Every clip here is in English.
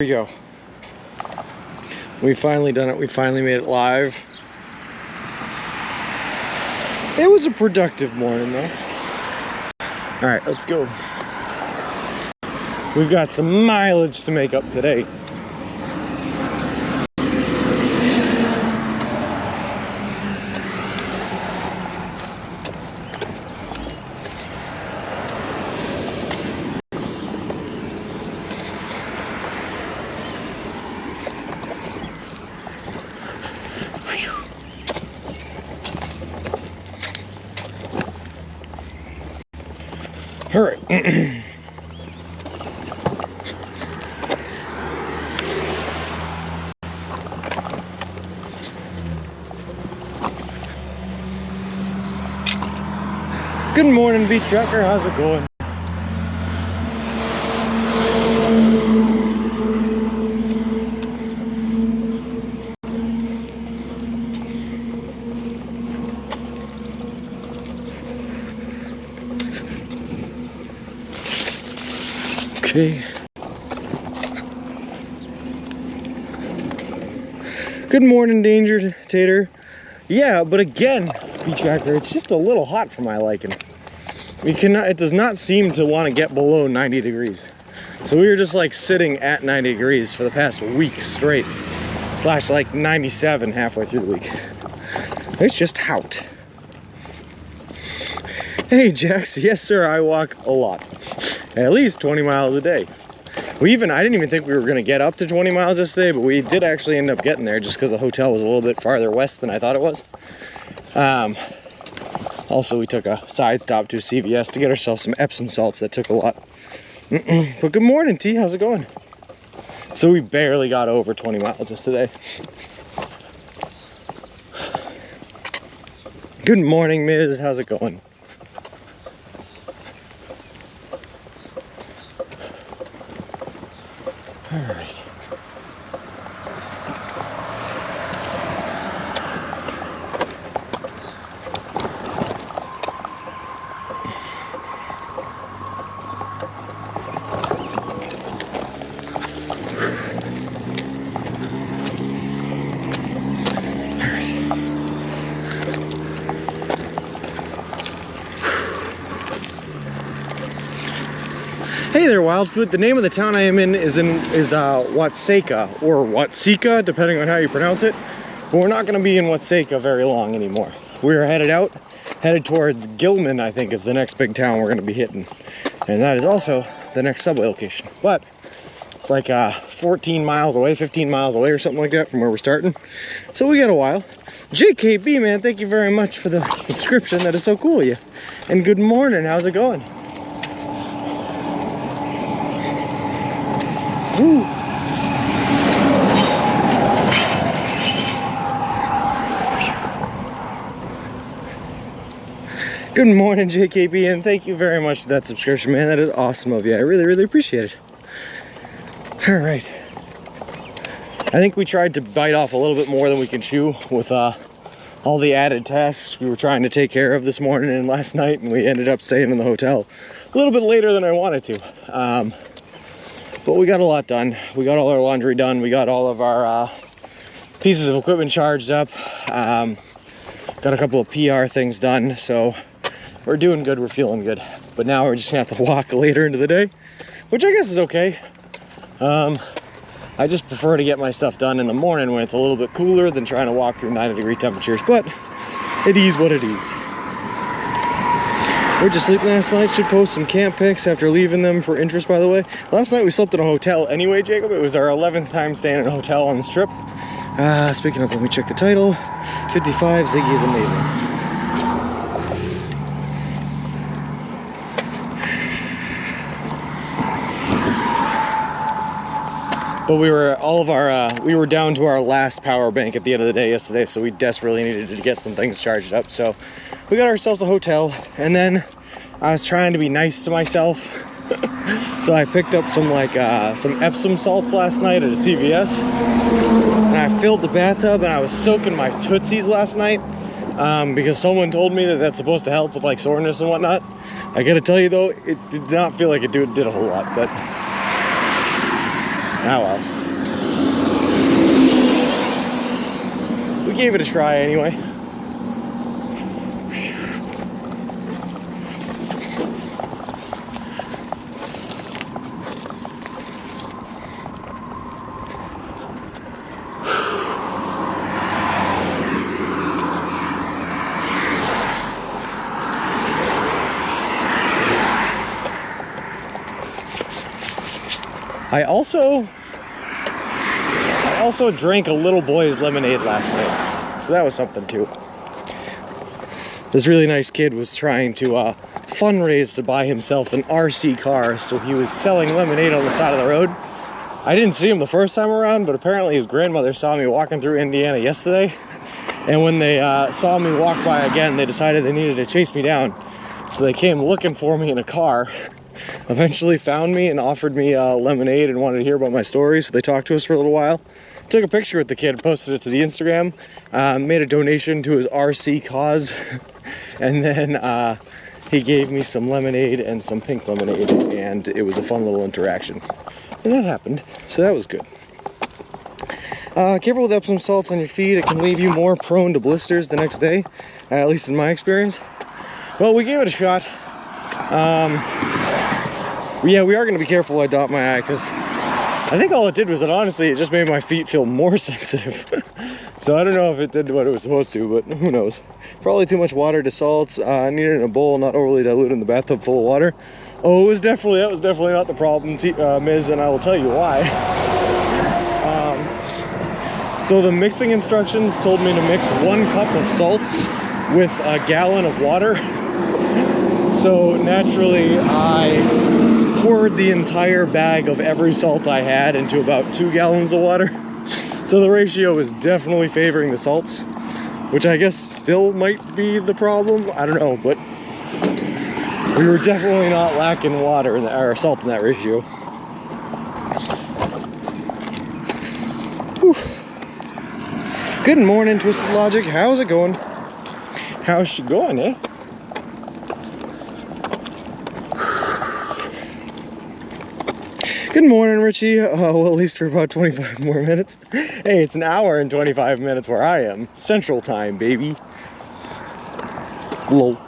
we go. We finally done it. We finally made it live. It was a productive morning though. All right, let's go. We've got some mileage to make up today. All right. Good morning, beach trucker. How's it going? Okay. Good morning, Danger Tater. Yeah, but again, beach tracker, it's just a little hot for my liking. It does not seem to want to get below 90 degrees. So we were just like sitting at 90 degrees for the past week straight. / like 97 halfway through the week. It's just hot. Hey Jax, yes sir, I walk a lot. At least 20 miles a day. I didn't even think we were gonna get up to 20 miles this day, but we did actually end up getting there just because the hotel was a little bit farther west than I thought it was. Also, we took a side stop to a CVS to get ourselves some Epsom salts that took a lot. But good morning, T, how's it going? So we barely got over 20 miles just today. Good morning, Ms., how's it going? All right. Hey there, Wildfoot. The name of the town I am in is Watseka, or Watseka, depending on how you pronounce it. But we're not going to be in Watseka very long anymore. We're headed towards Gilman, I think, is the next big town we're going to be hitting. And that is also the next subway location. But it's like 14 miles away, 15 miles away or something like that from where we're starting. So we got a while. JKB, man, thank you very much for the subscription. That is so cool of you. And good morning. How's it going? Woo. Good morning, JKB, and thank you very much for that subscription, man. That is awesome of you. I really, really appreciate it. All right. I think we tried to bite off a little bit more than we can chew with all the added tasks we were trying to take care of this morning and last night, and we ended up staying in the hotel a little bit later than I wanted to. But we got a lot done. We got all our laundry done. We got all of our pieces of equipment charged up. Got a couple of PR things done. So we're doing good. We're feeling good. But now we're just gonna have to walk later into the day, which I guess is okay. I just prefer to get my stuff done in the morning when it's a little bit cooler than trying to walk through 90-degree temperatures. But it is what it is. We were just sleeping last night. Should post some camp pics after leaving them for interest, by the way. Last night we slept in a hotel anyway, Jacob. It was our 11th time staying in a hotel on this trip. Speaking of, let me check the title. 55, Ziggy is amazing. But we were down to our last power bank at the end of the day yesterday, so we desperately needed to get some things charged up. So we got ourselves a hotel, and then I was trying to be nice to myself. So I picked up some Epsom salts last night at a CVS, and I filled the bathtub, and I was soaking my Tootsies last night because someone told me that that's supposed to help with like soreness and whatnot. I gotta tell you though, it did not feel like it did a whole lot, but Ah, well. We gave it a try anyway. I also drank a little boy's lemonade last night, so that was something too. This really nice kid was trying to fundraise to buy himself an RC car, so he was selling lemonade on the side of the road. I didn't see him the first time around, but apparently his grandmother saw me walking through Indiana yesterday, and when they saw me walk by again, they decided they needed to chase me down. So they came looking for me in a car, eventually found me and offered me lemonade and wanted to hear about my story, so they talked to us for a little while. Took a picture with the kid, posted it to the Instagram, made a donation to his RC cause, and then he gave me some lemonade and some pink lemonade, and it was a fun little interaction. And that happened, so that was good. Careful with Epsom salts on your feet. It can leave you more prone to blisters the next day, at least in my experience. Well, we gave it a shot. Yeah, we are going to be careful while I dot my eye, because I think all it did was that honestly it just made my feet feel more sensitive. So I don't know if it did what it was supposed to, but who knows. Probably too much water to salts. I needed it in a bowl, not overly diluted in the bathtub full of water. Oh, that was definitely not the problem, Ms., and I will tell you why. So the mixing instructions told me to mix 1 cup of salts with a gallon of water. So naturally, I poured the entire bag of every salt I had into about 2 gallons of water. So the ratio was definitely favoring the salts, which I guess still might be the problem. I don't know, but we were definitely not lacking water or salt in that ratio. Whew. Good morning, Twisted Logic. How's it going? How's she going, eh? Good morning, Richie. Well, at least for about 25 more minutes. Hey, it's an hour and 25 minutes where I am. Central time, baby. Lol.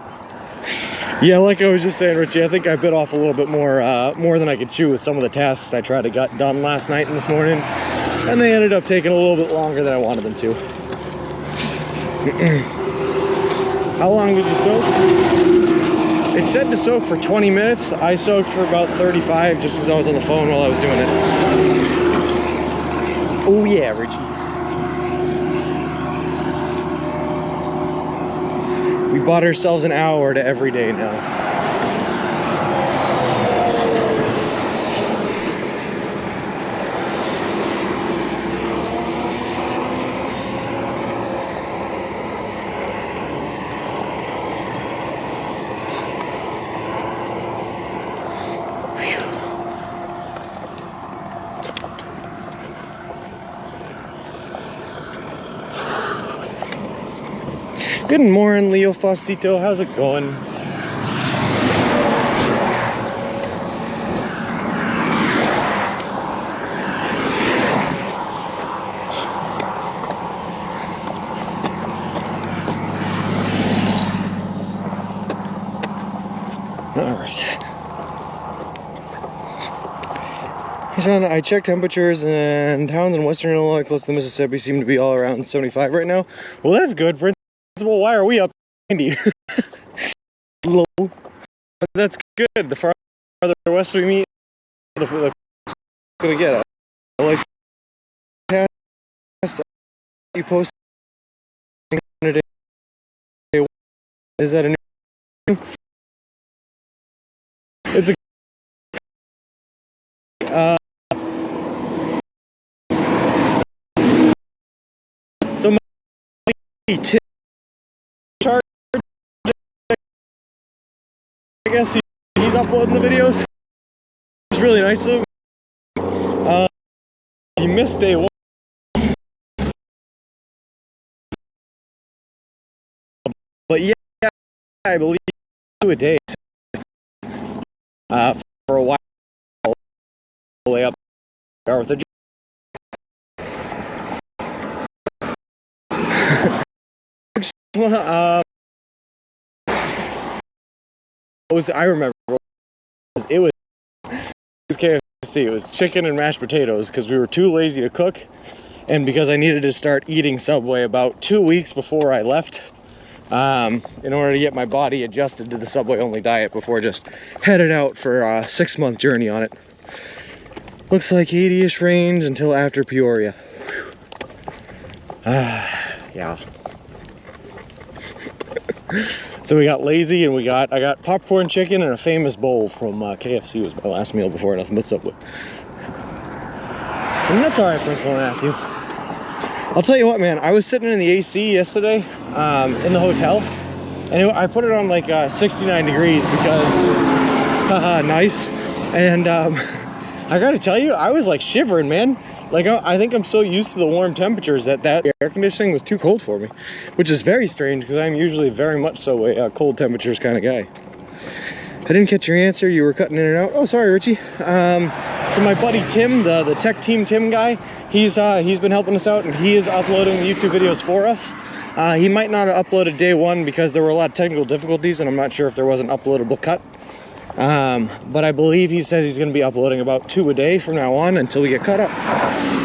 Yeah, like I was just saying, Richie, I think I bit off a little bit more than I could chew with some of the tasks I tried to get done last night and this morning. And they ended up taking a little bit longer than I wanted them to. How long did you soak? It said to soak for 20 minutes. I soaked for about 35 just because I was on the phone while I was doing it. Oh yeah, Richie. We bought ourselves an hour to every day now. Good morning, Leo Faustito. How's it going? All right. Hey, Sean, I checked temperatures and towns in western Illinois close to the Mississippi seem to be all around 75 right now. Well, that's good. Principal, why are we up 90? Low. But that's good. The farther west we meet, the closer we get. I like the past you post today. Is that a new? It's a so my tip charge, I guess he's uploading the videos. It's really nice of him. He missed day 1. But yeah, I believe 2 a day. For a while, way up there with the I remember it was KFC. It was chicken and mashed potatoes because we were too lazy to cook, and because I needed to start eating Subway about 2 weeks before I left, in order to get my body adjusted to the Subway only diet before just headed out for a 6-month journey on it. Looks like 80-ish range until after Peoria. Yeah. So we got lazy, and I got popcorn chicken and a famous bowl from KFC was my last meal before nothing but Subway. And that's all right, Principal Matthew. I'll tell you what, man, I was sitting in the AC yesterday in the hotel, and I put it on like 69 degrees because, haha, nice. And I gotta tell you, I was like shivering, man. Like, I think I'm so used to the warm temperatures that air conditioning was too cold for me, which is very strange because I'm usually very much so a cold temperatures kind of guy. I didn't catch your answer. You were cutting in and out. Oh, sorry, Richie. So my buddy Tim, the tech team Tim guy, he's been helping us out, and he is uploading the YouTube videos for us. He might not have uploaded day one because there were a lot of technical difficulties, and I'm not sure if there was an uploadable cut. But I believe he says he's going to be uploading about 2 a day from now on until we get caught up.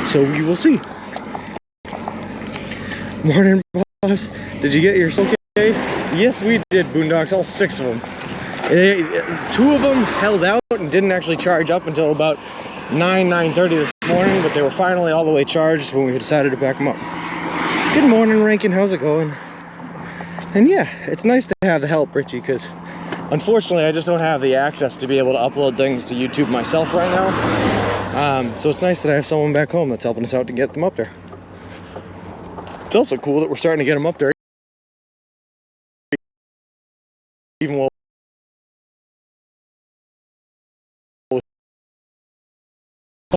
So we will see. Morning, boss. Did you get your okay? Yes, we did, Boondocks. All 6 of them. 2 of them held out and didn't actually charge up until about 9:30 this morning, but they were finally all the way charged when we decided to back them up. Good morning, Rankin. How's it going? And yeah, it's nice to have the help, Richie, because unfortunately I just don't have the access to be able to upload things to YouTube myself right now. So it's nice that I have someone back home that's helping us out to get them up there. It's also cool that we're starting to get them up there even while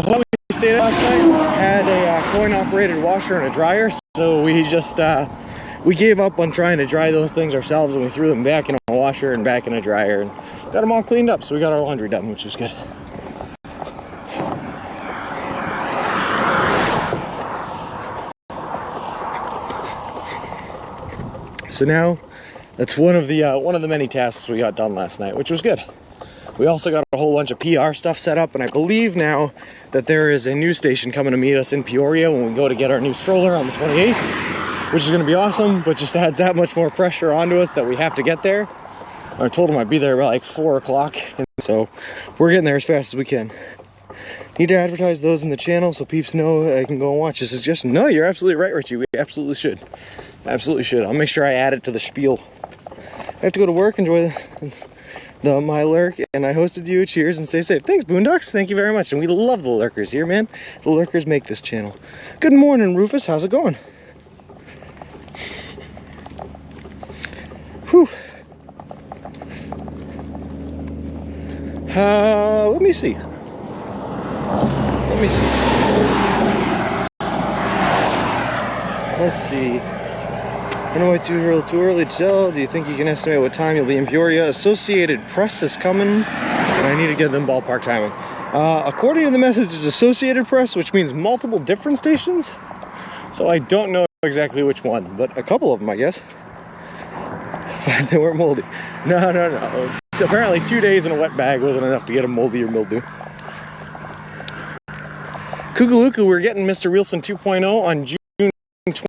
we stayed last night. Had a coin-operated washer and a dryer, so we just we gave up on trying to dry those things ourselves, and we threw them back in a washer and back in a dryer and got them all cleaned up, so we got our laundry done, which was good. So now that's one of the many tasks we got done last night, which was good. We also got a whole bunch of PR stuff set up, and I believe now that there is a news station coming to meet us in Peoria when we go to get our new stroller on the 28th, which is going to be awesome, but just adds that much more pressure onto us that we have to get there. I told them I'd be there by like 4 o'clock, and so we're getting there as fast as we can. Need to advertise those in the channel so peeps know I can go and watch. This is just, no, you're absolutely right, Richie. We absolutely should. Absolutely should. I'll make sure I add it to the spiel. I have to go to work, enjoy my lurk, and I hosted you. Cheers and stay safe. Thanks, Boondocks. Thank you very much. And we love the lurkers here, man. The lurkers make this channel. Good morning, Rufus. How's it going? Whew. Let me see. Let's see. I know it's too early to tell. Do you think you can estimate what time you'll be in Peoria? Associated Press is coming, and I need to get them ballpark timing. According to the message, it's Associated Press, which means multiple different stations. So I don't know exactly which one, but a couple of them, I guess. They weren't moldy. No. It's apparently 2 days in a wet bag wasn't enough to get them moldy or mildew. Kugaluka, we're getting Mr. Wilson 2.0 on June 28th.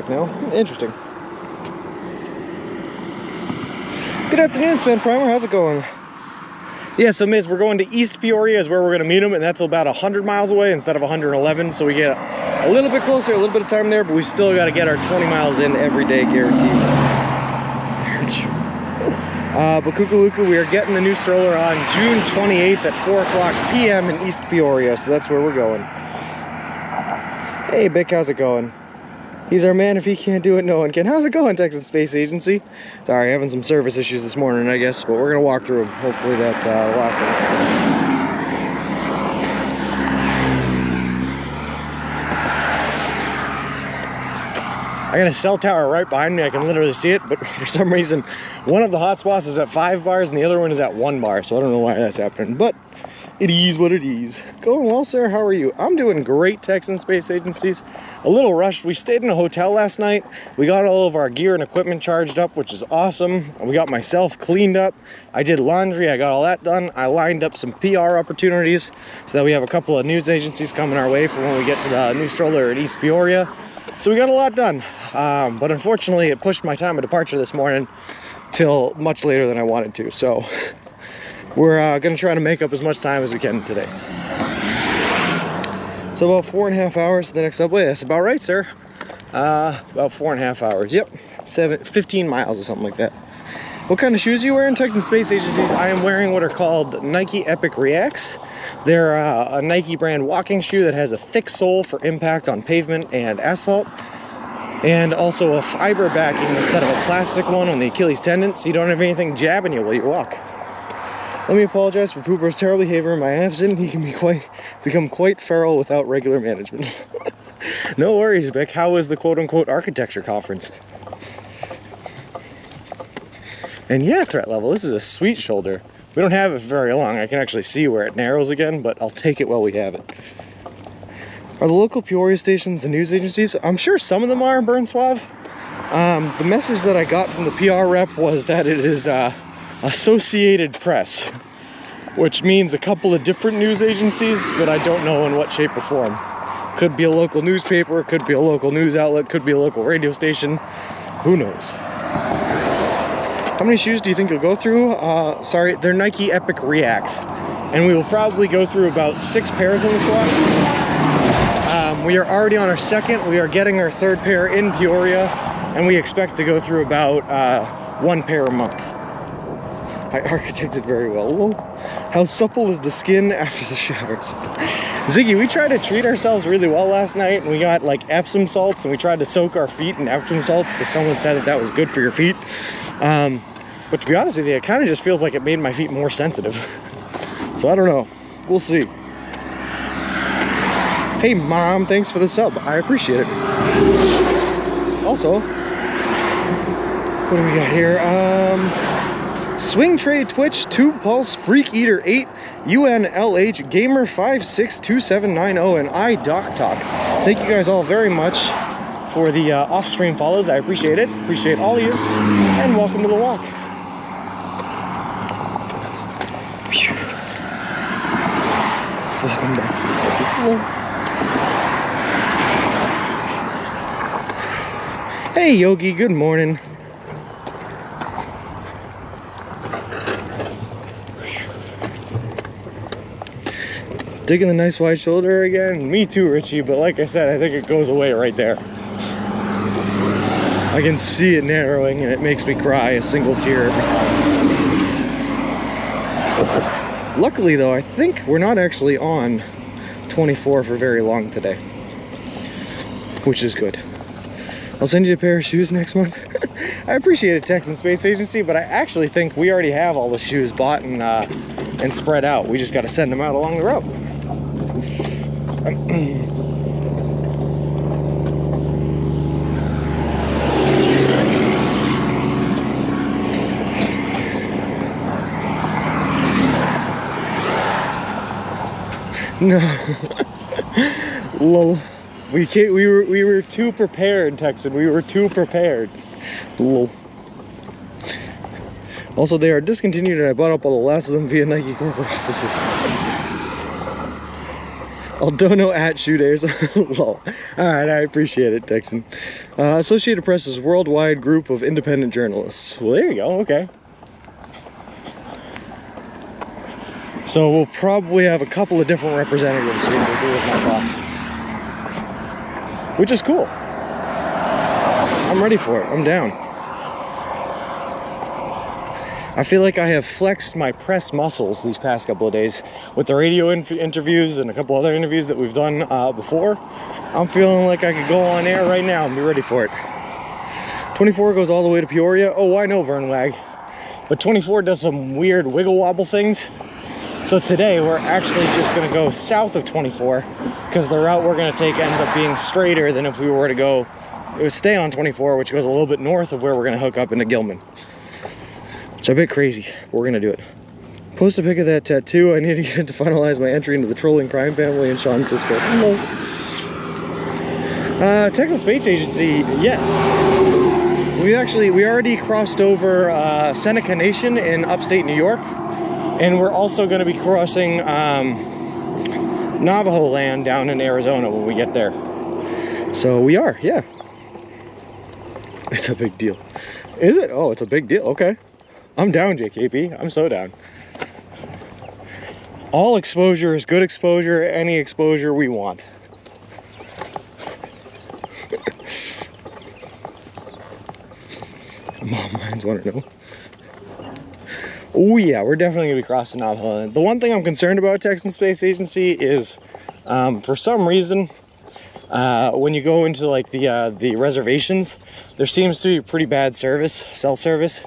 back now. Interesting. Good afternoon, Sven Primer. How's it going? Yeah, so Miz, we're going to East Peoria is where we're going to meet him, and that's about 100 miles away instead of 111, so we get a little bit closer, a little bit of time there, but we still got to get our 20 miles in every day, guaranteed. But Kukaluka, we are getting the new stroller on June 28th at 4 o'clock p.m. in East Peoria, so that's where we're going. Hey, Bick, how's it going? He's our man. If he can't do it, no one can. How's it going, Texas Space Agency? Sorry, having some service issues this morning, I guess, but we're going to walk through them. Hopefully that's lasting. I got a cell tower right behind me. I can literally see it, but for some reason, one of the hotspots is at 5 bars and the other one is at 1 bar, so I don't know why that's happening, but it is what it is. Going well, sir. How are you? I'm doing great, Texan Space Agencies. A little rushed. We stayed in a hotel last night. We got all of our gear and equipment charged up, which is awesome. We got myself cleaned up. I did laundry. I got all that done. I lined up some PR opportunities so that we have a couple of news agencies coming our way for when we get to the new stroller in East Peoria. So we got a lot done. But unfortunately, it pushed my time of departure this morning till much later than I wanted to. So we're going to try to make up as much time as we can today. So about 4.5 hours to the next subway. That's about right, sir. About 4.5 hours. Yep, 15 miles or something like that. What kind of shoes are you wearing, Texan Space Agencies? I am wearing what are called Nike Epic Reacts. They're a Nike brand walking shoe that has a thick sole for impact on pavement and asphalt, and also a fiber backing instead of a plastic one on the Achilles tendon, so you don't have anything jabbing you while you walk. Let me apologize for Pooper's terrible behavior in my absence. He can become quite feral without regular management. No worries, Vic. How was the quote-unquote architecture conference? And yeah, threat level. This is a sweet shoulder. We don't have it very long. I can actually see where it narrows again, but I'll take it while we have it. Are the local Peoria stations the news agencies? I'm sure some of them are, Burn Suave. The message that I got from the PR rep was that it is Associated Press, which means a couple of different news agencies, but I don't know in what shape or form. Could be a local newspaper, could be a local news outlet, could be a local radio station. Who knows? How many shoes do you think you'll go through? Sorry, they're Nike Epic Reacts, and we will probably go through about 6 pairs in this walk. We are already on our second. We are getting our 3rd pair in Peoria, and we expect to go through about 1 pair a month. I architected very well. Whoa. How supple is the skin after the showers? Ziggy, we tried to treat ourselves really well last night, and we got like Epsom salts, and we tried to soak our feet in Epsom salts because someone said that was good for your feet. But to be honest with you, it kind of just feels like it made my feet more sensitive. So I don't know. We'll see. Hey, Mom, thanks for the sub. I appreciate it. Also, what do we got here? Swing Trade Twitch 2 Pulse Freak Eater 8 UNLH Gamer 562790 and I Doc Talk. Thank you guys all very much for the off-stream follows. I appreciate it. Appreciate all of you, and welcome to the walk. Welcome back to the second floor. Hey Yogi, good morning. Digging the nice wide shoulder again? Me too, Richie, but like I said, I think it goes away right there. I can see it narrowing and it makes me cry a single tear every time. Luckily though, I think we're not actually on 24 for very long today, which is good. I'll send you a pair of shoes next month. I appreciate it, Texan Space Agency, but I actually think we already have all the shoes bought and spread out. We just got to send them out along the route. No. Lol. We were too prepared, Texan. We were too prepared. Lol. Also, they are discontinued and I bought up all the last of them via Nike corporate offices. Aldono at Shooters. Lol. Alright, I appreciate it, Texan. Associated Press is a worldwide group of independent journalists. Well, there you go, okay. So we'll probably have a couple of different representatives here to do with my talk. Which is cool. I'm ready for it, I'm down. I feel like I have flexed my press muscles these past couple of days with the radio interviews and a couple other interviews that we've done before. I'm feeling like I could go on air right now and be ready for it. 24 goes all the way to Peoria. Oh, I know Vernwag. But 24 does some weird wiggle wobble things. So today we're actually just gonna go south of 24 because the route we're gonna take ends up being straighter than if we were to go, it would stay on 24, which goes a little bit north of where we're gonna hook up into Gilman. It's a bit crazy, but we're gonna do it. Post a pic of that tattoo. I need to get to finalize my entry into the trolling crime family in Sean's Discord. Hello. Texas Space Agency, yes. We already crossed over Seneca Nation in upstate New York, and we're also gonna be crossing Navajo land down in Arizona when we get there. So we are, yeah. It's a big deal. Is it? Oh, it's a big deal, okay. I'm down, JKP. I'm so down. All exposure is good exposure, any exposure we want. Mom minds want to know. Oh yeah, we're definitely gonna be crossing Navajo Land. The one thing I'm concerned about Texas Space Agency is, for some reason, when you go into like the reservations, there seems to be pretty bad service, cell service.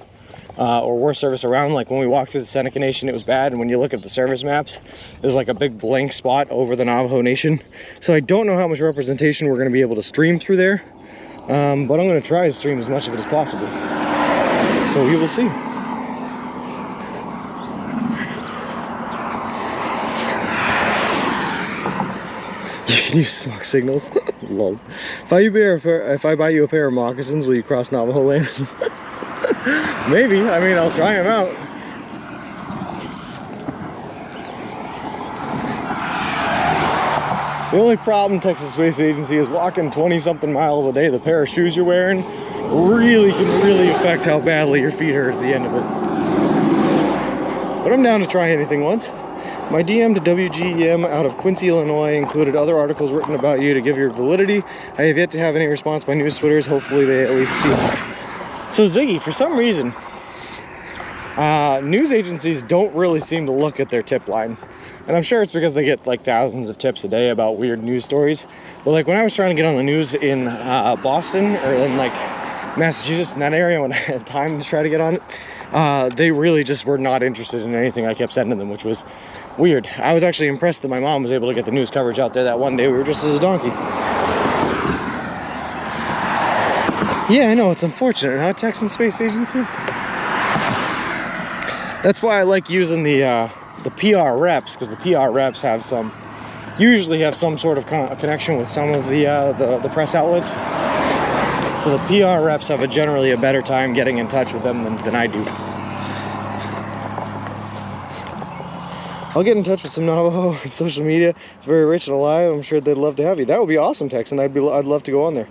Or worse service around. Like when we walked through the Seneca Nation, it was bad, and when you look at the service maps, there's like a big blank spot over the Navajo Nation. So I don't know how much representation we're going to be able to stream through there, but I'm going to try to stream as much of it as possible. So we will see. You can use smoke signals. Lol. If I buy you a pair of moccasins, will you cross Navajo Land? Maybe. I mean, I'll try them out. The only problem, Texas Space Agency, is walking 20-something miles a day. The pair of shoes you're wearing really can affect how badly your feet hurt at the end of it. But I'm down to try anything once. My DM to WGEM out of Quincy, Illinois included other articles written about you to give your validity. I have yet to have any response by news twitters. Hopefully they at least see it. So Ziggy, for some reason, news agencies don't really seem to look at their tip line. And I'm sure it's because they get like thousands of tips a day about weird news stories. But like when I was trying to get on the news in Boston or in like Massachusetts, in that area, when I had time to try to get on it, they really just were not interested in anything I kept sending them, which was weird. I was actually impressed that my mom was able to get the news coverage out there that one day we were just as a donkey. Yeah, I know, it's unfortunate, huh, Texas Space Agency? That's why I like using the PR reps, because the PR reps have usually have some sort of connection with some of the press outlets. So the PR reps have generally a better time getting in touch with them than I do. I'll get in touch with some Navajo on social media. It's very rich and alive. I'm sure they'd love to have you. That would be awesome, Texan. I'd love to go on there.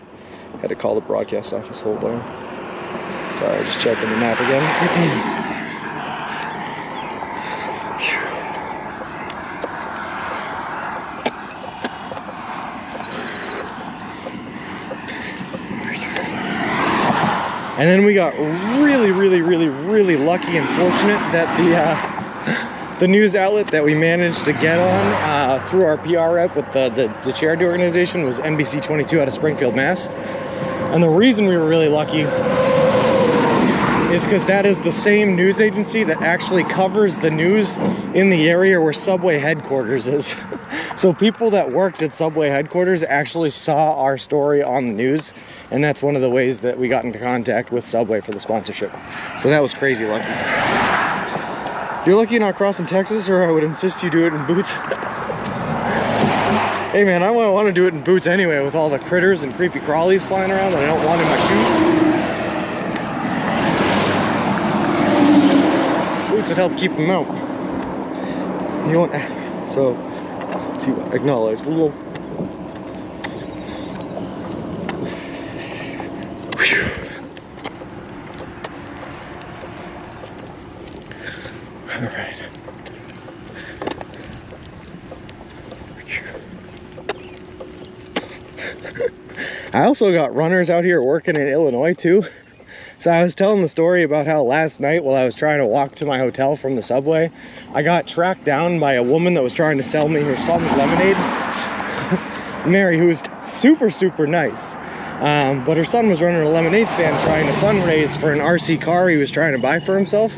Had to call the broadcast office. Hold on. Sorry, I was just checking the map again. And then we got really lucky and fortunate that the news outlet that we managed to get on through our PR rep with the charity organization was NBC 22 out of Springfield, Mass. And the reason we were really lucky is because that is the same news agency that actually covers the news in the area where Subway headquarters is. So people that worked at Subway headquarters actually saw our story on the news, and that's one of the ways that we got into contact with Subway for the sponsorship. So that was crazy lucky. You're lucky you're not crossing Texas, or I would insist you do it in boots. Hey man, I want to do it in boots anyway, with all the critters and creepy crawlies flying around that I don't want in my shoes. Boots would help keep them out. You want, so to acknowledge the little. Whew. All right. I also got runners out here working in Illinois too. So I was telling the story about how last night while I was trying to walk to my hotel from the subway, I got tracked down by a woman that was trying to sell me her son's lemonade. Mary, who was super, super nice. But her son was running a lemonade stand trying to fundraise for an RC car he was trying to buy for himself.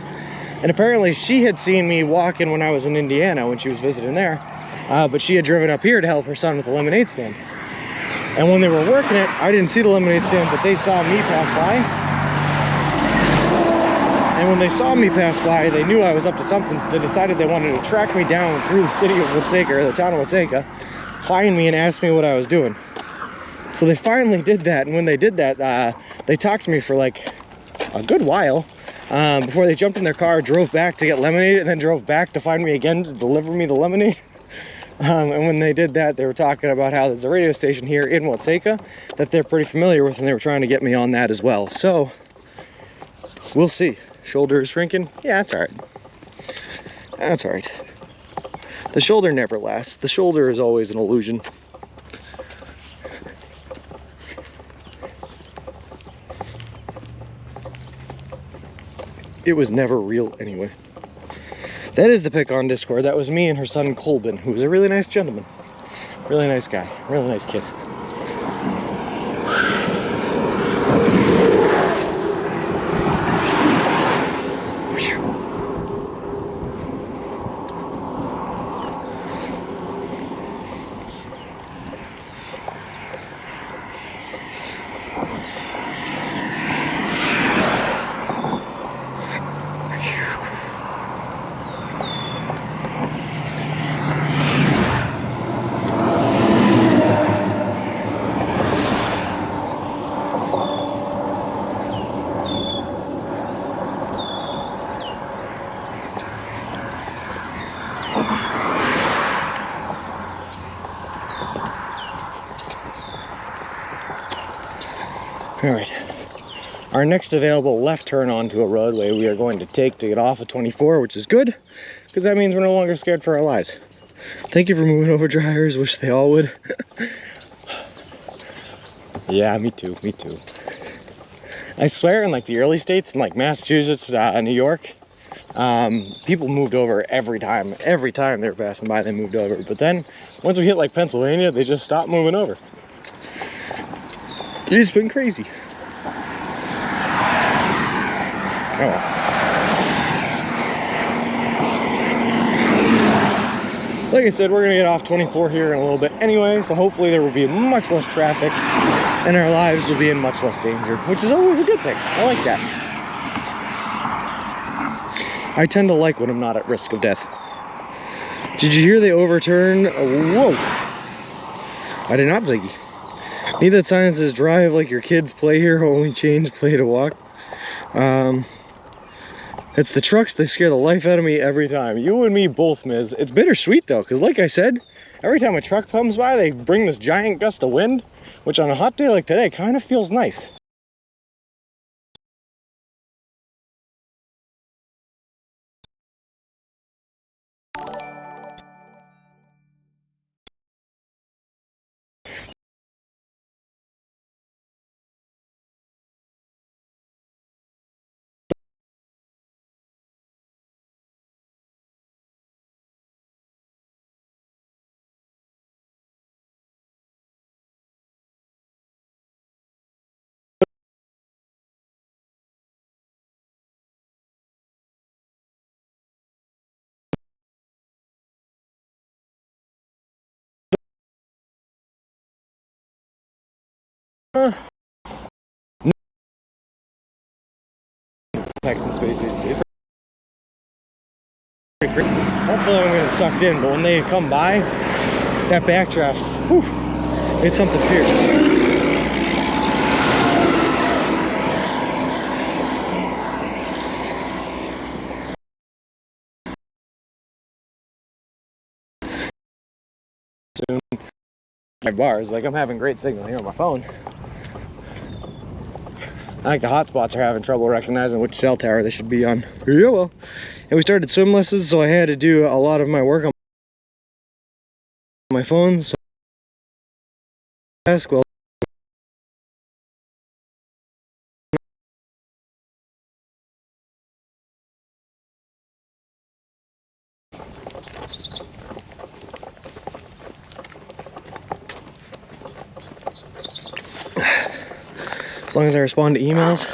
And apparently she had seen me walking when I was in Indiana when she was visiting there. But she had driven up here to help her son with the lemonade stand. And when they were working it, I didn't see the lemonade stand, but they saw me pass by. And when they saw me pass by, they knew I was up to something, so they decided they wanted to track me down through the city of Watseka, or the town of Watseka, find me and ask me what I was doing. So they finally did that, and when they did that, they talked to me for like a good while before they jumped in their car, drove back to get lemonade, and then drove back to find me again to deliver me the lemonade. And when they did that, they were talking about how there's a radio station here in Watseka that they're pretty familiar with, and they were trying to get me on that as well. So, we'll see. Shoulder is shrinking? Yeah, that's alright. That's alright. The shoulder never lasts. The shoulder is always an illusion. It was never real anyway. That is the pic on Discord. That was me and her son Colbin, who was a really nice gentleman. Really nice guy. Really nice kid. All right, our next available left turn onto a roadway we are going to take to get off of 24, which is good, because that means we're no longer scared for our lives. Thank you for moving over, drivers. Wish they all would. Yeah, me too, me too. I swear in like the early states, in like Massachusetts, New York, people moved over every time they were passing by, they moved over. But then once we hit like Pennsylvania, they just stopped moving over. It's been crazy. Oh well. Like I said, we're gonna get off 24 here in a little bit anyway, so hopefully there will be much less traffic and our lives will be in much less danger, which is always a good thing. I like that. I tend to like when I'm not at risk of death. Did you hear they overturned? Whoa! I did not, Ziggy. Need that sign that says drive like your kids play here, only change play to walk. It's the trucks, they scare the life out of me every time. You and me both, Miz. It's bittersweet though, because like I said, every time a truck comes by, they bring this giant gust of wind, which on a hot day like today kind of feels nice. Texas Space Agency. Hopefully I'm gonna get sucked in, but when they come by, that backdraft, whew, it's something fierce. soon. My bars, like I'm having great signal here on my phone. I think the hotspots are having trouble recognizing which cell tower they should be on. Yeah, well. And we started swim lessons, so I had to do a lot of my work on my phone. So ask, well, as long as I respond to emails,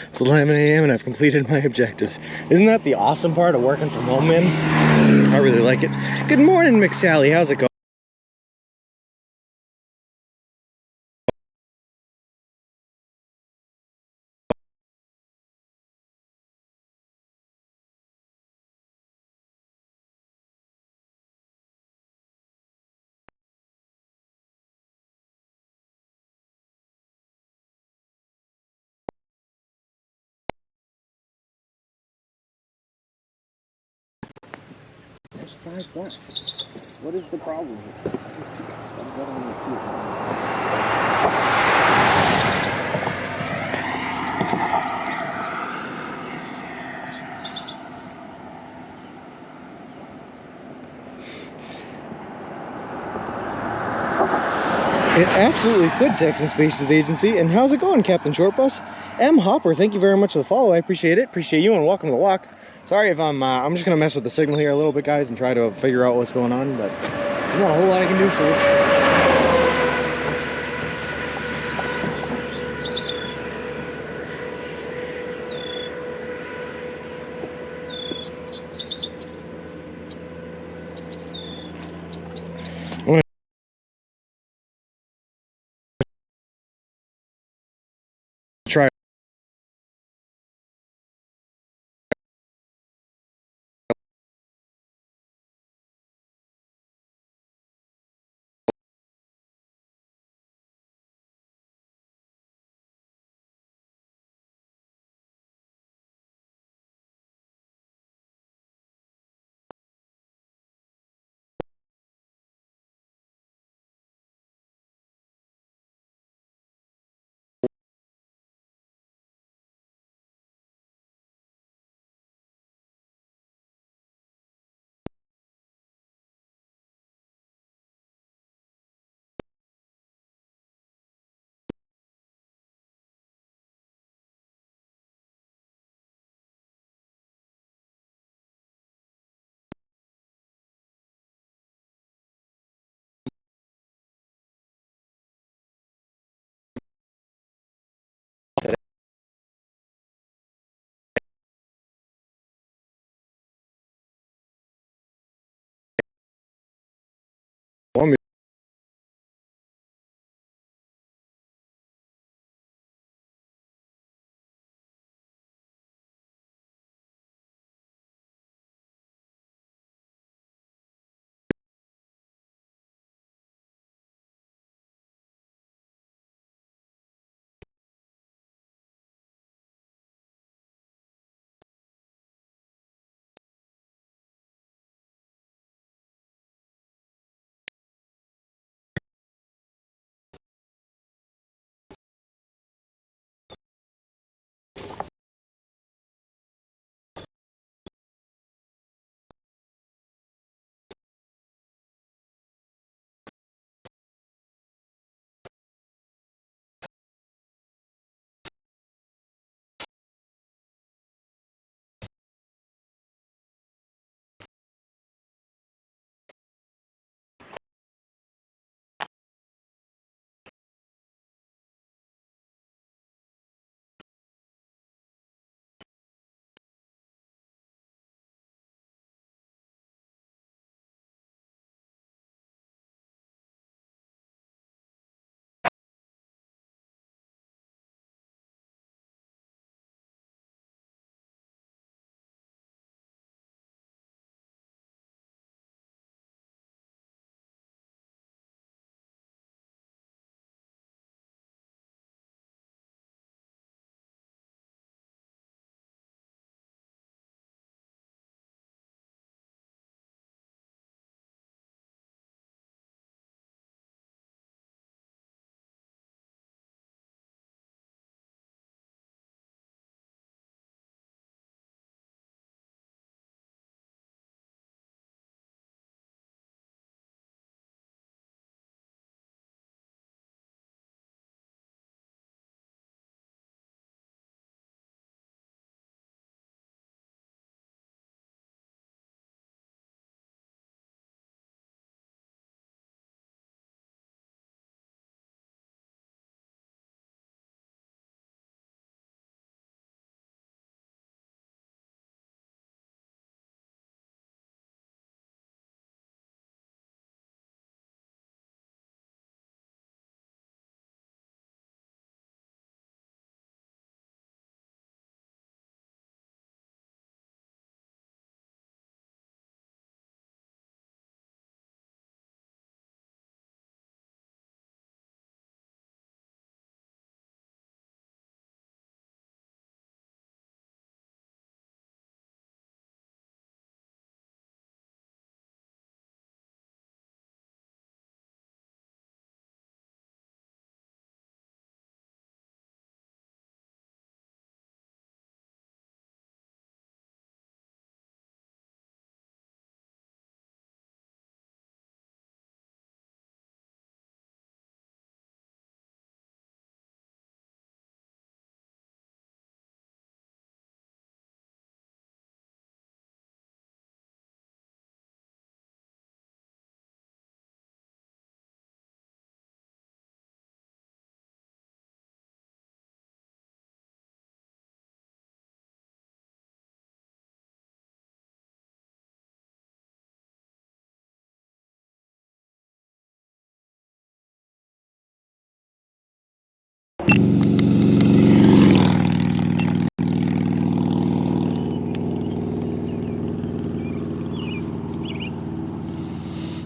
it's 11 a.m. and I've completed my objectives. Isn't that the awesome part of working from home, man? I really like it. Good morning, McSally. How's it going? That's 5 bucks. What is the problem here? That is 2 bucks. What is that only 2? It absolutely could, Texan Spaces Agency. And how's it going, Captain Shortbus? M. Hopper, thank you very much for the follow. I appreciate it. Appreciate you, and welcome to the walk. Sorry if I'm just gonna mess with the signal here a little bit, guys, and try to figure out what's going on, but there's not a whole lot I can do, so. Try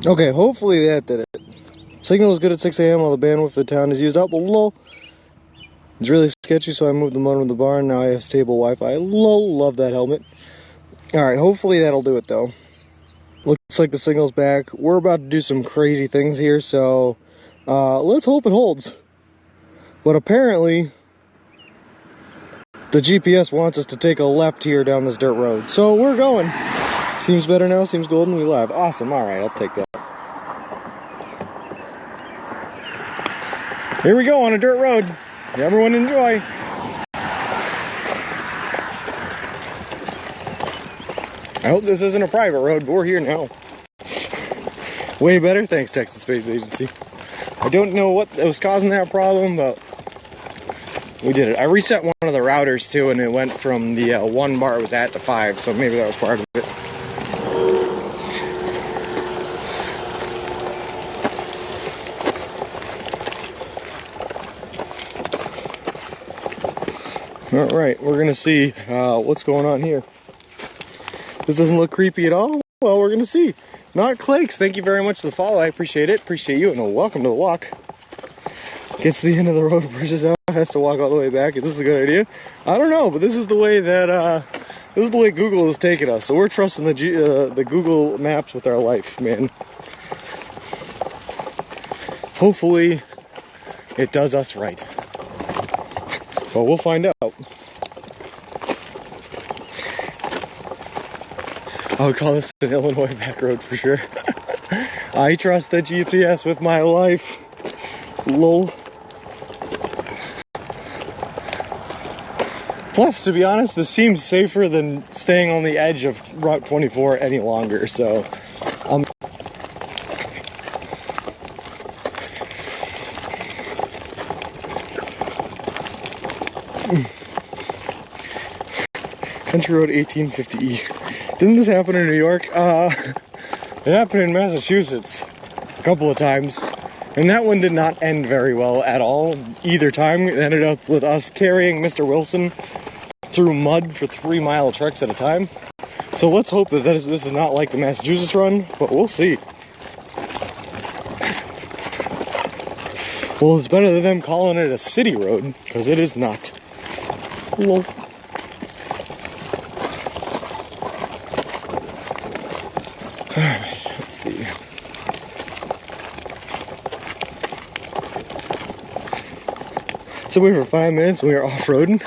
Okay, hopefully that did it. Signal was good at 6 a.m. while the bandwidth of the town is used up. Lol. It's really sketchy, so I moved the modem of the barn. Now I have stable Wi-Fi. Lol, love that helmet. Alright, hopefully that'll do it though. Looks like the signal's back. We're about to do some crazy things here, so let's hope it holds. But apparently, the GPS wants us to take a left here down this dirt road. So we're going. Seems better now, seems golden, we live. Awesome, alright, I'll take that. Here we go on a dirt road. Everyone enjoy. I hope this isn't a private road, but we're here now. Way better, thanks Texas Space Agency. I don't know what was causing that problem, but we did it. I reset one of the routers too, and it went from the 1 bar it was at to 5, so maybe that was part of it. Alright, we're gonna see what's going on here. This doesn't look creepy at all. Well, we're gonna see. Not Clake's, thank you very much for the follow. I appreciate it. Appreciate you, and welcome to the walk. Gets to the end of the road, bridges out, has to walk all the way back. Is this a good idea? I don't know, but this is the way that this is the way Google has taken us. So we're trusting the Google Maps with our life, man. Hopefully, it does us right. But we'll find out. I would call this an Illinois back road for sure. I trust the GPS with my life. Lol. Plus, to be honest, this seems safer than staying on the edge of Route 24 any longer, so Country Road 1850E. Didn't this happen in New York? It happened in Massachusetts a couple of times, and that one did not end very well at all. Either time, it ended up with us carrying Mr. Wilson through mud for 3-mile treks at a time. So let's hope that this is not like the Massachusetts run, but we'll see. Well, it's better than them calling it a city road, because it is not. Lol. Alright, let's see. So we were 5 minutes and we were off-roading.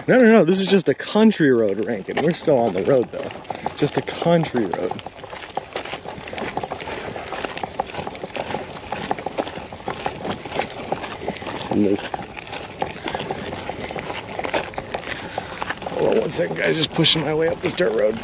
No, this is just a country road, Rankin. We're still on the road though. Just a country road. Nope. Hold on 1 second, guys. Just pushing my way up this dirt road.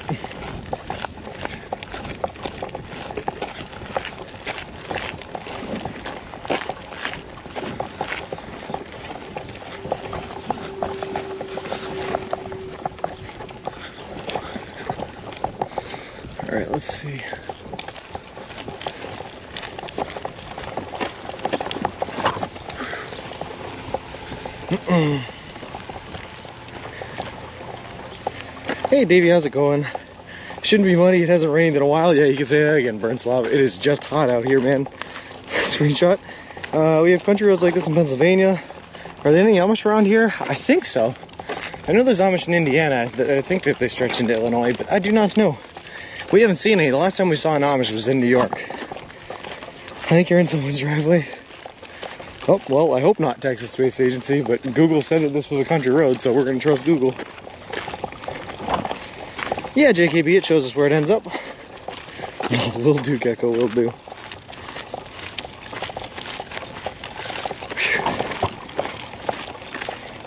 All right, let's see. Hey Davey, how's it going? Shouldn't be muddy, it hasn't rained in a while. Yeah, you can say that again, Burn Swab. It is just hot out here, man. Screenshot. We have country roads like this in Pennsylvania. Are there any Amish around here? I think so. I know there's Amish in Indiana. I think that they stretch into Illinois, but I do not know. We haven't seen any. The last time we saw an Amish was in New York. I think you're in someone's driveway. Oh, well, I hope not, Texas Space Agency, but Google said that this was a country road, so we're going to trust Google. Yeah, JKB, it shows us where it ends up. Will do, Gecko, will do.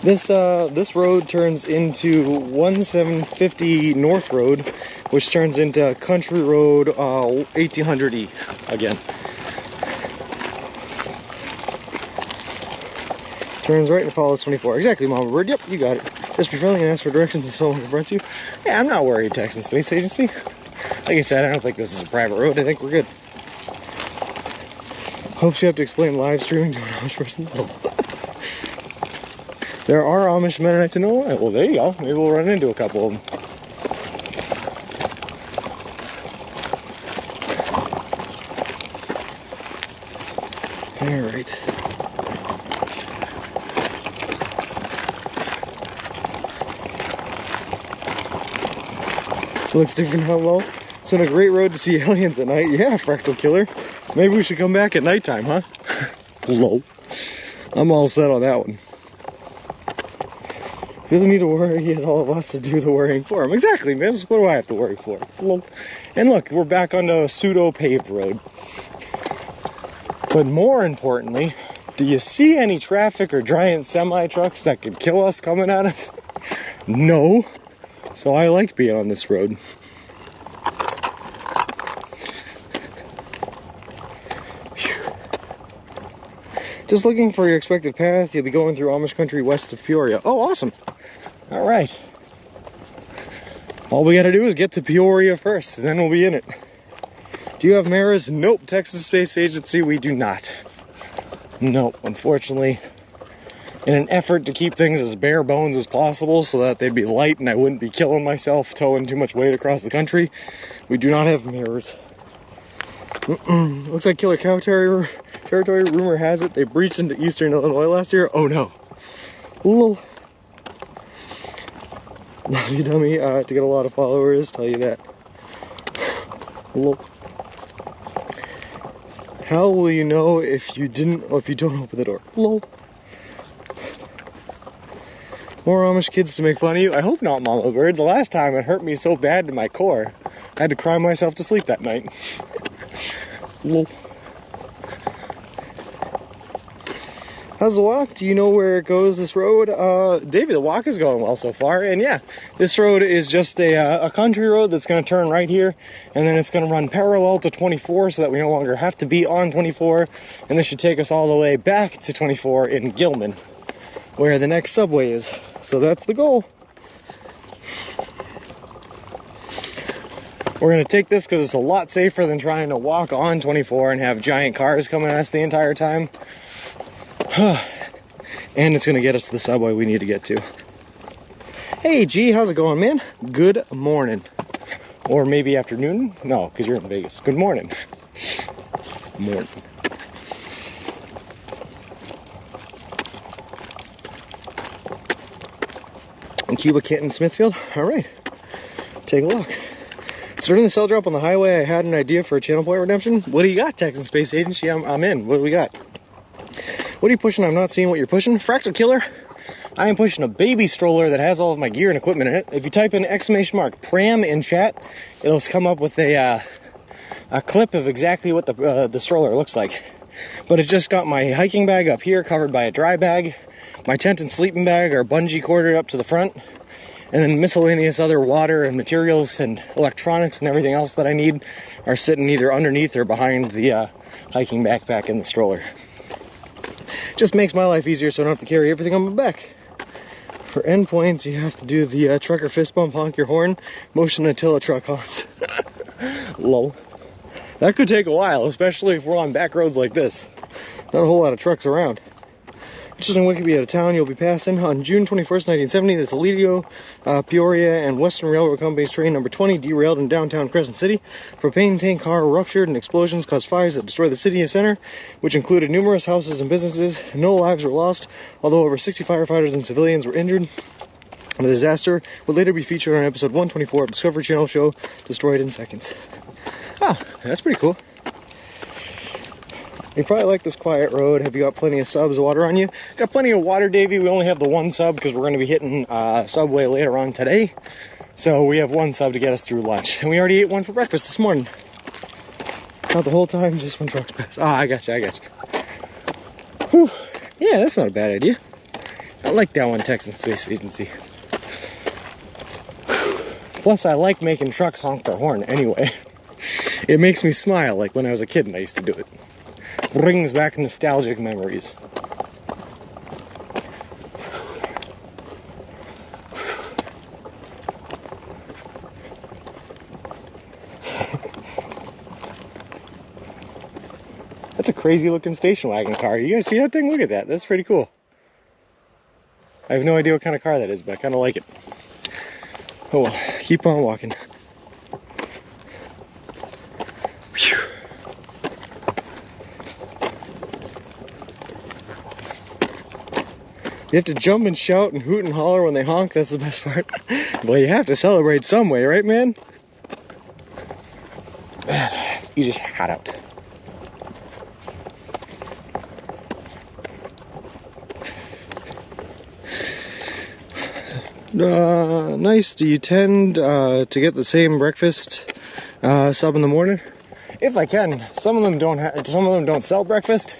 This road turns into 1750 North Road, which turns into Country Road 1800E again. Turns right and follows 24. Exactly, Mama Bird. Yep, you got it. Just be friendly and ask for directions if someone confronts you. Yeah, I'm not worried, Texas Space Agency. Like I said, I don't think this is a private road. I think we're good. Hopes you have to explain live streaming to an Amish person. Oh. There are Amish Mennonites in Illinois. Well, there you go. Maybe we'll run into a couple of them. right. Looks different how low. It's been a great road to see aliens at night. Yeah, Fractal Killer. Maybe we should come back at nighttime, huh? Low. I'm all set on that one. He doesn't need to worry. He has all of us to do the worrying for him. Exactly, man. What do I have to worry for? Low. And look, we're back on a pseudo-paved road. But more importantly, do you see any traffic or giant semi-trucks that could kill us coming at us? No. So I like being on this road. Just looking for your expected path. You'll be going through Amish country west of Peoria. Oh, awesome. All right. All we got to do is get to Peoria first, and then we'll be in it. Do you have mirrors? Nope. Texas Space Agency, we do not. Nope, unfortunately. In an effort to keep things as bare bones as possible so that they'd be light and I wouldn't be killing myself towing too much weight across the country, we do not have mirrors. Looks like Killer Cow Territory. Rumor has it they breached into eastern Illinois last year. Oh no. Lol. Love you, dummy. To get a lot of followers, tell you that. Lol. How will you know if you don't open the door? Lol. More Amish kids to make fun of you? I hope not, Mama Bird. The last time it hurt me so bad to my core, I had to cry myself to sleep that night. Lol. How's the walk? Do you know where it goes, this road? Davey, the walk is going well so far. And yeah, this road is just a country road that's going to turn right here. And then it's going to run parallel to 24 so that we no longer have to be on 24. And this should take us all the way back to 24 in Gilman, where the next subway is. So that's the goal. We're going to take this because it's a lot safer than trying to walk on 24 and have giant cars coming at us the entire time. And it's going to get us to the subway we need to get to. Hey, G, how's it going, man? Good morning. Or maybe afternoon? No, because you're in Vegas. Good morning. Morning. In Cuba, Canton, Smithfield. All right, take a look. So during the cell drop on the highway, I had an idea for a channel point redemption. What do you got, Texas Space Agency? I'm in. What do we got? What are you pushing? I'm not seeing what you're pushing. Fractal Killer. I am pushing a baby stroller that has all of my gear and equipment in it. If you type in !Pram in chat, it'll come up with a clip of exactly what the stroller looks like. But it's just got my hiking bag up here covered by a dry bag. My tent and sleeping bag are bungee corded up to the front. And then miscellaneous other water and materials and electronics and everything else that I need are sitting either underneath or behind the hiking backpack in the stroller. Just makes my life easier so I don't have to carry everything on my back. For endpoints, you have to do the trucker fist bump, honk your horn, motion until a truck honks. Lol. That could take a while, especially if we're on back roads like this. Not a whole lot of trucks around. Just in Wikipedia, out of town you'll be passing on June 21st, 1970. The Toledo, Peoria, and Western Railroad Company's train number 20 derailed in downtown Crescent City. Propane tank car ruptured and explosions caused fires that destroyed the city center, which included numerous houses and businesses. No lives were lost, although over 60 firefighters and civilians were injured. The disaster would later be featured on episode 124 of Discovery Channel show, Destroyed in Seconds. Ah, that's pretty cool. You probably like this quiet road. Have you got plenty of subs, water on you? Got plenty of water, Davey. We only have the one sub because we're going to be hitting Subway later on today. So we have one sub to get us through lunch. And we already ate one for breakfast this morning. Not the whole time, just when trucks pass. Ah, I got you. Whew. Yeah, that's not a bad idea. I like that one, Texas Space Agency. Plus, I like making trucks honk their horn anyway. It makes me smile like when I was a kid and I used to do it. Brings back nostalgic memories. That's a crazy looking station wagon car. You guys see that thing? Look at that. That's pretty cool. I have no idea what kind of car that is, but I kind of like it. Oh well, keep on walking. You have to jump and shout and hoot and holler when they honk. That's the best part. Well, you have to celebrate some way, right, man? Man, you just had out. Nice. Do you tend to get the same breakfast sub in the morning? If I can. Some of them don't sell breakfast,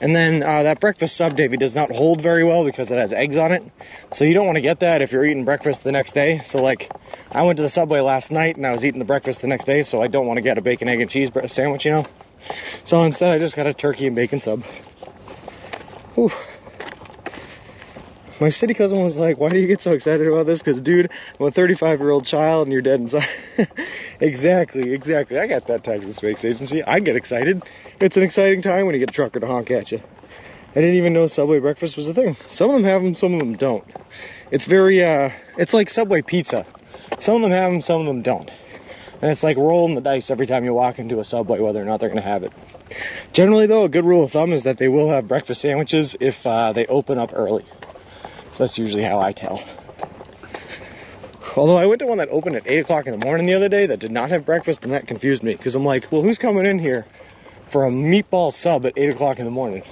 and then that breakfast sub, Davey, does not hold very well because it has eggs on it. So you don't want to get that if you're eating breakfast the next day. So like, I went to the Subway last night and I was eating the breakfast the next day, so I don't want to get a bacon, egg, and cheese sandwich, you know. So instead, I just got a turkey and bacon sub. Whew. My city cousin was like, why do you get so excited about this? Because, dude, I'm a 35-year-old child and you're dead inside. Exactly. I got that Texas Space Agency. I get excited. It's an exciting time when you get a trucker to honk at you. I didn't even know Subway breakfast was a thing. Some of them have them, some of them don't. It's very, it's like Subway pizza. Some of them have them, some of them don't. And it's like rolling the dice every time you walk into a Subway, whether or not they're going to have it. Generally, though, a good rule of thumb is that they will have breakfast sandwiches if they open up early. That's usually how I tell. Although I went to one that opened at 8 o'clock in the morning the other day that did not have breakfast, and that confused me. Because I'm like, well, who's coming in here for a meatball sub at 8 o'clock in the morning?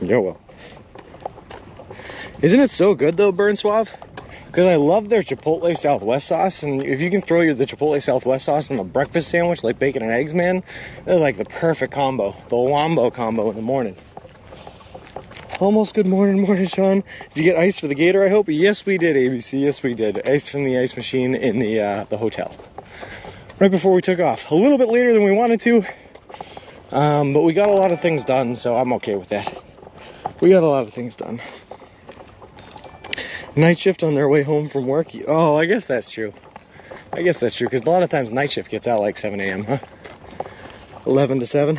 Yeah, well. Isn't it so good, though, Burn Suave? Because I love their Chipotle Southwest sauce. And if you can throw the Chipotle Southwest sauce in a breakfast sandwich like bacon and eggs, man, they're like the perfect combo. The Wombo combo in the morning. Almost good morning, Sean. Did you get ice for the gator, I hope? Yes, we did, ABC. Yes, we did. Ice from the ice machine in the hotel. Right before we took off. A little bit later than we wanted to. But we got a lot of things done, so I'm okay with that. We got a lot of things done. Night shift on their way home from work. Oh, I guess that's true. Because a lot of times night shift gets out like 7 a.m., huh? 11 to 7.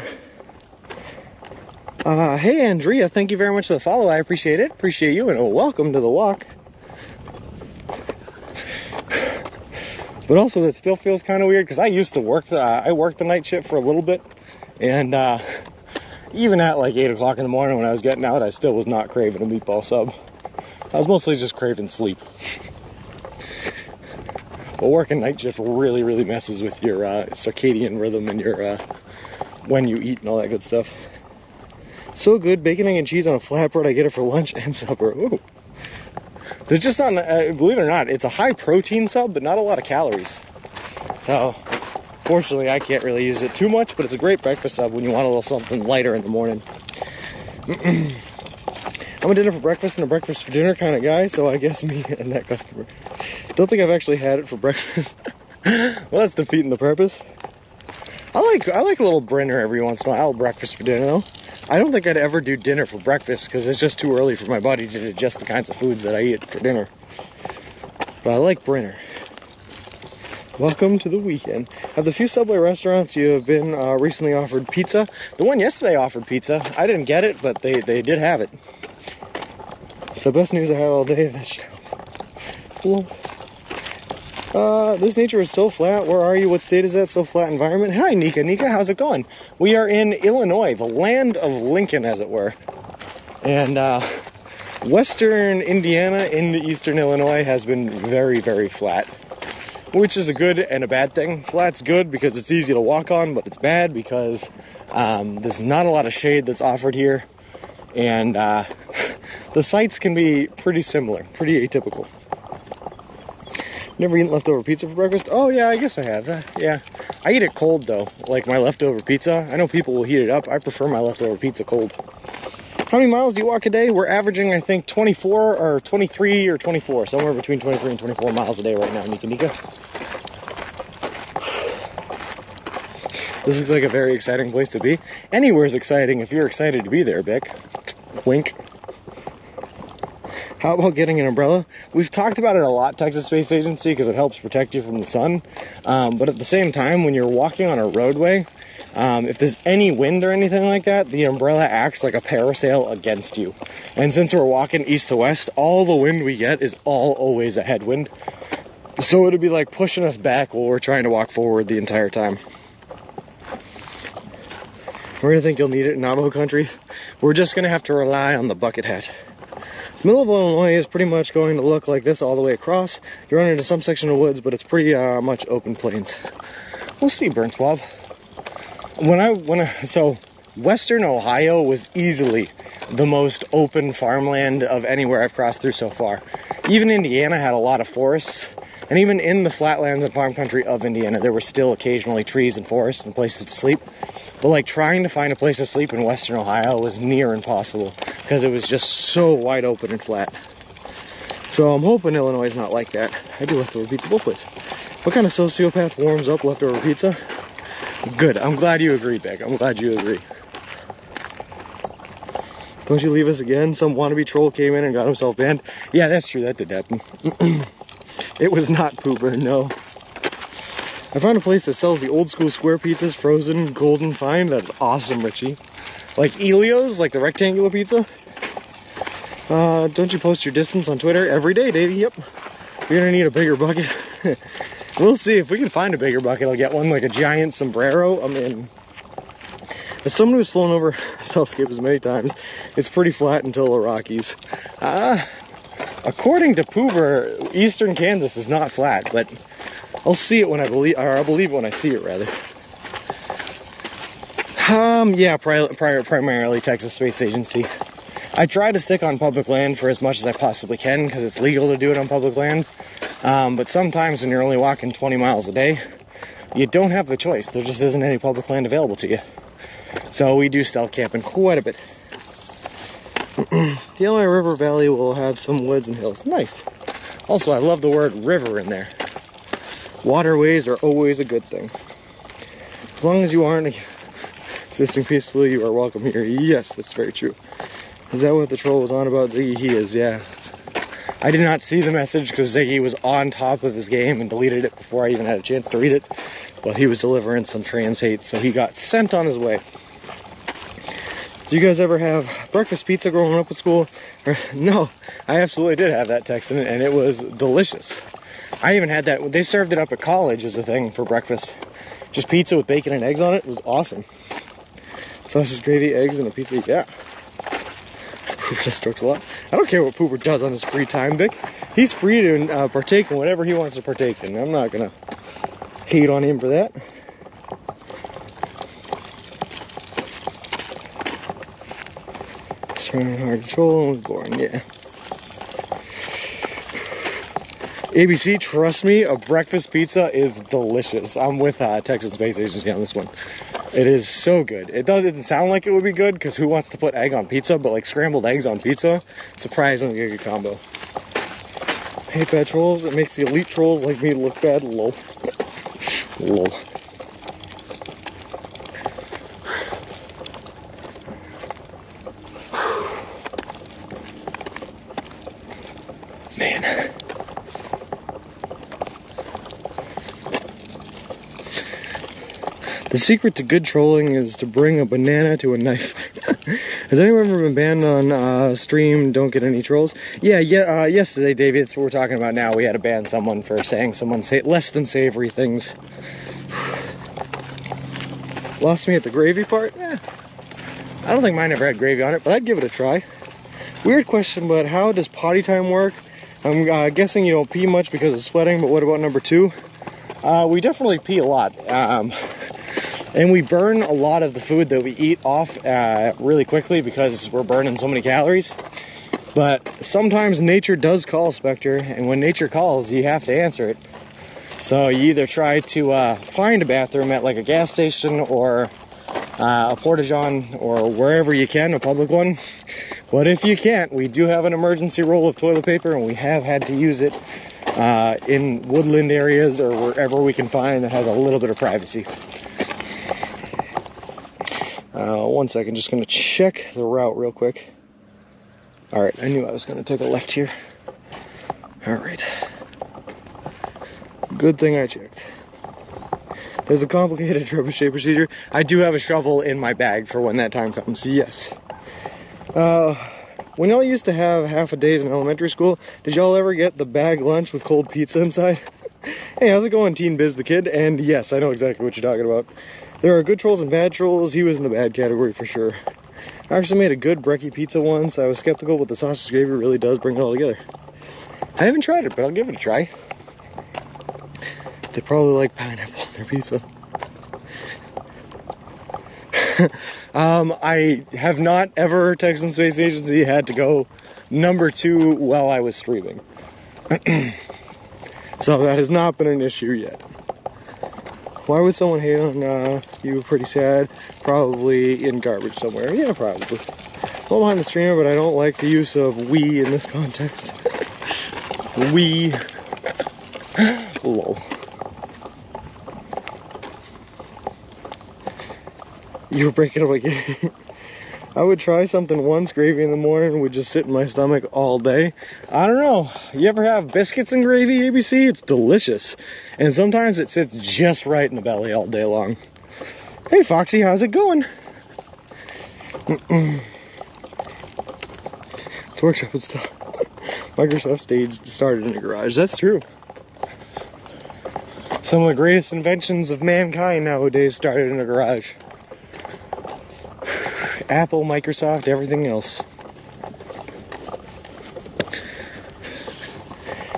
Hey Andrea, thank you very much for the follow. I appreciate it. Appreciate you, and welcome to the walk. But also, that still feels kind of weird because I used to work. I worked the night shift for a little bit, and even at like 8 o'clock in the morning when I was getting out, I still was not craving a meatball sub. I was mostly just craving sleep. But working night shift really, really messes with your circadian rhythm and your when you eat and all that good stuff. So good, bacon, egg, and cheese on a flatbread. I get it for lunch and supper. Ooh. There's just not, believe it or not, it's a high protein sub, but not a lot of calories. So, fortunately, I can't really use it too much, but it's a great breakfast sub when you want a little something lighter in the morning. I'm a dinner for breakfast and a breakfast for dinner kind of guy, so I guess me and that customer. Don't think I've actually had it for breakfast. Well, that's defeating the purpose. I like a little Brenner every once in a while. Breakfast for dinner, though. I don't think I'd ever do dinner for breakfast because it's just too early for my body to digest the kinds of foods that I eat for dinner. But I like Brenner. Welcome to the weekend. Of the few Subway restaurants you have been recently offered pizza, the one yesterday offered pizza. I didn't get it, but they did have it. The best news I had all day. That's cool. This nature is so flat. Where are you? What state is that? So flat environment. Hi, Nika. Nika, how's it going? We are in Illinois, the land of Lincoln, as it were. And western Indiana into eastern Illinois has been very, very flat, which is a good and a bad thing. Flat's good because it's easy to walk on, but it's bad because there's not a lot of shade that's offered here. And the sights can be pretty similar, pretty atypical. Never eaten leftover pizza for breakfast? Oh, yeah, I guess I have. Yeah. I eat it cold, though, like my leftover pizza. I know people will heat it up. I prefer my leftover pizza cold. How many miles do you walk a day? We're averaging, I think, 24 or 23 or 24. Somewhere between 23 and 24 miles a day right now, Nika Nika. This looks like a very exciting place to be. Anywhere's exciting if you're excited to be there, Bick. Wink. How about getting an umbrella? We've talked about it a lot, Texas Space Agency, because it helps protect you from the sun. But at the same time, when you're walking on a roadway, if there's any wind or anything like that, the umbrella acts like a parasail against you. And since we're walking east to west, all the wind we get is always a headwind. So it'd be like pushing us back while we're trying to walk forward the entire time. Where do you think you'll need it in Navajo country? We're just going to have to rely on the bucket hat. Middle of Illinois is pretty much going to look like this all the way across. You run into some section of woods, but it's pretty much open plains. We'll see, Burn Suave. So Western Ohio was easily the most open farmland of anywhere I've crossed through so far. Even Indiana had a lot of forests, and even in the flatlands and farm country of Indiana, there were still occasionally trees and forests and places to sleep. But like trying to find a place to sleep in Western Ohio was near impossible because it was just so wide open and flat. So I'm hoping Illinois is not like that. I do leftover pizza both ways. What kind of sociopath warms up leftover pizza? Good. I'm glad you agree, Beck. I'm glad you agree. Don't you leave us again? Some wannabe troll came in and got himself banned. Yeah, that's true. That did happen. It was not Pooper, no. I found a place that sells the old school square pizzas, frozen, golden fine. That's awesome, Richie. Like Elio's, like the rectangular pizza. Don't you post your distance on Twitter? Every day, Davey. Yep. You're gonna need a bigger bucket. We'll see if we can find a bigger bucket. I'll get one like a giant sombrero. I'm in. As someone who's flown over South Cape as many times, it's pretty flat until the Rockies. According to Poober, eastern Kansas is not flat, but I'll see it when I believe, or I'll believe it when I see it, rather. Yeah, primarily Texas Space Agency. I try to stick on public land for as much as I possibly can because it's legal to do it on public land. But sometimes when you're only walking 20 miles a day, you don't have the choice. There just isn't any public land available to you. So we do stealth camping quite a bit. The Illinois River Valley will have some woods and hills. Nice. Also, I love the word river in there. Waterways are always a good thing. As long as you aren't existing peacefully, you are welcome here. Yes, that's very true. Is that what the troll was on about? Ziggy? He is, yeah. I did not see the message because Ziggy was on top of his game and deleted it before I even had a chance to read it. But he was delivering some trans hate, so he got sent on his way. Did you guys ever have breakfast pizza growing up at school? No, I absolutely did have that, Texan, and it was delicious. I even had that. They served it up at college as a thing for breakfast. Just pizza with bacon and eggs on it. It was awesome. Sausage, gravy, eggs, and a pizza. Yeah. Pooper just strokes a lot. I don't care what Pooper does on his free time, Vic. He's free to partake in whatever he wants to partake in. I'm not going to hate on him for that. Trying hard to troll and was boring, yeah. ABC, trust me, a breakfast pizza is delicious. I'm with Texas Space Agency on this one. It is so good. It doesn't sound like it would be good because who wants to put egg on pizza, but like scrambled eggs on pizza, surprisingly good combo. Hate bad trolls. It makes the elite trolls like me look bad. Lol. Lol. Man. The secret to good trolling is to bring a banana to a knife. Has anyone ever been banned on stream, don't get any trolls? Yeah, yesterday, Davey, that's what we're talking about now. We had to ban someone for saying less than savory things. Lost me at the gravy part? Eh, I don't think mine ever had gravy on it, but I'd give it a try. Weird question, but how does potty time work? I'm guessing you don't pee much because of sweating, but what about number 2? We definitely pee a lot. And we burn a lot of the food that we eat off really quickly because we're burning so many calories. But sometimes nature does call, Spectre, and when nature calls, you have to answer it. So you either try to find a bathroom at like a gas station or a porta-john or wherever you can, a public one. But if you can't, we do have an emergency roll of toilet paper, and we have had to use it in woodland areas or wherever we can find that has a little bit of privacy. 1 second, just gonna check the route real quick. All right, I knew I was gonna take a left here. All right. Good thing I checked. There's a complicated trebuchet procedure. I do have a shovel in my bag for when that time comes, yes. When y'all used to have half a days in elementary school, did y'all ever get the bag lunch with cold pizza inside? Hey, how's it going, Teen Biz the Kid? And yes, I know exactly what you're talking about. There are good trolls and bad trolls. He was in the bad category for sure. I actually made a good brekkie pizza once. I was skeptical, but the sausage gravy really does bring it all together. I haven't tried it, but I'll give it a try. They probably like pineapple on their pizza. I have not ever, Texan Space Agency, had to go #2 while I was streaming. So that has not been an issue yet. Why would someone hate on you? Pretty sad. Probably in garbage somewhere. Yeah, probably. Don't mind the streamer, but I don't like the use of we in this context. We. Lol. You were breaking up again. I would try something once. Gravy in the morning would just sit in my stomach all day. I don't know. You ever have biscuits and gravy, ABC? It's delicious. And sometimes it sits just right in the belly all day long. Hey, Foxy, how's it going? It's workshop and stuff. Microsoft stage started in a garage. That's true. Some of the greatest inventions of mankind nowadays started in a garage. Apple, Microsoft, everything else.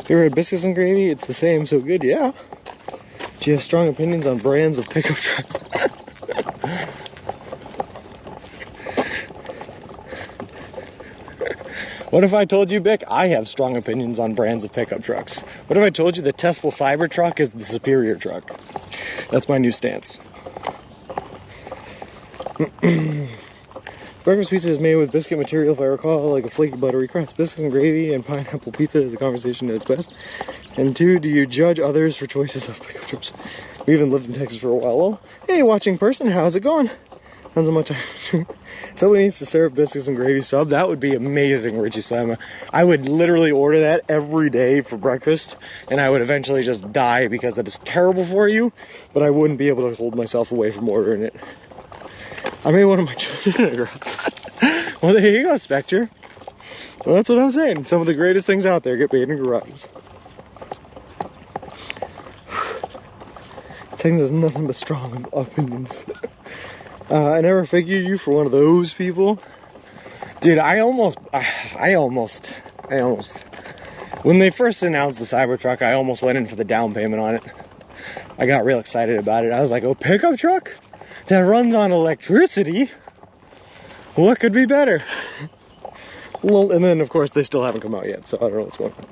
You ever had biscuits and gravy? It's the same, so good, yeah. Do you have strong opinions on brands of pickup trucks? What if I told you, Bick, I have strong opinions on brands of pickup trucks? What if I told you the Tesla Cybertruck is the superior truck? That's my new stance. Breakfast pizza is made with biscuit material, if I recall, like a flaky buttery crust. Biscuits and gravy and pineapple pizza is a conversation at its best. And 2, do you judge others for choices of pickup trips? We even lived in Texas for a while. Well, hey, watching person, how's it going? Not so much. Somebody needs to serve biscuits and gravy sub. That would be amazing, Richie Slama. I would literally order that every day for breakfast, and I would eventually just die because that is terrible for you, but I wouldn't be able to hold myself away from ordering it. I made one of my children in a garage. Well, there you go, Spectre. Well, that's what I'm saying. Some of the greatest things out there get made in garages. Texas has nothing but strong opinions. I never figured you for one of those people. Dude, I almost, when they first announced the Cybertruck, I almost went in for the down payment on it. I got real excited about it. I was like, oh, pickup truck that runs on electricity? What could be better? Well, and then, of course, they still haven't come out yet, so I don't know what's going on.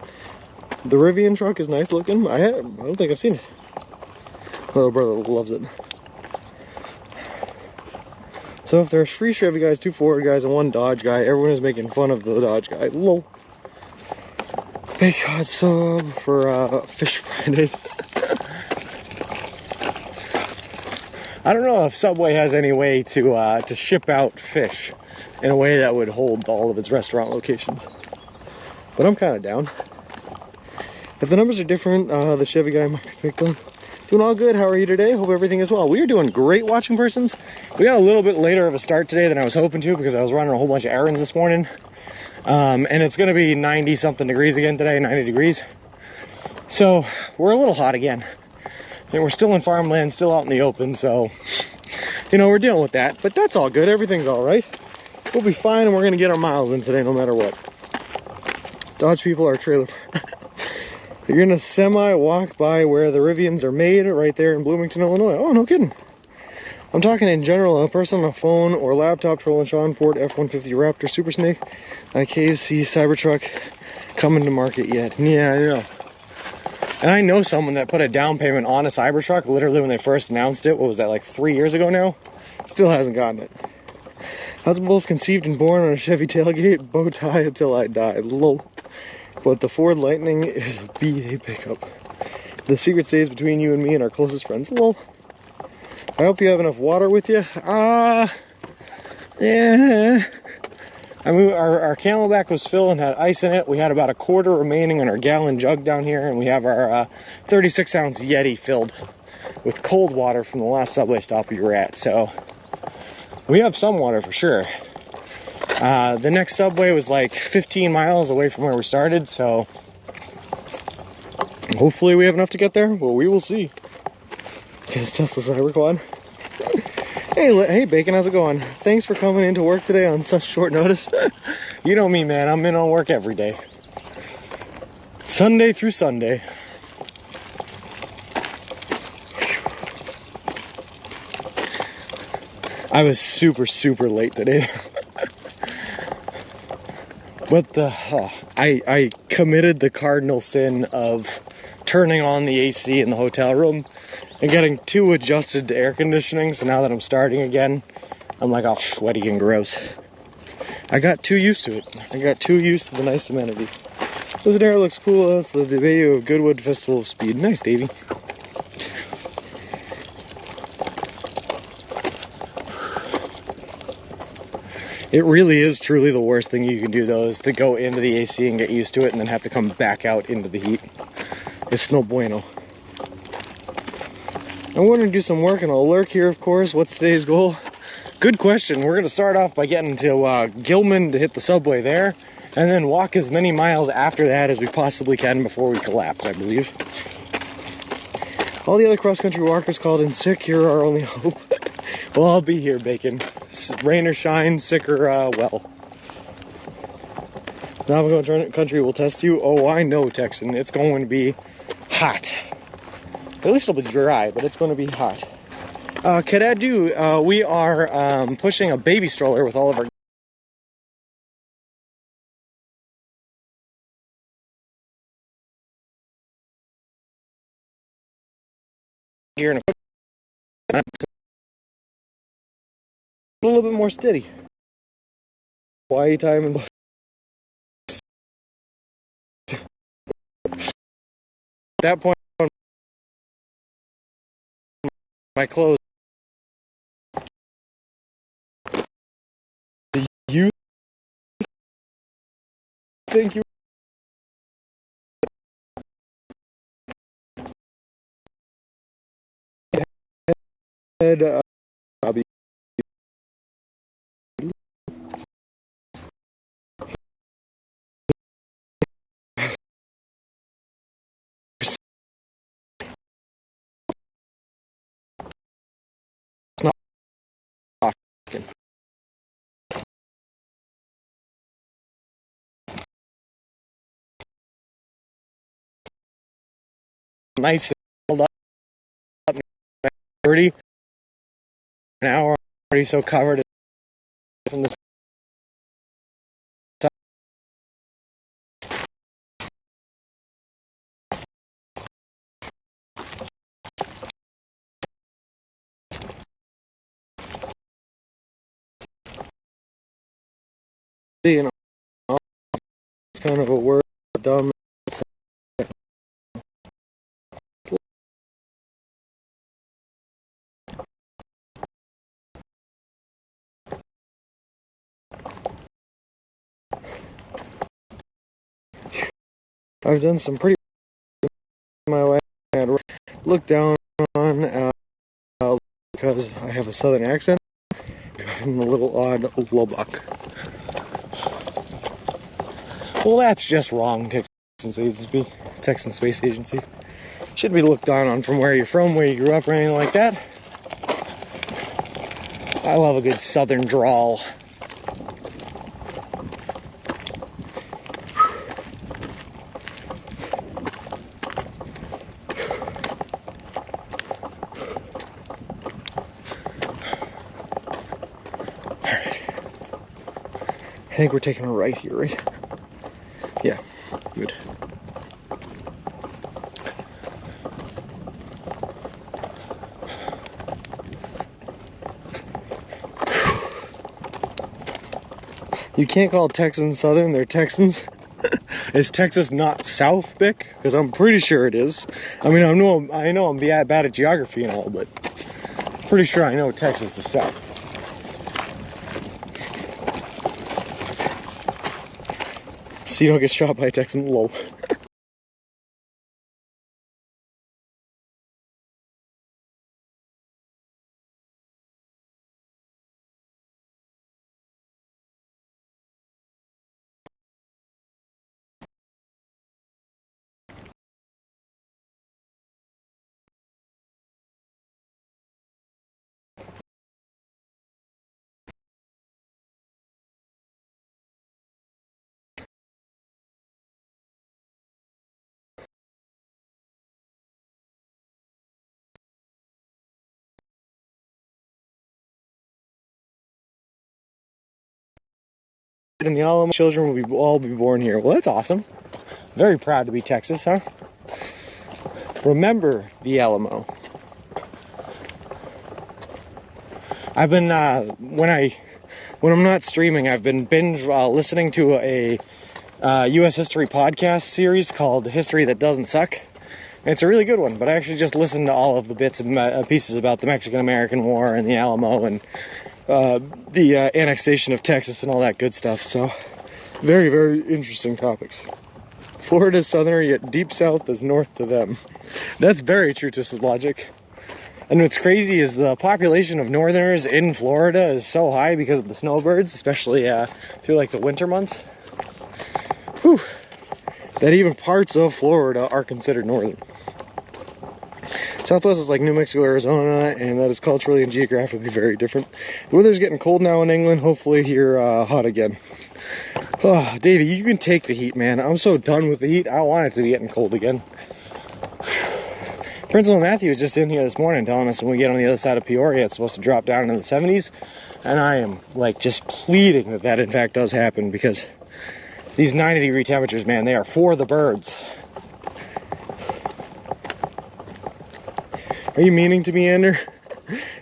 The Rivian truck is nice looking. I don't think I've seen it. My little brother loves it. So if there's 3 Chevy guys, 2 Ford guys, and 1 Dodge guy, everyone is making fun of the Dodge guy. Lol. Big God sub for Fish Fridays. I don't know if Subway has any way to ship out fish in a way that would hold all of its restaurant locations. But I'm kind of down. If the numbers are different, the Chevy guy might be picked on. Doing all good. How are you today? Hope everything is well. We are doing great, watching persons. We got a little bit later of a start today than I was hoping to because I was running a whole bunch of errands this morning. And it's going to be 90 something degrees again today, 90 degrees. So we're a little hot again. And we're still in farmland, still out in the open. So, you know, we're dealing with that. But that's all good. Everything's all right. We'll be fine, and we're going to get our miles in today no matter what. Dodge people are trailer. You're gonna semi-walk by where the Rivians are made, right there in Bloomington, Illinois. Oh, no kidding. I'm talking in general, a person on a phone or laptop trolling Sean Ford F-150 Raptor Super Snake, a KFC Cybertruck coming to market yet. Yeah, I know. And I know someone that put a down payment on a Cybertruck literally when they first announced it. What was that, like 3 years ago now? Still hasn't gotten it. I was both conceived and born on a Chevy tailgate, bow tie until I died. Lol. But the Ford Lightning is a BA pickup. The secret stays between you and me and our closest friends. Lol. I hope you have enough water with you. Yeah. I mean, our Camelback was filled and had ice in it. We had about a quarter remaining in our gallon jug down here, and we have our 36-ounce Yeti filled with cold water from the last Subway stop we were at. So we have some water for sure. The next Subway was like 15 miles away from where we started, so hopefully we have enough to get there. Well, we will see. It's Tesla Cyberquad. Hey, Bacon, how's it going? Thanks for coming into work today on such short notice. You know me, man. I'm in on work every day. Sunday through Sunday. I was super late today. But I committed the cardinal sin of turning on the AC in the hotel room and getting too adjusted to air conditioning. So now that I'm starting again, I'm like all sweaty and gross. I got too used to it. I got too used to the nice amenities. This air looks cool. That's the video of Goodwood Festival of Speed. Nice, Davey. It really is truly the worst thing you can do, though, is to go into the AC and get used to it and then have to come back out into the heat. It's no bueno. I'm going to do some work and I'll lurk here, of course. What's today's goal? Good question. We're going to start off by getting to Gilman to hit the subway there, and then walk as many miles after that as we possibly can before we collapse, I believe. All the other cross-country walkers called in sick. You're our only hope. Well, I'll be here, Bacon. Rain or shine, sick or well. Navajo Country will test you. Oh, I know, Texan. It's going to be hot. At least it'll be dry, but it's going to be hot. Kadadu, we are pushing a baby stroller with all of our gear and equipment a little bit more steady. Why time and at that point, my clothes. Do you think you had hobby? It's not talking. Nice and held up 30 an hour already so covered from the side. You know, it's kind of a word dumb. I've done some pretty my way. I look down on because I have a southern accent. I'm a little odd Lubbock. Well, that's just wrong, Texan Space Agency. Should be looked down on from where you're from, where you grew up, or anything like that. I love a good southern drawl. I think we're taking a right here, right? Yeah, good. You can't call Texans Southern, they're Texans. Is Texas not South, Bick? Because I'm pretty sure it is. I mean, I know I'm bad at geography and all, but pretty sure I know Texas is South. So you don't get shot by a Texan. Lol. and the Alamo children will all be born here. Well, that's awesome. Very proud to be Texas, huh? Remember the Alamo. I've been when I'm not streaming, I've been binge listening to a U.S. history podcast series called "History That Doesn't Suck." And it's a really good one, but I actually just listened to all of the bits and pieces about the Mexican-American War and the Alamo and the annexation of Texas and all that good stuff. So, very, very interesting topics. Florida is southern, yet deep south is north to them. That's very true to logic. And what's crazy is the population of northerners in Florida is so high because of the snowbirds, especially through like the winter months. Whew. That even parts of Florida are considered northern. Southwest is like New Mexico, Arizona, and that is culturally and geographically very different. The weather's getting cold now in England. Hopefully here hot again. Oh, Davey, you can take the heat, man. I'm so done with the heat. I want it to be getting cold again. Principal Matthew was just in here this morning telling us when we get on the other side of Peoria, it's supposed to drop down into the 70s. And I am like just pleading that that in fact does happen, because these 90-degree temperatures, man, they are for the birds. Are you meaning to meander?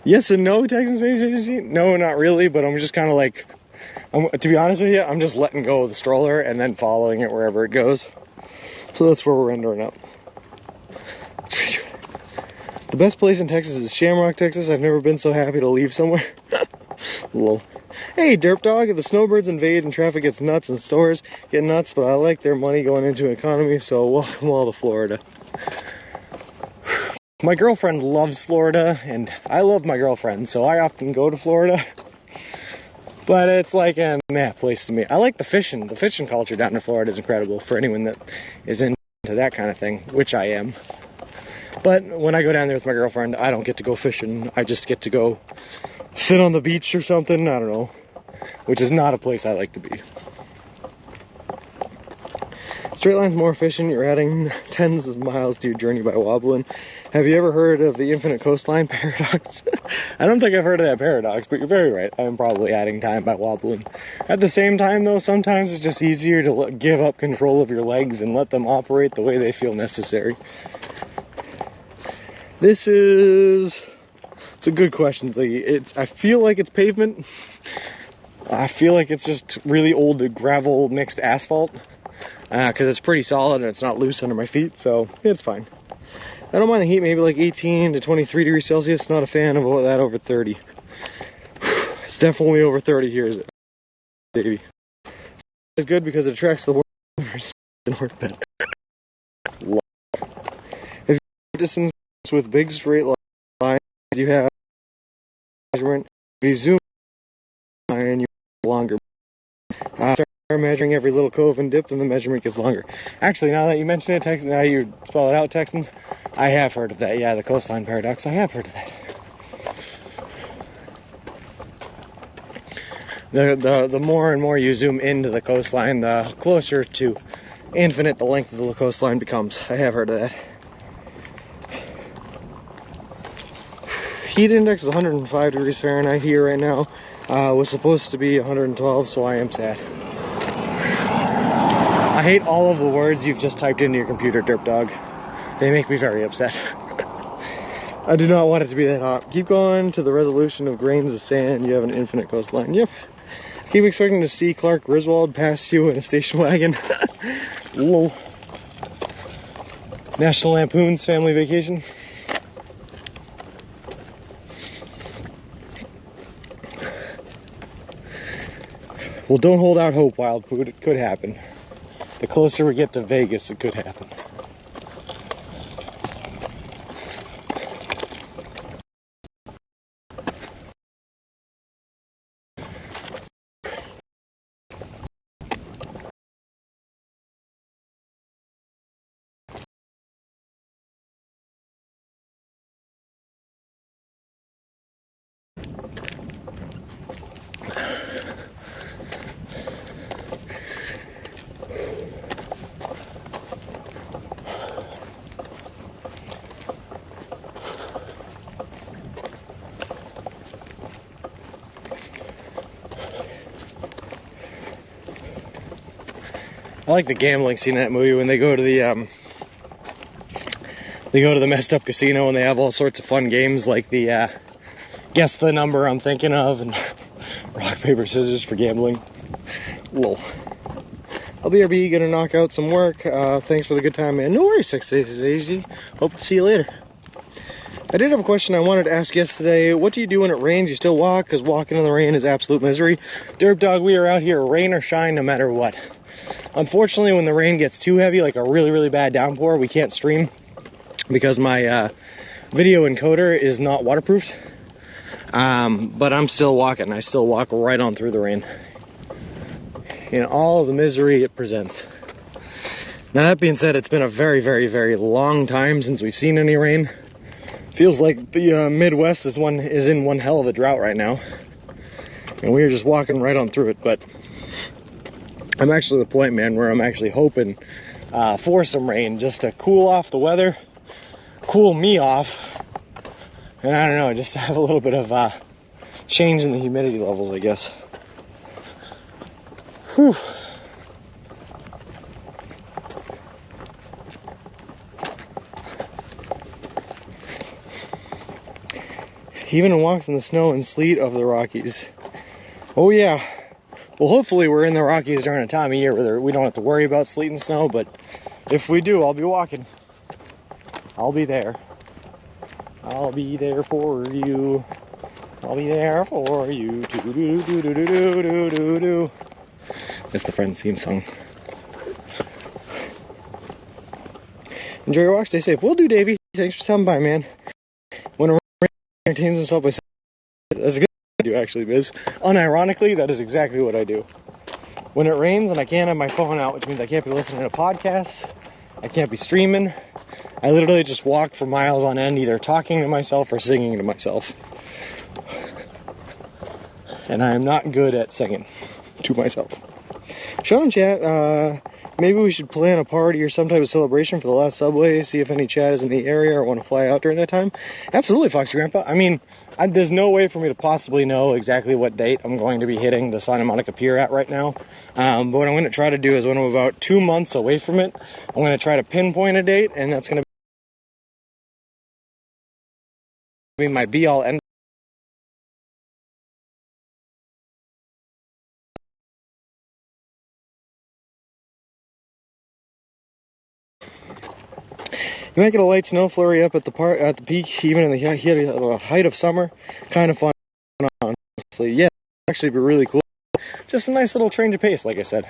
Yes and no, Texan Space Agency? No, not really, but I'm just kind of like, to be honest with you, I'm just letting go of the stroller and then following it wherever it goes. So that's where we're ending up. The best place in Texas is Shamrock, Texas. I've never been so happy to leave somewhere. Lol. Hey, Derp Dog, the snowbirds invade and traffic gets nuts and stores get nuts, but I like their money going into an economy, so welcome all to Florida. My girlfriend loves Florida, and I love my girlfriend, so I often go to Florida. But it's like a meh place to me. I like the fishing. The fishing culture down in Florida is incredible for anyone that is into that kind of thing, which I am. But when I go down there with my girlfriend, I don't get to go fishing. I just get to go sit on the beach or something. I don't know. Which is not a place I like to be. Straight line's more efficient. You're adding tens of miles to your journey by wobbling. Have you ever heard of the infinite coastline paradox? I don't think I've heard of that paradox, but you're very right. I am probably adding time by wobbling. At the same time, though, sometimes it's just easier to give up control of your legs and let them operate the way they feel necessary. It's a good question. I feel like it's pavement. I feel like it's just really old gravel mixed asphalt. Because it's pretty solid and it's not loose under my feet, so it's fine. I don't mind the heat, maybe like 18 to 23 degrees Celsius. Not a fan of that over 30. It's definitely over 30 here, is it, baby? It's good because it attracts the North Bend. If you distance with big straight lines, you have measurement. If you zoom and you longer. Start measuring every little cove and dip, then the measurement gets longer. Actually, now that you mention it, now you spell it out, Texans, I have heard of that. Yeah, the coastline paradox. I have heard of that. The more and more you zoom into the coastline, the closer to infinite the length of the coastline becomes. I have heard of that. Heat index is 105 degrees Fahrenheit here right now. Was supposed to be 112, so I am sad. I hate all of the words you've just typed into your computer, Derp Dog. They make me very upset. I do not want it to be that hot. Keep going to the resolution of grains of sand. You have an infinite coastline. Yep. Keep expecting to see Clark Griswold pass you in a station wagon. Lol. National Lampoon's Family Vacation. Well, don't hold out hope, Wild Food. It could happen. The closer we get to Vegas, it could happen. I like the gambling scene in that movie when they go to the messed up casino and they have all sorts of fun games like the guess the number I'm thinking of and rock, paper, scissors for gambling. Lol. I'll be RB, gonna knock out some work. Thanks for the good time, man. No worries, 6 days is easy. Hope to see you later. I did have a question I wanted to ask yesterday. What do you do when it rains? You still walk? Because walking in the rain is absolute misery. Derp Dog, we are out here, rain or shine, no matter what. Unfortunately, when the rain gets too heavy, like a really, really bad downpour, we can't stream because my video encoder is not waterproofed. But I'm still walking. I still walk right on through the rain in all of the misery it presents. Now, that being said, it's been a very, very, very long time since we've seen any rain. Feels like the Midwest is in one hell of a drought right now, and we are just walking right on through it. But I'm actually at the point, man, where I'm actually hoping for some rain just to cool off the weather, cool me off, and I don't know, just to have a little bit of change in the humidity levels, I guess. Whew. Even in walks in the snow and sleet of the Rockies. Oh yeah. Well, hopefully we're in the Rockies during a time of year where we don't have to worry about sleet and snow, but if we do, I'll be walking. I'll be there. I'll be there for you. I'll be there for you. Do do do do do do do do do. That's the Friends theme song. Enjoy your walk, stay safe. Will do, Davey. Thanks for stopping by, man. When a rain entertains himself by saying, that's a good thing to do, actually, Biz. Unironically, that is exactly what I do. When it rains and I can't have my phone out, which means I can't be listening to podcasts, I can't be streaming, I literally just walk for miles on end, either talking to myself or singing to myself. And I am not good at singing to myself. Sean in chat, maybe we should plan a party or some type of celebration for the last subway, see if any chat is in the area or want to fly out during that time. Absolutely, Foxy Grandpa. I mean, there's no way for me to possibly know exactly what date I'm going to be hitting the Santa Monica Pier at right now. But what I'm going to try to do is when I'm about 2 months away from it, I'm going to try to pinpoint a date, and that's going to be my be-all, end. You might get a light snow flurry up at the peak, even in the height of summer. Kind of fun, honestly. Yeah, actually be really cool. Just a nice little change of pace, like I said.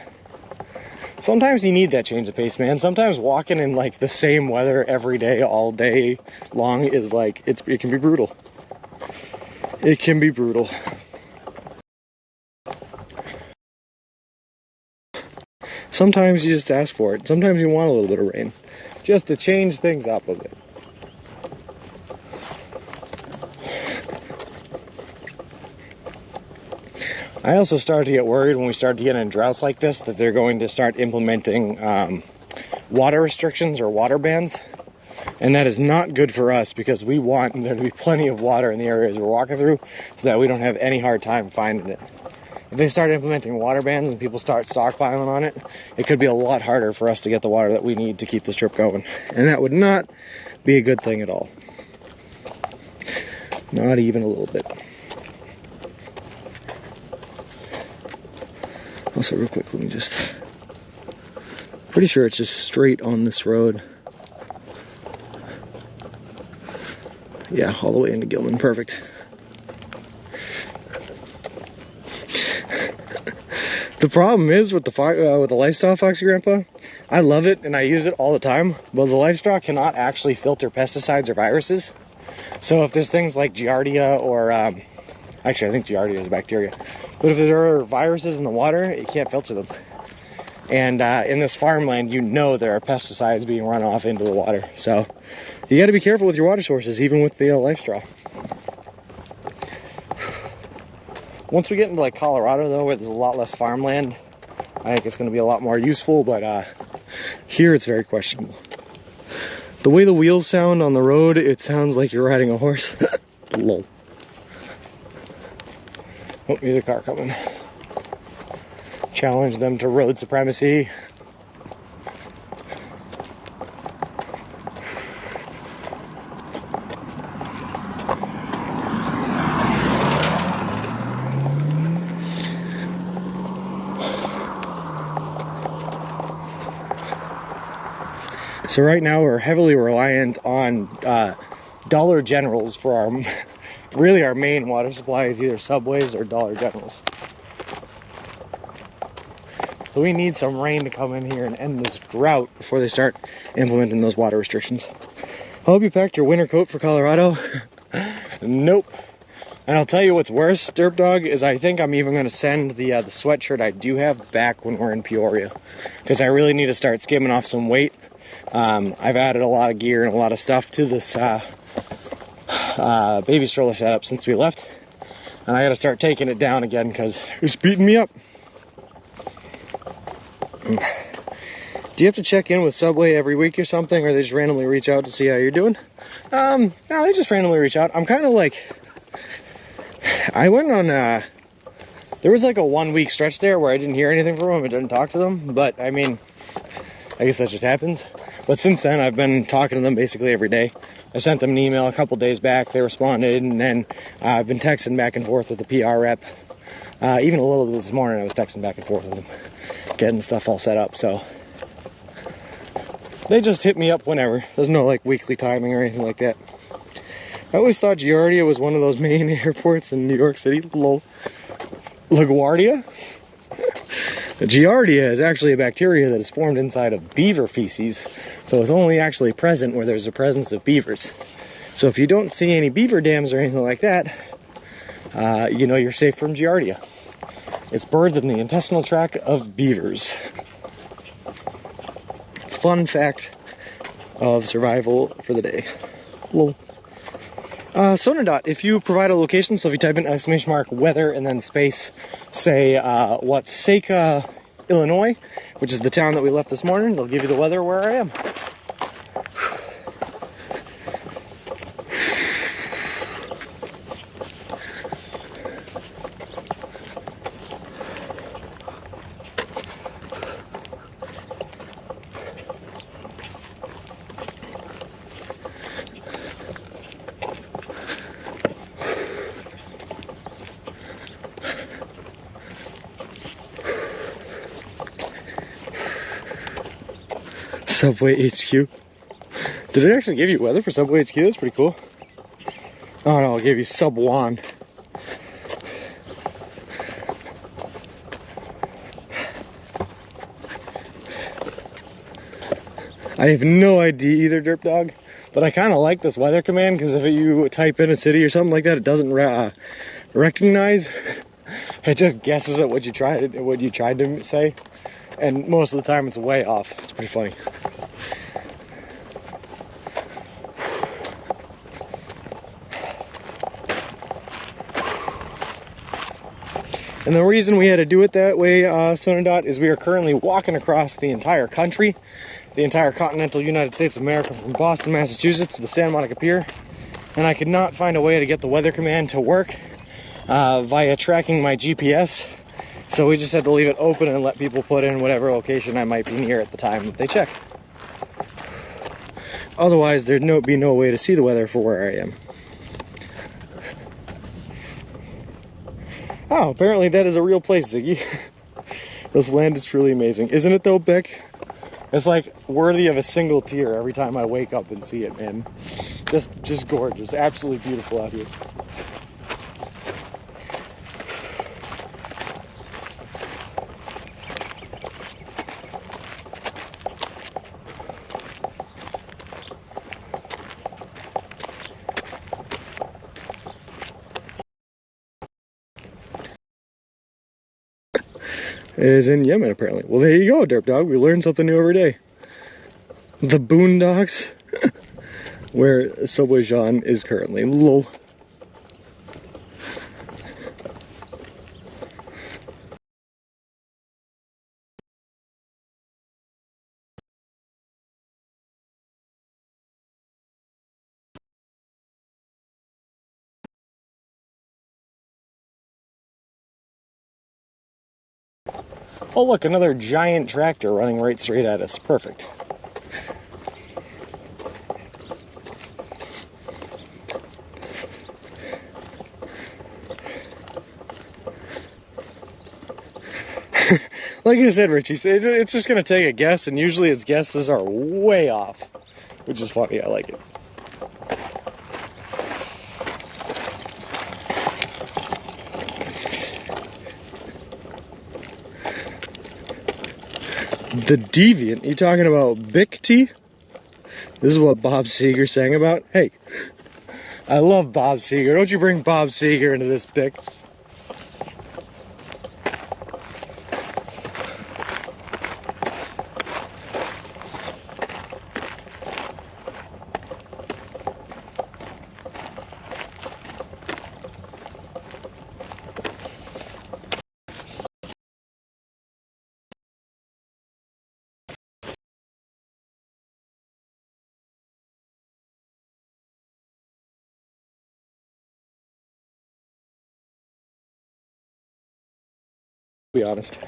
Sometimes you need that change of pace, man. Sometimes walking in like the same weather every day, all day long, is like it can be brutal. It can be brutal. Sometimes you just ask for it. Sometimes you want a little bit of rain, just to change things up a bit. I also start to get worried when we start to get in droughts like this that they're going to start implementing water restrictions or water bans. And that is not good for us because we want there to be plenty of water in the areas we're walking through so that we don't have any hard time finding it. If they start implementing water bans and people start stockpiling on it, it could be a lot harder for us to get the water that we need to keep this trip going. And that would not be a good thing at all. Not even a little bit. Also, real quick, let me just... Pretty sure it's just straight on this road. Yeah, all the way into Gilman. Perfect. The problem is with the Lifestyle, Foxy Grandpa, I love it and I use it all the time, but the Lifestyle cannot actually filter pesticides or viruses. So if there's things like Giardia or, actually I think Giardia is a bacteria, but if there are viruses in the water, you can't filter them. And in this farmland, you know there are pesticides being run off into the water. So you got to be careful with your water sources, even with the Lifestyle. Once we get into like Colorado though, where there's a lot less farmland, I think it's going to be a lot more useful, but here it's very questionable. The way the wheels sound on the road, it sounds like you're riding a horse. Lol. Oh, here's a car coming. Challenge them to road supremacy. So right now we're heavily reliant on Dollar Generals for our, really our main water supply is either Subways or Dollar Generals. So we need some rain to come in here and end this drought before they start implementing those water restrictions. I hope you packed your winter coat for Colorado. Nope. And I'll tell you what's worse, Derp Dog, is I think I'm even going to send the sweatshirt I do have back when we're in Peoria. Because I really need to start skimming off some weight. I've added a lot of gear and a lot of stuff to this baby stroller setup since we left. And I got to start taking it down again because it's beating me up. Do you have to check in with Subway every week or something, or they just randomly reach out to see how you're doing? No, they just randomly reach out. I'm kind of like, I went on, there was like a 1 week stretch there where I didn't hear anything from them, I didn't talk to them, but I mean, I guess that just happens. But since then, I've been talking to them basically every day. I sent them an email a couple days back, they responded, and then I've been texting back and forth with the PR rep. Even a little bit this morning, I was texting back and forth with them, getting stuff all set up, so. They just hit me up whenever. There's no like weekly timing or anything like that. I always thought Giardia was one of those main airports in New York City. LaGuardia? Giardia is actually a bacteria that is formed inside of beaver feces. So it's only actually present where there's a presence of beavers. So if you don't see any beaver dams or anything like that, you know you're safe from Giardia. It's birds in the intestinal tract of beavers. Fun fact of survival for the day. Lol. Sonodot, if you provide a location, so if you type in ! weather and then space, say Watseka, Illinois, which is the town that we left this morning, they'll give you the weather where I am. Subway HQ. Did it actually give you weather for Subway HQ? That's pretty cool. Oh no, it gave you Sub 1. I have no idea either, Derp Dog, but I kind of like this weather command because if you type in a city or something like that, it doesn't recognize. It just guesses at what you tried to say, and most of the time it's way off. It's pretty funny. And the reason we had to do it that way, Sonodot, is we are currently walking across the entire country, the entire continental United States of America, from Boston, Massachusetts to the Santa Monica Pier, and I could not find a way to get the weather command to work via tracking my GPS, so we just had to leave it open and let people put in whatever location I might be near at the time that they check. Otherwise, there'd be no way to see the weather for where I am. Oh, apparently that is a real place, Ziggy. This land is truly amazing. Isn't it though, Beck? It's like worthy of a single tear every time I wake up and see it, man. Just gorgeous. Absolutely beautiful out here. Is in Yemen, apparently. Well, there you go, Derp Dog. We learn something new every day. The Boondocks, where Subway Jean is currently. Lol. Oh look, another giant tractor running right straight at us. Perfect. Like I said, Richie, it's just gonna take a guess, and usually its guesses are way off, which is funny. I like it. The Deviant? You talking about Bic Tea? This is what Bob Seger sang about? Hey, I love Bob Seger. Don't you bring Bob Seger into this Bic. Be honest.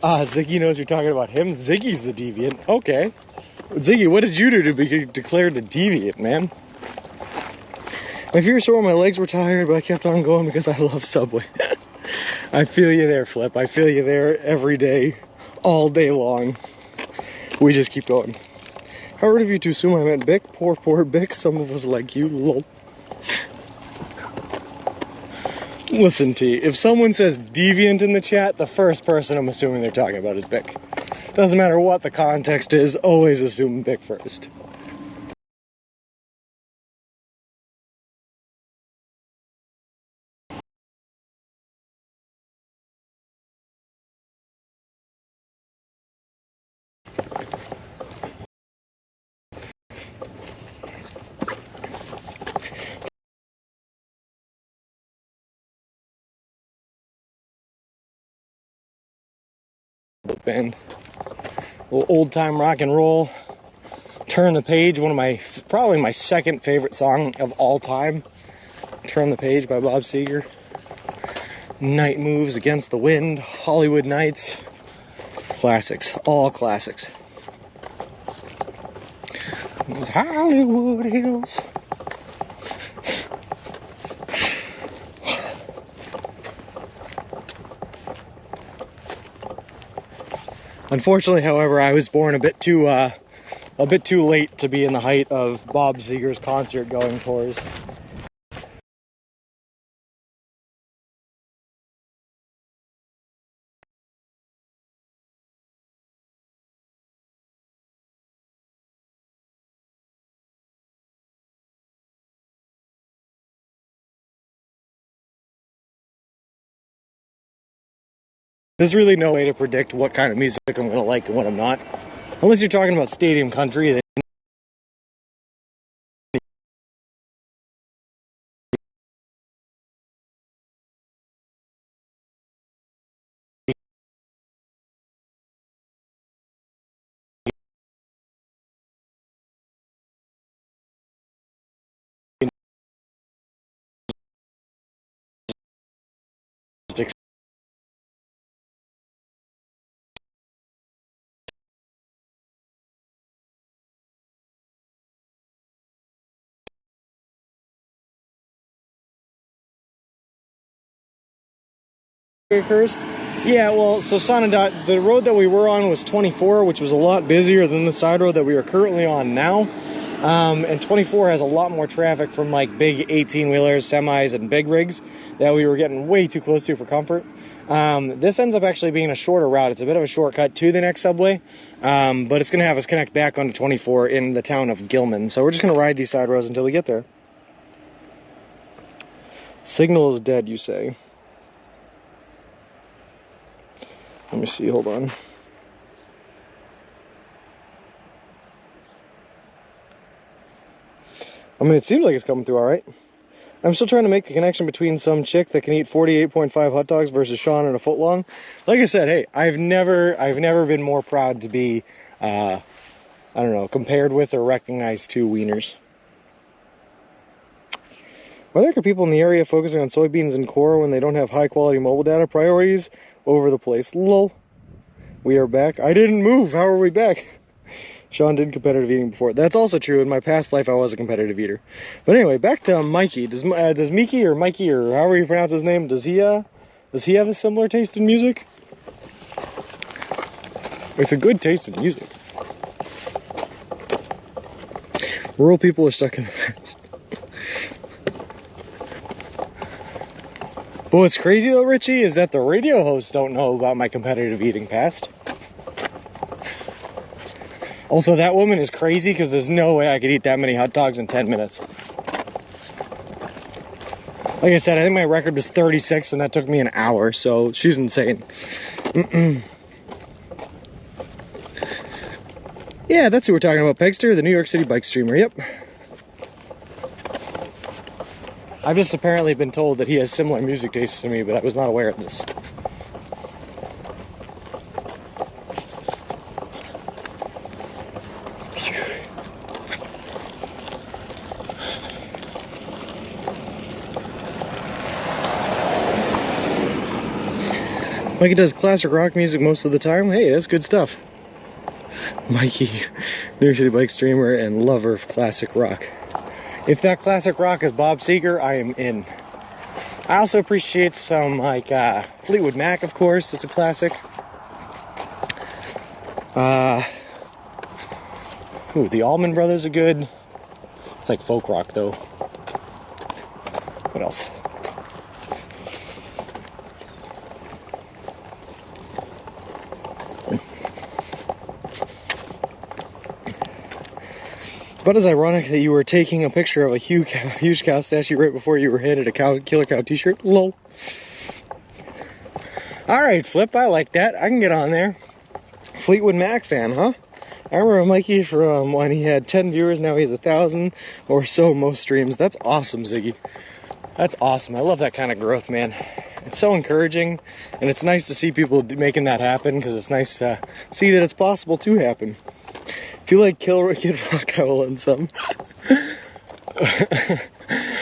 Ziggy knows you're talking about him. Ziggy's the deviant. Okay. Ziggy, what did you do to be declared a deviant, man? My feet were sore, my legs were tired, but I kept on going because I love Subway. I feel you there, Flip. I feel you there every day, all day long. We just keep going. How rude of you to assume I meant Bic? Poor Bic. Some of us like you, lol. Listen, T, if someone says deviant in the chat, the first person I'm assuming they're talking about is Bic. Doesn't matter what the context is, always assume Bic first. Band. A little old time rock and roll. Turn the Page, one of my, probably my second favorite song of all time. Turn the Page by Bob Seger. Night Moves, Against the Wind, Hollywood Nights. Classics, all classics. Those Hollywood Hills. Unfortunately, however, I was born a bit too late to be in the height of Bob Seger's concert-going tours. There's really no way to predict what kind of music I'm going to like and what I'm not. Unless you're talking about stadium country, then occurs. Yeah, well, so Sonadot, the road that we were on was 24, which was a lot busier than the side road that we are currently on now. And 24 has a lot more traffic from like big 18-wheelers, semis, and big rigs that we were getting way too close to for comfort. This ends up actually being a shorter route. It's a bit of a shortcut to the next subway, but it's going to have us connect back onto 24 in the town of Gilman. So we're just going to ride these side roads until we get there. Signal is dead, you say? Let me see, hold on. I mean, it seems like it's coming through all right. I'm still trying to make the connection between some chick that can eat 48.5 hot dogs versus Sean and a foot long. Like I said, hey, I've never been more proud to be, I don't know, compared with or recognized two wieners. Why are people in the area focusing on soybeans and core when they don't have high quality mobile data? Priorities over the place. Lol. We are back. I didn't move. How are we back? Sean did competitive eating before. That's also true. In my past life, I was a competitive eater. But anyway, back to Mikey. Does Miki or Mikey or however you pronounce his name, does he have a similar taste in music? It's a good taste in music. Rural people are stuck in the past. But what's crazy though, Richie, is that the radio hosts don't know about my competitive eating past. Also, that woman is crazy because there's no way I could eat that many hot dogs in 10 minutes. Like I said, I think my record was 36 and that took me an hour, so she's insane. Yeah, that's who we're talking about, Pegster, the New York City bike streamer, yep. I've just apparently been told that he has similar music tastes to me, but I was not aware of this. Mikey does classic rock music most of the time. Hey, that's good stuff. Mikey, New York City bike streamer and lover of classic rock. If that classic rock is Bob Seger, I am in. I also appreciate some like Fleetwood Mac, of course. It's a classic. The Allman Brothers are good. It's like folk rock though. What else? But it's ironic that you were taking a picture of a huge cow statue right before you were handed a killer cow t-shirt. Lol. Alright, Flip, I like that. I can get on there. Fleetwood Mac fan, huh? I remember Mikey from when he had 10 viewers, now he has 1,000 or so most streams. That's awesome, Ziggy. That's awesome. I love that kind of growth, man. It's so encouraging, and it's nice to see people making that happen, because it's nice to see that it's possible to happen. If you like Kid Rock, I will lend some.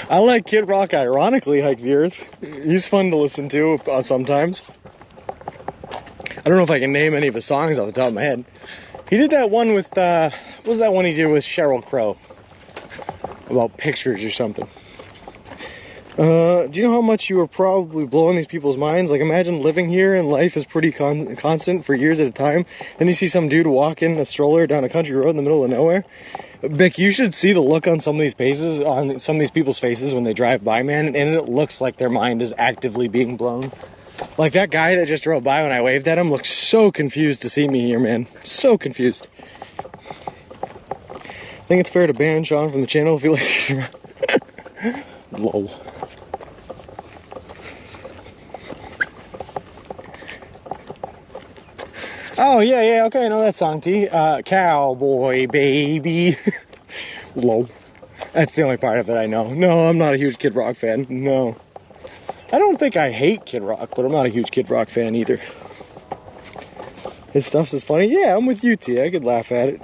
I like Kid Rock, ironically, Hike the Earth. He's fun to listen to sometimes. I don't know if I can name any of his songs off the top of my head. He did that one with, what was that one he did with Sheryl Crow? About pictures or something. Do you know how much you were probably blowing these people's minds? Like, imagine living here and life is pretty constant for years at a time. Then you see some dude walking a stroller down a country road in the middle of nowhere. Bick, you should see the look on some of these people's faces when they drive by, man. And it looks like their mind is actively being blown. Like that guy that just drove by when I waved at him looked so confused to see me here, man. So confused. I think it's fair to ban Sean from the channel if he likes to. Lol. Oh, yeah, okay, I know that song, T. Cowboy Baby. Lol. That's the only part of it I know. No, I'm not a huge Kid Rock fan. No. I don't think I hate Kid Rock, but I'm not a huge Kid Rock fan either. His stuff's is funny. Yeah, I'm with you, T. I could laugh at it.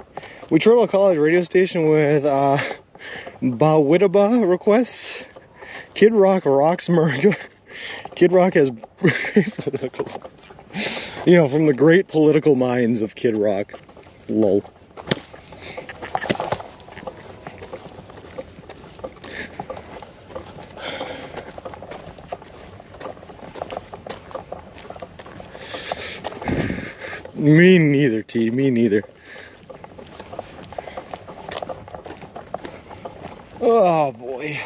We toured a college radio station with Bawitaba requests. Kid Rock rocks America. Kid Rock has political sense. You know, from the great political minds of Kid Rock. Lol. Me neither, T. Me neither. Oh, boy.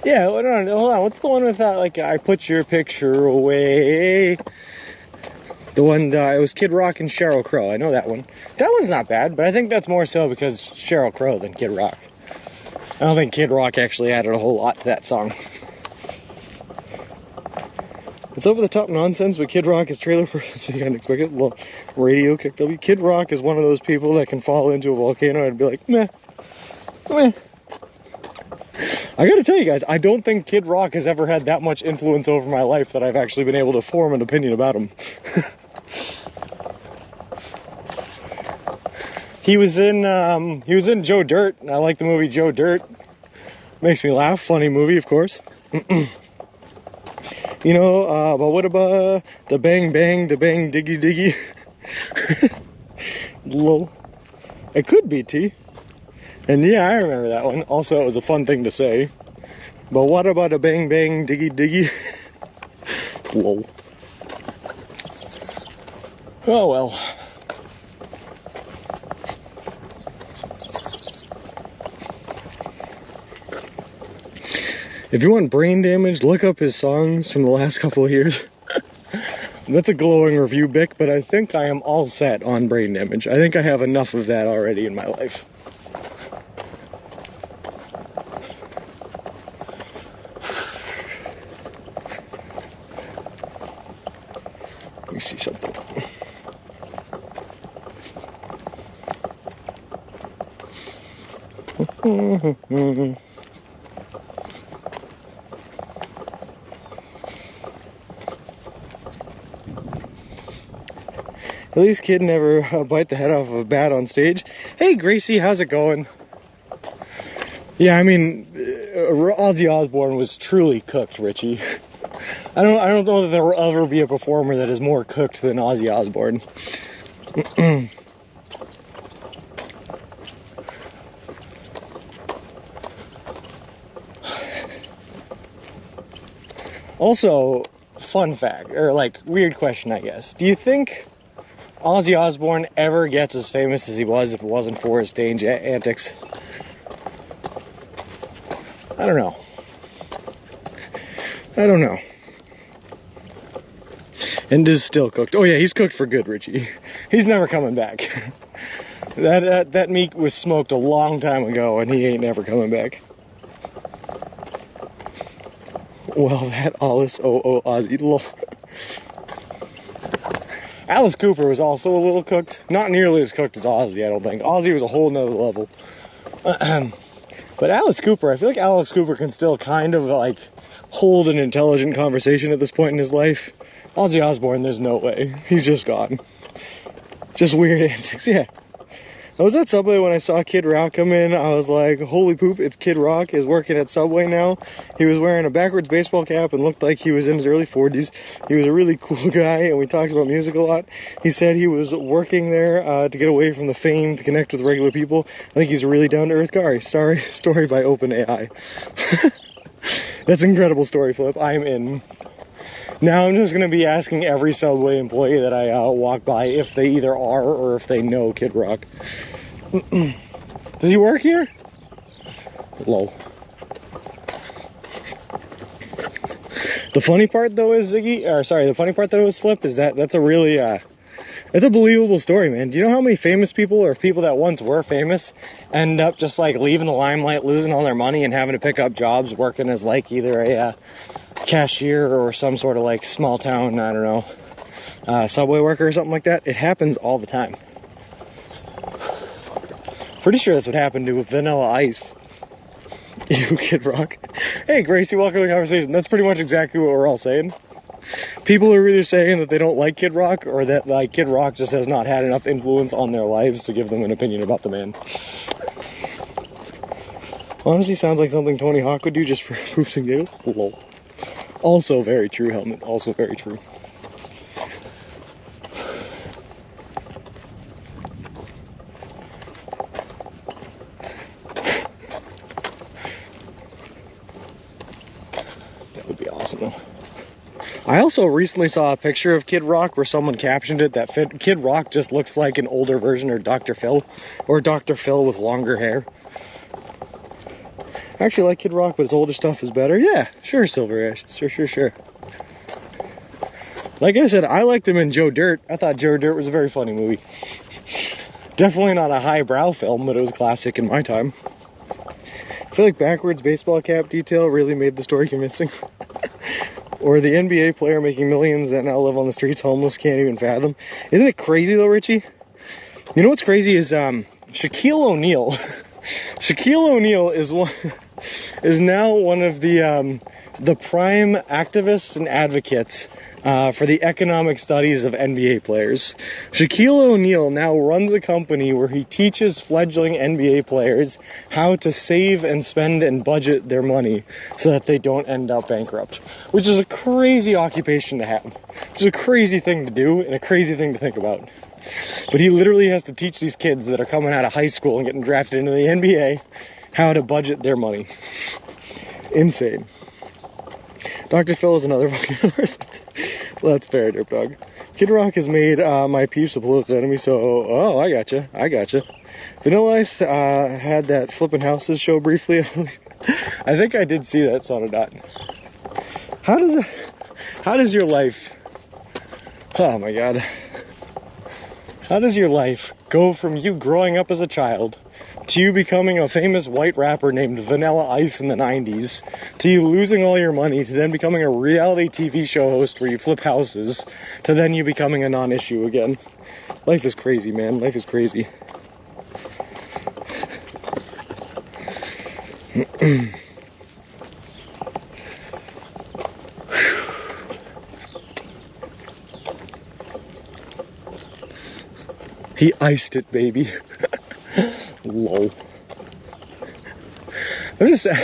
Yeah, hold on. What's the one with that, like, I put your picture away? The one, it was Kid Rock and Sheryl Crow. I know that one. That one's not bad, but I think that's more so because Sheryl Crow than Kid Rock. I don't think Kid Rock actually added a whole lot to that song. It's over-the-top nonsense, but Kid Rock is trailer for unexpected radio kick W. Kid Rock is one of those people that can fall into a volcano and be like, meh, meh. I gotta tell you guys, I don't think Kid Rock has ever had that much influence over my life that I've actually been able to form an opinion about him. He was in Joe Dirt. I like the movie Joe Dirt. Makes me laugh. Funny movie, of course. You know, but what about the bang bang, the bang diggy diggy? Lol. It could be T. And yeah, I remember that one. Also, it was a fun thing to say. But what about a bang bang diggy diggy? Lol. Oh well. If you want brain damage, look up his songs from the last couple of years. That's a glowing review, Bick, but I think I am all set on brain damage. I think I have enough of that already in my life. Let me see something. At least kid never bite the head off of a bat on stage. Hey Gracie, how's it going? Yeah, I mean, Ozzy Osbourne was truly cooked, Richie. I don't know that there will ever be a performer that is more cooked than Ozzy Osbourne. Also, fun fact, or like weird question, I guess. Do you think Ozzy Osbourne ever gets as famous as he was if it wasn't for his stage antics? I don't know. I don't know. And is still cooked. Oh yeah, he's cooked for good, Richie. He's never coming back. That meat was smoked a long time ago, and he ain't never coming back. Well, that Alice Ozzy. Alice Cooper was also a little cooked. Not nearly as cooked as Ozzy, I don't think. Ozzy was a whole nother level. But Alice Cooper, I feel like Alice Cooper can still kind of like hold an intelligent conversation at this point in his life. Ozzy Osbourne, there's no way. He's just gone. Just weird antics, yeah. I was at Subway when I saw Kid Rock come in. I was like, holy poop, it's Kid Rock. He's working at Subway now. He was wearing a backwards baseball cap and looked like he was in his early 40s. He was a really cool guy, and we talked about music a lot. He said he was working there to get away from the fame, to connect with regular people. I think he's a really down-to-earth guy. Story by OpenAI. That's an incredible story, Flip. I'm in. Now I'm just going to be asking every Subway employee that I walk by if they either are or if they know Kid Rock. Does he work here? Lol. The funny part though is the funny part though is Flip, is that's a really, it's a believable story, man. Do you know how many famous people or people that once were famous end up just like leaving the limelight, losing all their money and having to pick up jobs working as like either a cashier or some sort of like small town, I don't know, Subway worker or something like that? It happens all the time. Pretty sure that's what happened to Vanilla Ice. Ew, Kid Rock. Hey Gracie, welcome to the conversation. That's pretty much exactly what we're all saying. People are either saying that they don't like Kid Rock or that like Kid Rock just has not had enough influence on their lives to give them an opinion about the man. Honestly, sounds like something Tony Hawk would do just for poops and giggles. Lol. Also very true, Helmet. Also very true. That would be awesome though. I also recently saw a picture of Kid Rock where someone captioned it that Kid Rock just looks like an older version of Dr. Phil, or Dr. Phil with longer hair. I actually like Kid Rock, but his older stuff is better. Yeah, sure, Silver Ash. Sure. Like I said, I liked him in Joe Dirt. I thought Joe Dirt was a very funny movie. Definitely not a highbrow film, but it was a classic in my time. I feel like backwards baseball cap detail really made the story convincing. Or the NBA player making millions that now live on the streets homeless can't even fathom. Isn't it crazy though, Richie? You know what's crazy is Shaquille O'Neal. Shaquille O'Neal is now one of the prime activists and advocates for the economic studies of NBA players. Shaquille O'Neal now runs a company where he teaches fledgling NBA players how to save and spend and budget their money so that they don't end up bankrupt, which is a crazy occupation to have. Which is a crazy thing to do and a crazy thing to think about. But he literally has to teach these kids that are coming out of high school and getting drafted into the NBA how to budget their money. Insane. Dr. Phil is another fucking person. Well, that's fair, Derp Dog. Kid Rock has made my peeps a political enemy, so, oh, I gotcha. Vanilla Ice had that Flippin' Houses show briefly. I think I did see that, Sonodot. How does your life, oh my god, how does your life go from you growing up as a child to you becoming a famous white rapper named Vanilla Ice in the 90s, to you losing all your money, to then becoming a reality TV show host where you flip houses, to then you becoming a non-issue again? Life is crazy, man. Life is crazy. He iced it, baby. Lol. I'm just saying,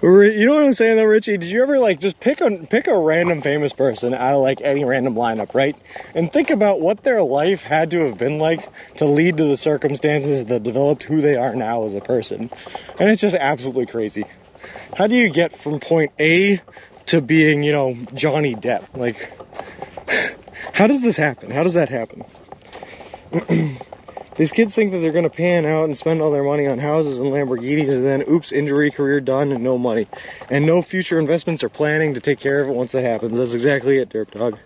you know what I'm saying though, Richie? Did you ever like just pick a random famous person out of like any random lineup, right? And think about what their life had to have been like to lead to the circumstances that developed who they are now as a person. And it's just absolutely crazy. How do you get from point A to being, you know, Johnny Depp? Like, how does this happen? How does that happen? These kids think that they're going to pan out and spend all their money on houses and Lamborghinis, and then, oops, injury, career done, and no money. And no future investments or planning to take care of it once that happens. That's exactly it, Derp Dog.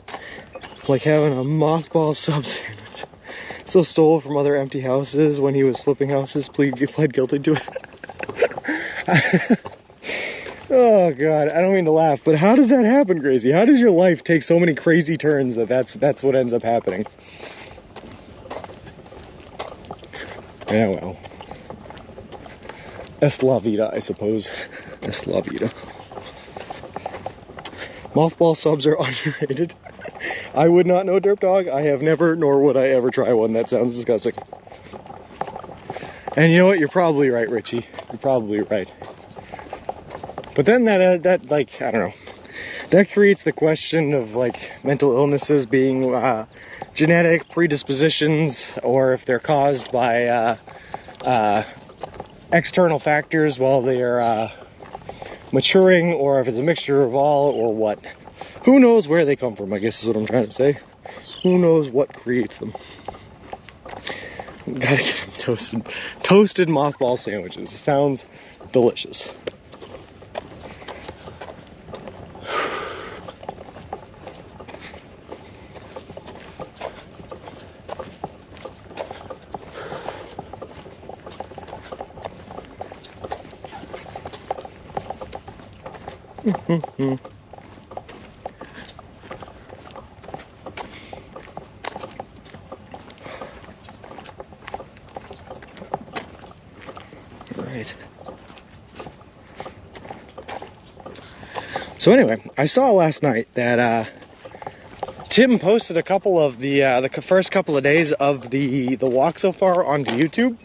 Like having a mothball sub sandwich. So stole from other empty houses when he was flipping houses, pled guilty to it. Oh, God, I don't mean to laugh, but how does that happen, Crazy? How does your life take so many crazy turns that's what ends up happening? Yeah, well. Es la vida, I suppose. Es la vida. Mothball subs are underrated. I would not know, Derp Dog. I have never, nor would I ever try one. That sounds disgusting. And you know what? You're probably right, Richie. You're probably right. But then that like, I don't know. That creates the question of, like, mental illnesses being genetic predispositions, or if they're caused by external factors while they are maturing, or if it's a mixture of all, or what. Who knows where they come from, I guess is what I'm trying to say. Who knows what creates them. Gotta get them toasted. Toasted mothball sandwiches. Sounds delicious. Right. So anyway, I saw last night that Tim posted a couple of the first couple of days of the walk so far onto YouTube,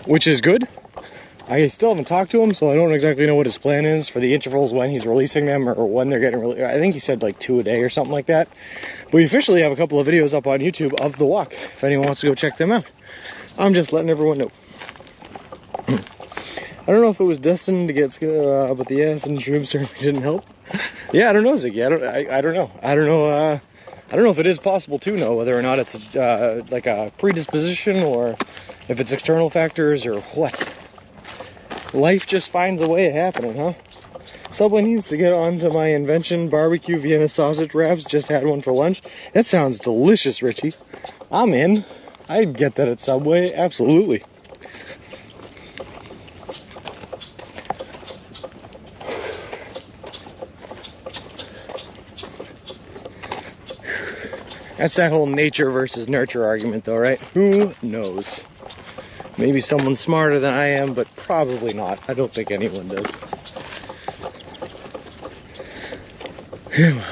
which is good. I still haven't talked to him, so I don't exactly know what his plan is for the intervals when he's releasing them, or when they're getting released. I think he said like 2 a day or something like that. But we officially have a couple of videos up on YouTube of the walk, if anyone wants to go check them out. I'm just letting everyone know. I don't know if it was destined to get, but the acid and shrooms certainly didn't help. Yeah, I don't know, Ziggy. I don't know. I don't know if it is possible to know whether or not it's like a predisposition, or if it's external factors, or what. Life just finds a way of happening, huh? Subway needs to get onto my invention, barbecue Vienna sausage wraps. Just had one for lunch. That sounds delicious, Richie. I'm in. I'd get that at Subway, absolutely. That's that whole nature versus nurture argument, though, right? Who knows? Maybe someone's smarter than I am, but probably not. I don't think anyone does. Yeah, well.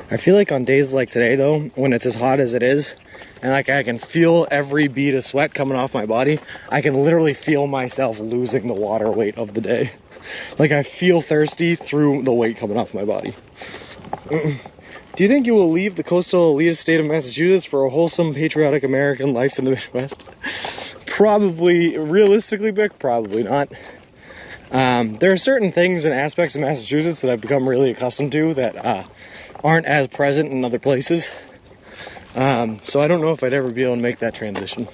I feel like on days like today though, when it's as hot as it is, and like I can feel every bead of sweat coming off my body, I can literally feel myself losing the water weight of the day. Like I feel thirsty through the weight coming off my body. Do you think you will leave the coastal elitist state of Massachusetts for a wholesome, patriotic American life in the Midwest? Probably, realistically, Vic, probably not. There are certain things and aspects of Massachusetts that I've become really accustomed to that aren't as present in other places. So I don't know if I'd ever be able to make that transition.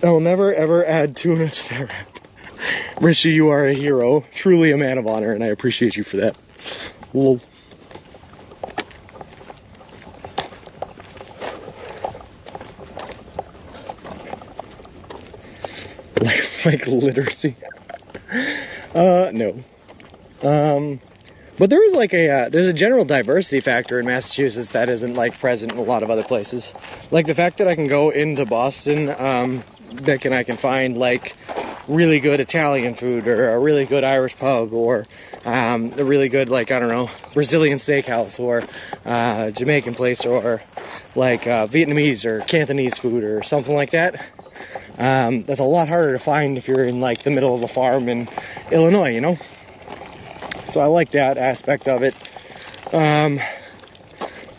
I will never ever add tuna to that wrap. Richie, you are a hero, truly a man of honor, and I appreciate you for that. Lol. Like literacy. No. But there is like there's a general diversity factor in Massachusetts that isn't like present in a lot of other places. Like the fact that I can go into Boston, Vic, and I can find like really good Italian food or a really good Irish pub or a really good, like, I don't know, Brazilian steakhouse or Jamaican place or like Vietnamese or Cantonese food or something like that. That's a lot harder to find if you're in like the middle of a farm in Illinois, you know? So I like that aspect of it. I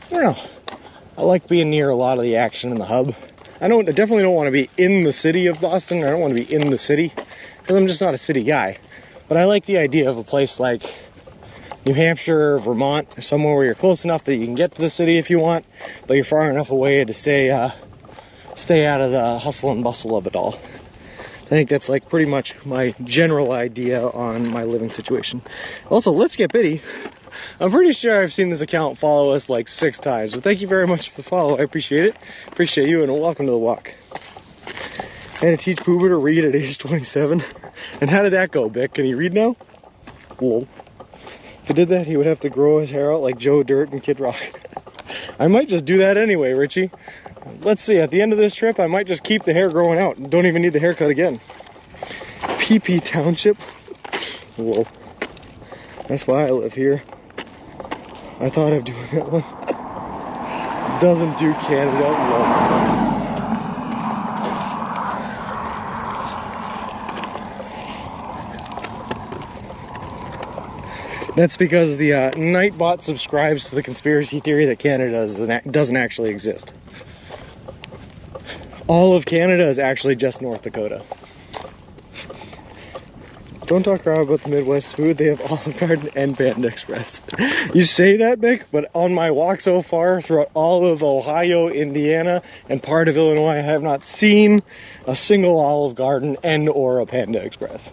don't know. I like being near a lot of the action in the hub. I definitely don't want to be in the city of Boston. I don't want to be in the city because I'm just not a city guy. But I like the idea of a place like New Hampshire or Vermont, or somewhere where you're close enough that you can get to the city if you want, but you're far enough away to stay out of the hustle and bustle of it all. I think that's like pretty much my general idea on my living situation. Also, Let's Get Biddy. I'm pretty sure I've seen this account follow us like 6 times, but thank you very much for the follow. I appreciate it. Appreciate you, and welcome to the walk. I had to teach Poober to read at age 27. And how did that go, Bick? Can he read now? Whoa. If he did that, he would have to grow his hair out like Joe Dirt and Kid Rock. I might just do that anyway, Richie. Let's see, at the end of this trip, I might just keep the hair growing out and don't even need the haircut again. PP Township. Whoa. That's why I live here. I thought of doing that one. Doesn't do Canada. Whoa. That's because the Nightbot subscribes to the conspiracy theory that Canada doesn't actually exist. All of Canada is actually just North Dakota. Don't talk crap about the Midwest food. They have Olive Garden and Panda Express. You say that, Mick, but on my walk so far throughout all of Ohio, Indiana, and part of Illinois, I have not seen a single Olive Garden and or a Panda Express.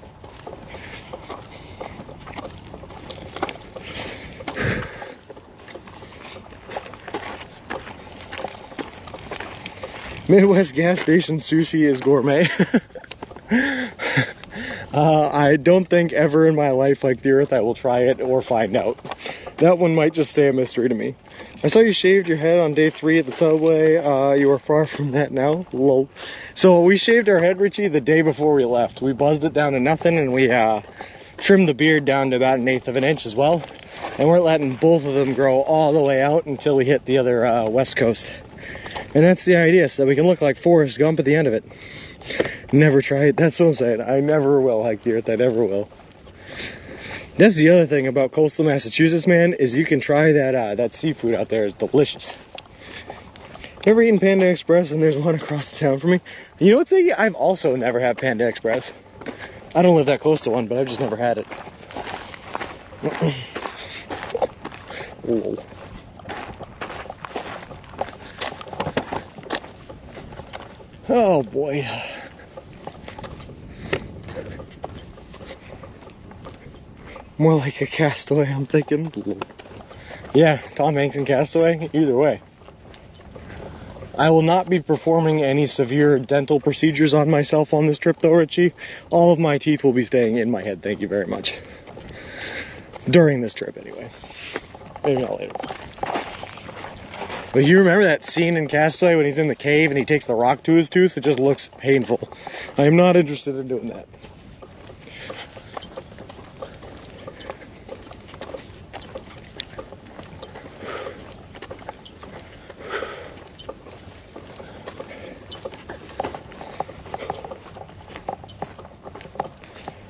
Midwest gas station sushi is gourmet. I don't think ever in my life, like the earth, I will try it or find out. That one might just stay a mystery to me. I saw you shaved your head on day 3 at the subway. You are far from that now. Lol. So we shaved our head, Richie, the day before we left. We buzzed it down to nothing, and we trimmed the beard down to about 1/8 of an inch as well. And we're letting both of them grow all the way out until we hit the other west coast. And that's the idea, so that we can look like Forrest Gump at the end of it. Never try it. That's what I'm saying. I never will hike the earth. I never will. That's the other thing about coastal Massachusetts, man, is you can try that seafood out there. It's delicious. Ever eaten Panda Express? And there's one across the town from me. You know what's I've also never had Panda Express. I don't live that close to one, but I've just never had it. Whoa. Oh boy. More like a Castaway, I'm thinking. Yeah, Tom Hanks and Castaway, either way. I will not be performing any severe dental procedures on myself on this trip though, Richie. All of my teeth will be staying in my head, thank you very much. During this trip, anyway. Maybe not later. But you remember that scene in Castaway when he's in the cave and he takes the rock to his tooth? It just looks painful. I am not interested in doing that.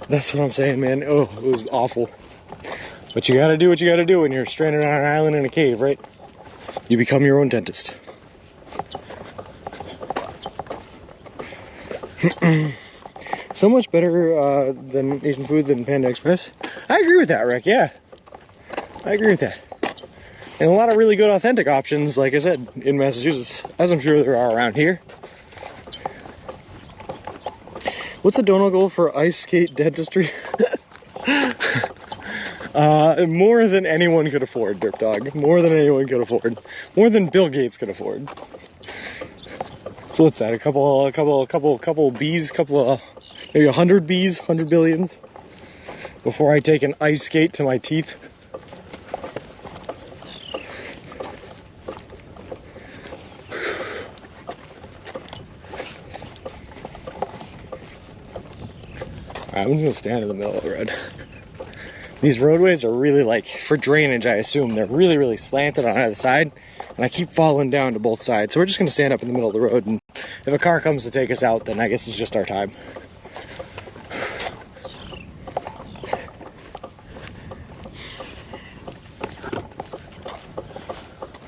That's what I'm saying, man. Oh, it was awful. But you gotta do what you gotta do when you're stranded on an island in a cave, right? You become your own dentist. So much better than Asian food than Panda Express. I agree with that, Rick, yeah. I agree with that. And a lot of really good authentic options, like I said, in Massachusetts, as I'm sure there are around here. What's the donut goal for ice skate dentistry? More than anyone could afford, Dirt Dog. More than anyone could afford. More than Bill Gates could afford. So what's that? A couple bees, maybe 100 bees, 100 billions, before I take an ice skate to my teeth. I'm just gonna stand in the middle of the road. These roadways are really, like, for drainage, I assume. They're really, really slanted on either side, and I keep falling down to both sides. So we're just gonna stand up in the middle of the road, and if a car comes to take us out, then I guess it's just our time.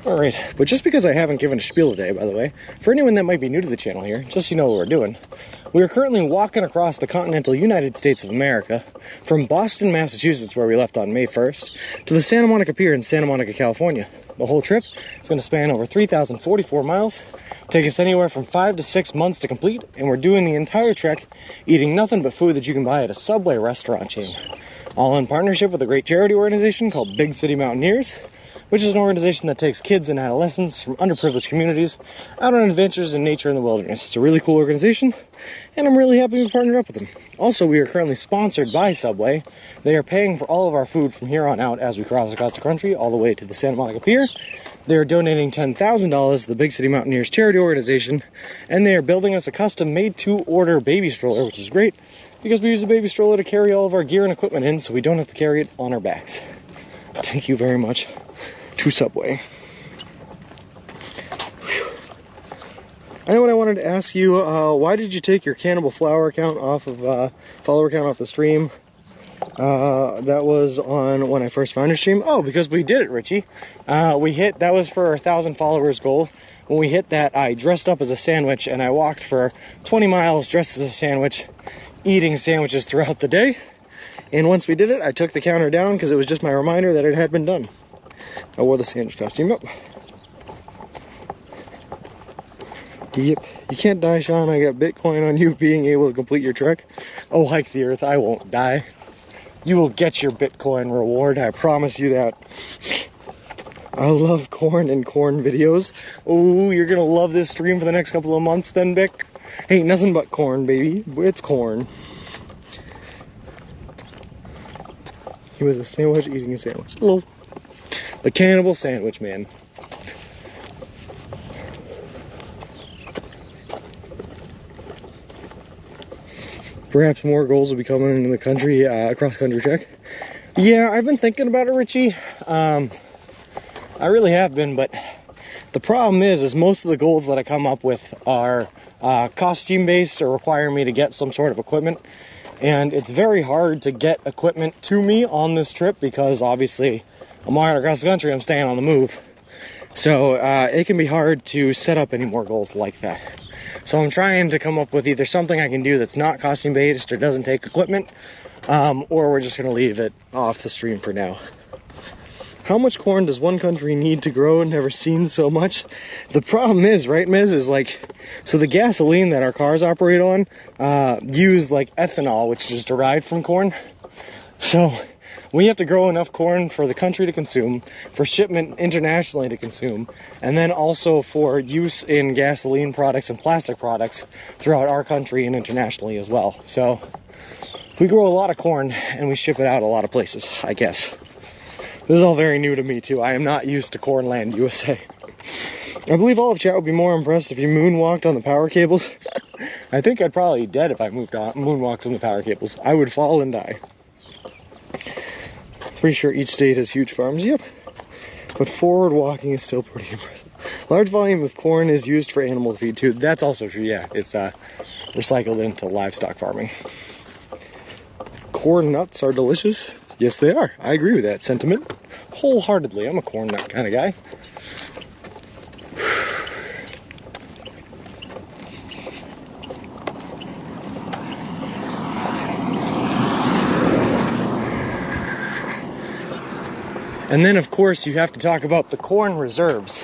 Alright, but just because I haven't given a spiel today, by the way, for anyone that might be new to the channel here, just so you know what we're doing, we are currently walking across the continental United States of America from Boston, Massachusetts, where we left on May 1st, to the Santa Monica Pier in Santa Monica, California. The whole trip is going to span over 3,044 miles, take us anywhere from 5 to 6 months to complete, and we're doing the entire trek eating nothing but food that you can buy at a Subway restaurant chain. All in partnership with a great charity organization called Big City Mountaineers, which is an organization that takes kids and adolescents from underprivileged communities out on adventures in nature and the wilderness. It's a really cool organization, and I'm really happy we partnered up with them. Also, we are currently sponsored by Subway. They are paying for all of our food from here on out as we cross across the country all the way to the Santa Monica Pier. They are donating $10,000 to the Big City Mountaineers charity organization, and they are building us a custom made-to-order baby stroller, which is great because we use a baby stroller to carry all of our gear and equipment in, so we don't have to carry it on our backs. Thank you very much to Subway. Whew. I know what I wanted to ask you. Why did you take your Cannibal Flower account off of follower account off the stream? That was on when I first found your stream. Oh, because we did it, Richie. That was for our 1,000 followers goal. When we hit that, I dressed up as a sandwich and I walked for 20 miles dressed as a sandwich, eating sandwiches throughout the day. And once we did it, I took the counter down because it was just my reminder that it had been done. I wore the sandwich costume up. Yep. You can't die, Sean. I got Bitcoin on you being able to complete your trek. Oh, hike the earth. I won't die. You will get your Bitcoin reward. I promise you that. I love corn and corn videos. Oh, you're going to love this stream for the next couple of months then, Bick. Ain't nothing but corn, baby. It's corn. He was a sandwich eating a sandwich. Lol. The cannibal sandwich man. Perhaps more goals will be coming into the country, cross-country trek. Yeah, I've been thinking about it, Richie. I really have been, but the problem is most of the goals that I come up with are costume-based or require me to get some sort of equipment. And it's very hard to get equipment to me on this trip because obviously I'm walking across the country, I'm staying on the move. So it can be hard to set up any more goals like that. So I'm trying to come up with either something I can do that's not costume based or doesn't take equipment, or we're just gonna leave it off the stream for now. How much corn does one country need to grow? Never seen so much. The problem is, right, Miz, is like, so the gasoline that our cars operate on use like ethanol, which is derived from corn. So we have to grow enough corn for the country to consume, for shipment internationally to consume, and then also for use in gasoline products and plastic products throughout our country and internationally as well. So we grow a lot of corn and we ship it out a lot of places, I guess. This is all very new to me too. I am not used to Cornland, USA. I believe all of chat would be more impressed if you moonwalked on the power cables. I think I'd probably be dead if I moonwalked on the power cables. I would fall and die. Pretty sure each state has huge farms, yep. But forward walking is still pretty impressive. Large volume of corn is used for animal feed too. That's also true, yeah. It's recycled into livestock farming. Corn nuts are delicious. Yes, they are. I agree with that sentiment wholeheartedly. I'm a corn nut kind of guy. And then, of course, you have to talk about the corn reserves,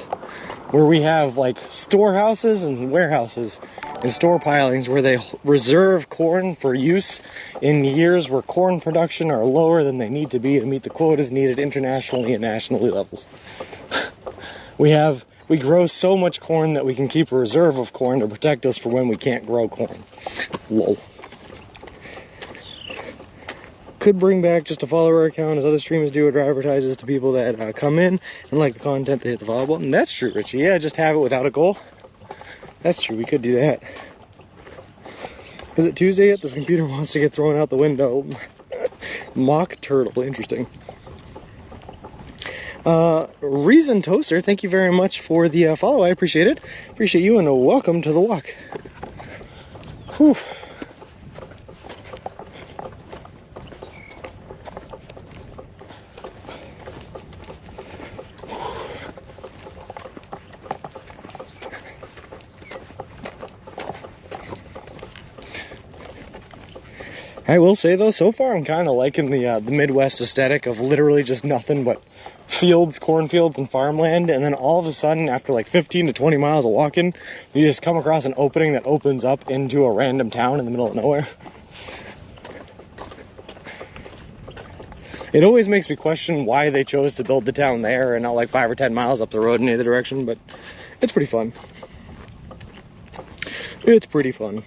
where we have like storehouses and warehouses and store pilings where they reserve corn for use in years where corn production are lower than they need to be to meet the quotas needed internationally and nationally levels. We grow so much corn that we can keep a reserve of corn to protect us for when we can't grow corn. Lol. Could bring back just a follower account as other streamers do. It advertises to people that come in and like the content, they hit the follow button. That's true, Richie. Yeah, just have it without a goal. That's true, we could do that. Is it Tuesday yet? This computer wants to get thrown out the window. Mock turtle, interesting. Reason Toaster, thank you very much for the follow. I appreciate it. Appreciate you, and welcome to the walk. Whew. I will say though, so far I'm kind of liking the Midwest aesthetic of literally just nothing but fields, cornfields, and farmland, and then all of a sudden, after like 15 to 20 miles of walking, you just come across an opening that opens up into a random town in the middle of nowhere. It always makes me question why they chose to build the town there and not like 5 or 10 miles up the road in either direction, but it's pretty fun. It's pretty fun.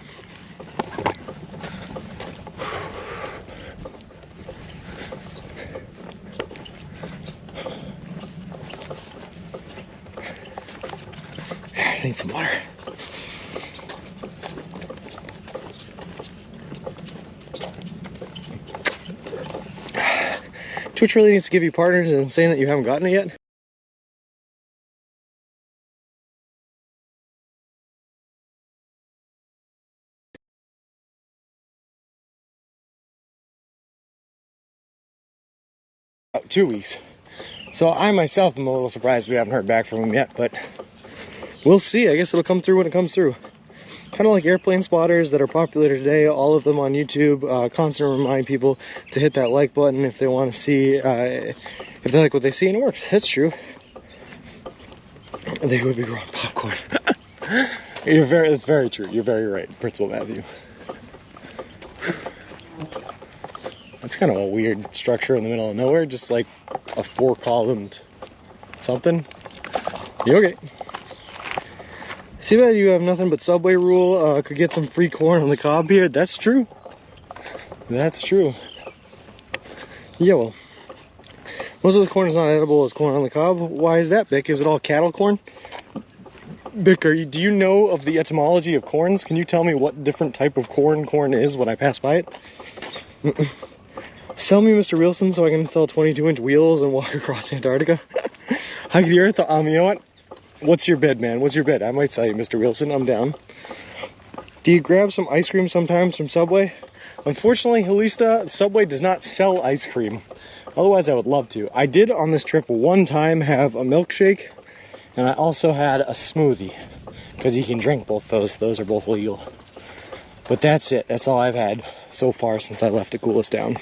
I need some water. Twitch really needs to give you partners and saying that you haven't gotten it yet. About 2 weeks. So I myself am a little surprised we haven't heard back from him yet, but we'll see. I guess it'll come through when it comes through. Kind of like airplane spotters that are popular today, all of them on YouTube, constantly remind people to hit that like button if they want to see, if they like what they see, and it works. That's true. They would be growing popcorn. That's very true. You're very right, Principal Matthew. It's kind of a weird structure in the middle of nowhere, just like a 4-columned something. You okay? See that you have nothing but Subway rule, could get some free corn on the cob here. That's true. That's true. Yeah, well, most of this corn is not edible as corn on the cob. Why is that, Bick? Is it all cattle corn? Bick, do you know of the etymology of corns? Can you tell me what different type of corn is when I pass by it? Sell me Mr. Wilson so I can install 22-inch wheels and walk across Antarctica. Hug the earth. You know what? What's your bid, man? What's your bid? I might sell you, Mr. Wilson. I'm down. Do you grab some ice cream sometimes from Subway? Unfortunately, Helista, Subway does not sell ice cream. Otherwise, I would love to. I did on this trip one time have a milkshake, and I also had a smoothie, because you can drink both those. Those are both legal. But that's it. That's all I've had so far since I left to cool us down.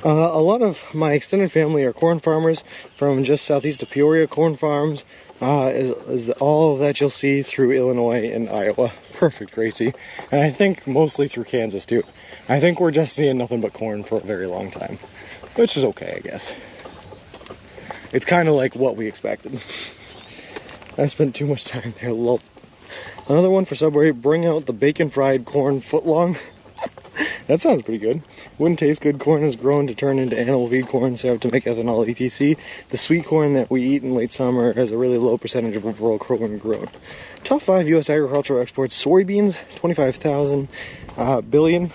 A lot of my extended family are corn farmers from just southeast of Peoria. Corn farms is all of that you'll see through Illinois and Iowa. Perfect, Gracie. And I think mostly through Kansas too. I think we're just seeing nothing but corn for a very long time, which is okay, I guess. It's kind of like what we expected. I spent too much time there. Lol. Another one for Subway, bring out the bacon fried corn footlong. That sounds pretty good. Wouldn't taste good. Corn is grown to turn into animal feed corn, so have to make ethanol, etc. The sweet corn that we eat in late summer has a really low percentage of overall corn grown. Top 5 U.S. agricultural exports: soybeans, 25,000 billion.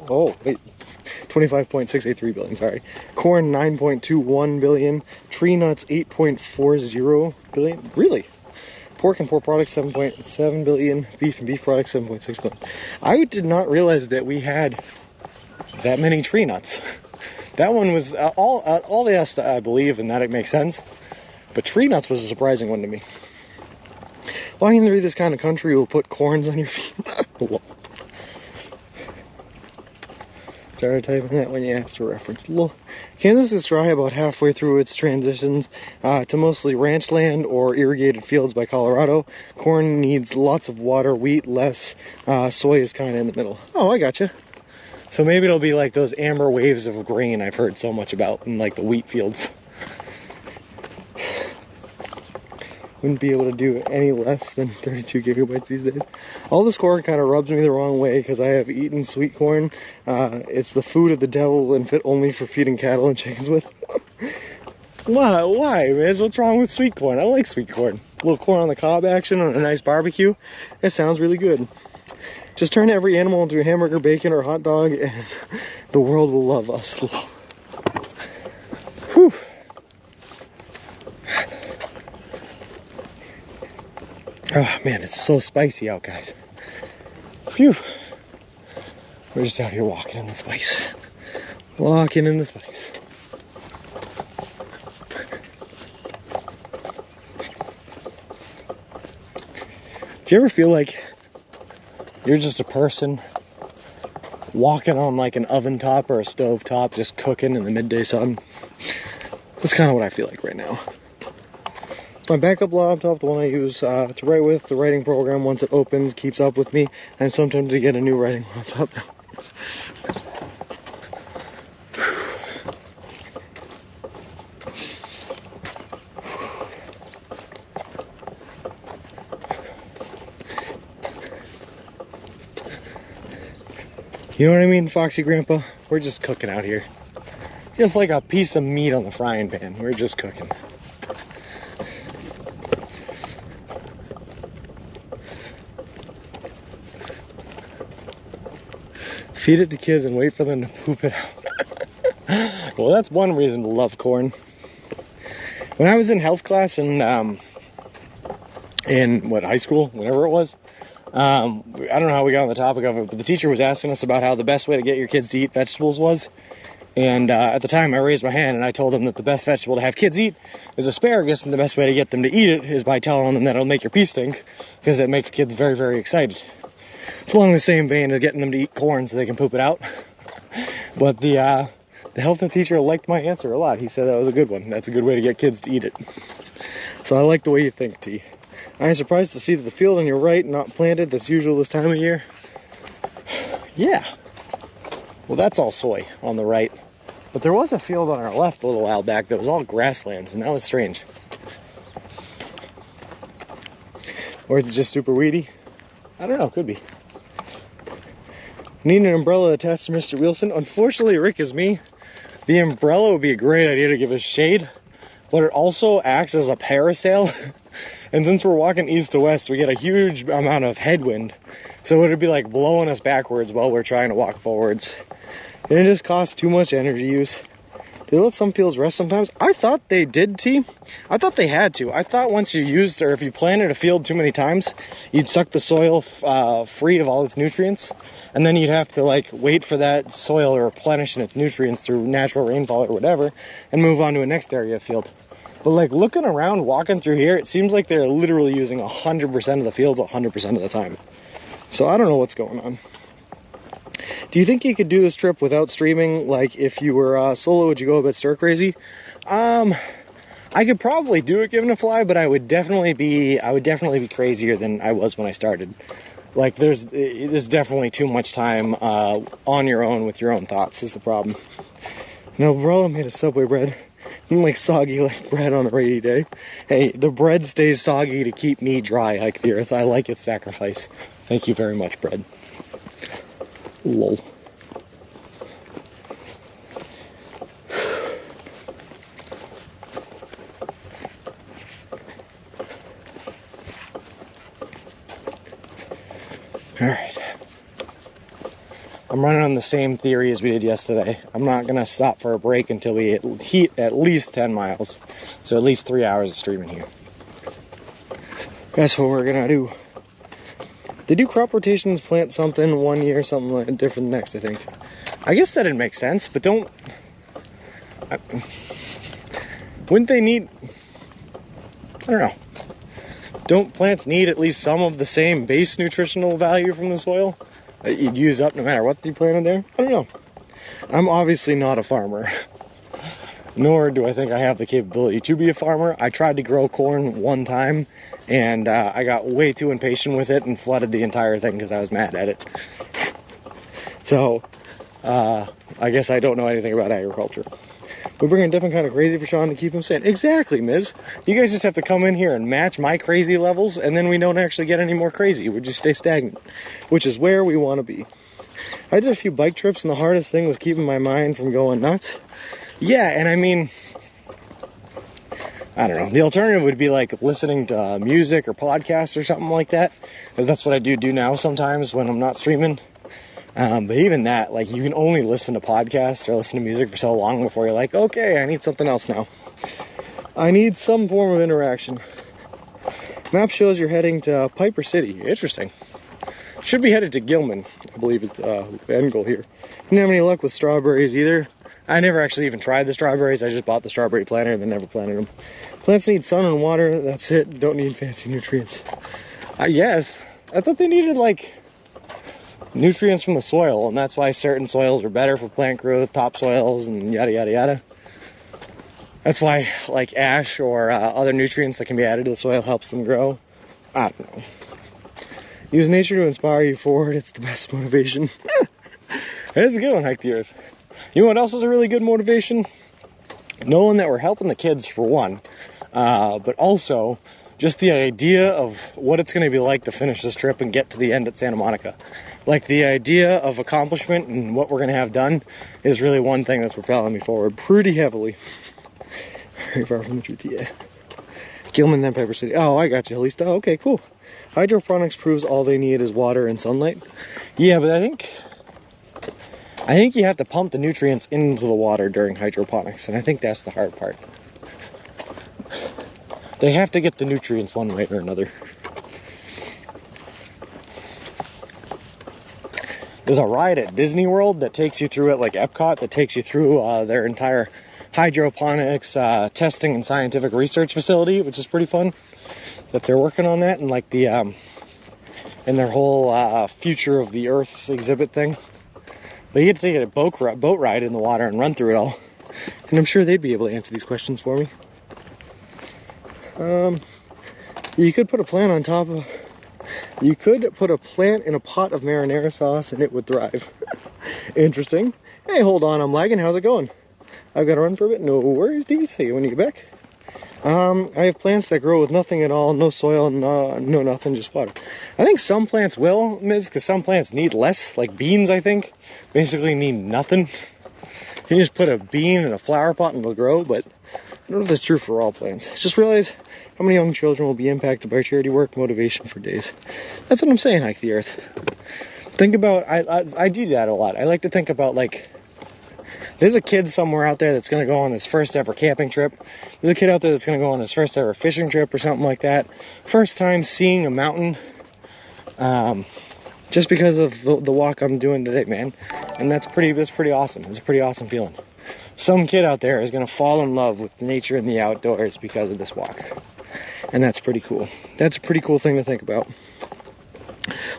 Oh, wait. 25.683 billion, sorry. Corn, 9.21 billion. Tree nuts, 8.40 billion. Really? Pork and pork products, 7.7 billion. Beef and beef products, 7.6 billion. I did not realize that we had that many tree nuts. That one was all the rest I believe, and that it makes sense. But tree nuts was a surprising one to me. Walking through this kind of country will put corns on your feet. Started typing that when you asked for reference. Kansas is dry about halfway through its transitions to mostly ranch land or irrigated fields by Colorado. Corn needs lots of water, wheat less, soy is kind of in the middle. Oh, I gotcha. So maybe it'll be like those amber waves of grain I've heard so much about in like the wheat fields. Wouldn't be able to do any less than 32 gigabytes these days. All this corn kind of rubs me the wrong way because I have eaten sweet corn. It's the food of the devil and fit only for feeding cattle and chickens with. Why, man? What's wrong with sweet corn? I like sweet corn. A little corn on the cob action on a nice barbecue. It sounds really good. Just turn every animal into a hamburger, bacon, or hot dog, and the world will love us. Whew. Oh man, it's so spicy out, guys. Phew. We're just out here walking in the spice. Walking in the spice. Do you ever feel like you're just a person walking on like an oven top or a stove top, just cooking in the midday sun? That's kind of what I feel like right now. My backup laptop, the one I use to write with, the writing program, once it opens, keeps up with me, and sometimes to get a new writing laptop. You know what I mean, Foxy Grandpa? We're just cooking out here. Just like a piece of meat on the frying pan. We're just cooking. Feed it to kids and wait for them to poop it out. Well, that's one reason to love corn. When I was in health class in high school, whatever it was, I don't know how we got on the topic of it, but the teacher was asking us about how the best way to get your kids to eat vegetables was. And at the time I raised my hand and I told them that the best vegetable to have kids eat is asparagus, and the best way to get them to eat it is by telling them that it'll make your pee stink, because it makes kids very, very excited. It's along the same vein of getting them to eat corn so they can poop it out. But the health teacher liked my answer a lot. He said that was a good one. That's a good way to get kids to eat it. So I like the way you think, T. I am surprised to see that the field on your right not planted. That's usual this time of year. Yeah. Well, that's all soy on the right. But there was a field on our left a little while back that was all grasslands, and that was strange. Or is it just super weedy? I don't know, could be. Need an umbrella attached to Mr. Wilson. Unfortunately, Rick is me. The umbrella would be a great idea to give us shade, but it also acts as a parasail. And since we're walking east to west, we get a huge amount of headwind. So it would be like blowing us backwards while we're trying to walk forwards. And it just costs too much energy use. Do they let some fields rest sometimes? I thought they did, T. I thought they had to. I thought once you used, or if you planted a field too many times, you'd suck the soil free of all its nutrients. And then you'd have to like wait for that soil to replenish its nutrients through natural rainfall or whatever, and move on to a next area of field. But like looking around, walking through here, it seems like they're literally using 100% of the fields 100% of the time. So I don't know what's going on. Do you think you could do this trip without streaming? Like if you were solo, would you go a bit stir crazy? I could probably do it given a fly, but I would definitely be crazier than I was when I started. Like there's definitely too much time on your own with your own thoughts is the problem. No, Umbrella made a Subway bread. Like soggy like bread on a rainy day. Hey, the bread stays soggy to keep me dry like the earth. I like its sacrifice. Thank you very much, bread. Lol. Alright. I'm running on the same theory as we did yesterday. I'm not going to stop for a break until we hit at least 10 miles. So at least 3 hours of streaming here. That's what we're going to do. They do crop rotations, plant something one year, something like different the next, I think. I guess that'd make sense, but wouldn't they need, I don't know. Don't plants need at least some of the same base nutritional value from the soil that you'd use up no matter what you planted there? I don't know. I'm obviously not a farmer, nor do I think I have the capability to be a farmer. I tried to grow corn one time, and I got way too impatient with it and flooded the entire thing because I was mad at it. So, I guess I don't know anything about agriculture. We bring a different kind of crazy for Sean to keep him sane. Exactly, Ms. You guys just have to come in here and match my crazy levels, and then we don't actually get any more crazy. We just stay stagnant, which is where we want to be. I did a few bike trips, and the hardest thing was keeping my mind from going nuts. Yeah, and I mean, I don't know. The alternative would be like listening to music or podcasts or something like that, because that's what I do now sometimes when I'm not streaming. But even that, like, you can only listen to podcasts or listen to music for so long before you're like, okay, I need something else now. I need some form of interaction. Map shows you're heading to Piper City. Interesting. Should be headed to Gilman, I believe is the end goal here. Didn't have any luck with strawberries either. I never actually even tried the strawberries. I just bought the strawberry planter and then never planted them. Plants need sun and water. That's it. Don't need fancy nutrients. Yes. I thought they needed, like, nutrients from the soil, and that's why certain soils are better for plant growth, topsoils, and yada yada yada. That's why, like, ash or other nutrients that can be added to the soil helps them grow. I don't know. Use nature to inspire you forward. It's the best motivation. It is a good one, Hike the Earth. You know what else is a really good motivation? Knowing that we're helping the kids, for one, but also just the idea of what it's going to be like to finish this trip and get to the end at Santa Monica. Like, the idea of accomplishment and what we're going to have done is really one thing that's propelling me forward pretty heavily. Very far from the truth, yeah. Gilman, then Piper City. Oh, I got you, Lisa. Okay, cool. Hydroponics proves all they need is water and sunlight. Yeah, but I think you have to pump the nutrients into the water during hydroponics, and I think that's the hard part. They have to get the nutrients one way or another. There's a ride at Disney World that takes you through it, like Epcot, that takes you through their entire hydroponics testing and scientific research facility, which is pretty fun. That they're working on that, and like the and their whole future of the Earth exhibit thing. But you get to take a boat ride in the water and run through it all, and I'm sure they'd be able to answer these questions for me. You could put a plant on top of. You could put a plant in a pot of marinara sauce and it would thrive. Interesting. Hey, hold on, I'm lagging. How's it going? I've got to run for a bit. No worries, D. See you when you get back. I have plants that grow with nothing at all, no soil, no nothing, just water. I think some plants will, Ms., because some plants need less. Like beans, I think, basically need nothing. You just put a bean in a flower pot and it'll grow, but I don't know if that's true for all plants. Just realize how many young children will be impacted by charity work, motivation for days. That's what I'm saying, Hike the Earth. Think about, I do that a lot. I like to think about, like, there's a kid somewhere out there that's going to go on his first ever camping trip. There's a kid out there that's going to go on his first ever fishing trip or something like that. First time seeing a mountain, just because of the walk I'm doing today, man. And that's pretty awesome. It's a pretty awesome feeling. Some kid out there is going to fall in love with nature and the outdoors because of this walk. And that's pretty cool. That's a pretty cool thing to think about.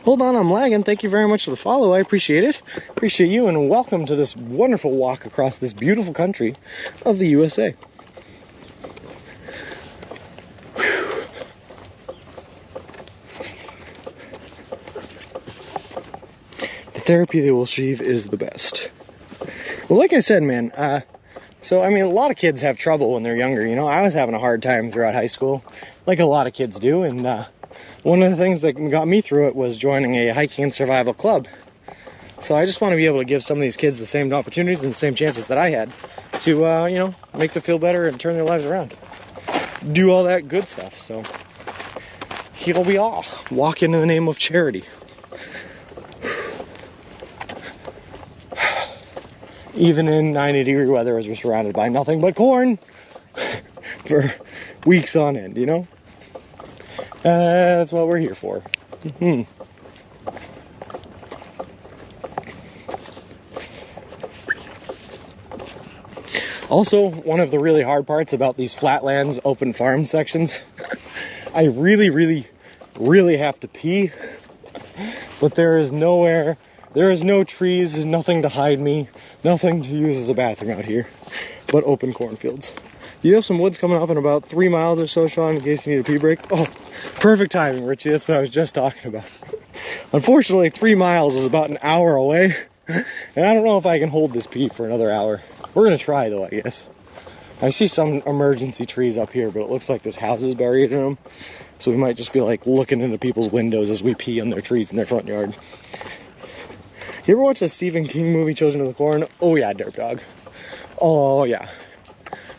Hold on, I'm lagging. Thank you very much for the follow. I appreciate it. Appreciate you, and welcome to this wonderful walk across this beautiful country of the USA. Whew. The therapy they will achieve is the best. Well, like I said, man, so, I mean, a lot of kids have trouble when they're younger, you know. I was having a hard time throughout high school, like a lot of kids do, and one of the things that got me through it was joining a hiking and survival club. So I just want to be able to give some of these kids the same opportunities and the same chances that I had to, you know, make them feel better and turn their lives around. Do all that good stuff. So here we are, walking in the name of charity. Even in 90-degree weather, as we're surrounded by nothing but corn for weeks on end, you know? That's what we're here for. Also, one of the really hard parts about these flatlands open farm sections, I really have to pee, but there is nowhere, there is no trees, there's nothing to hide me, nothing to use as a bathroom out here, but open cornfields. You have some woods coming up in about 3 miles or so, Sean, in case you need a pee break. Oh, perfect timing, Richie. That's what I was just talking about. Unfortunately, 3 miles is about an hour away, and I don't know if I can hold this pee for another hour. We're gonna try though, I guess. I see some emergency trees up here, but it looks like this house is buried in them. So we might just be like looking into people's windows as we pee on their trees in their front yard. You ever watch the Stephen King movie, Children of the Corn? Oh yeah, Derp Dog. Oh yeah.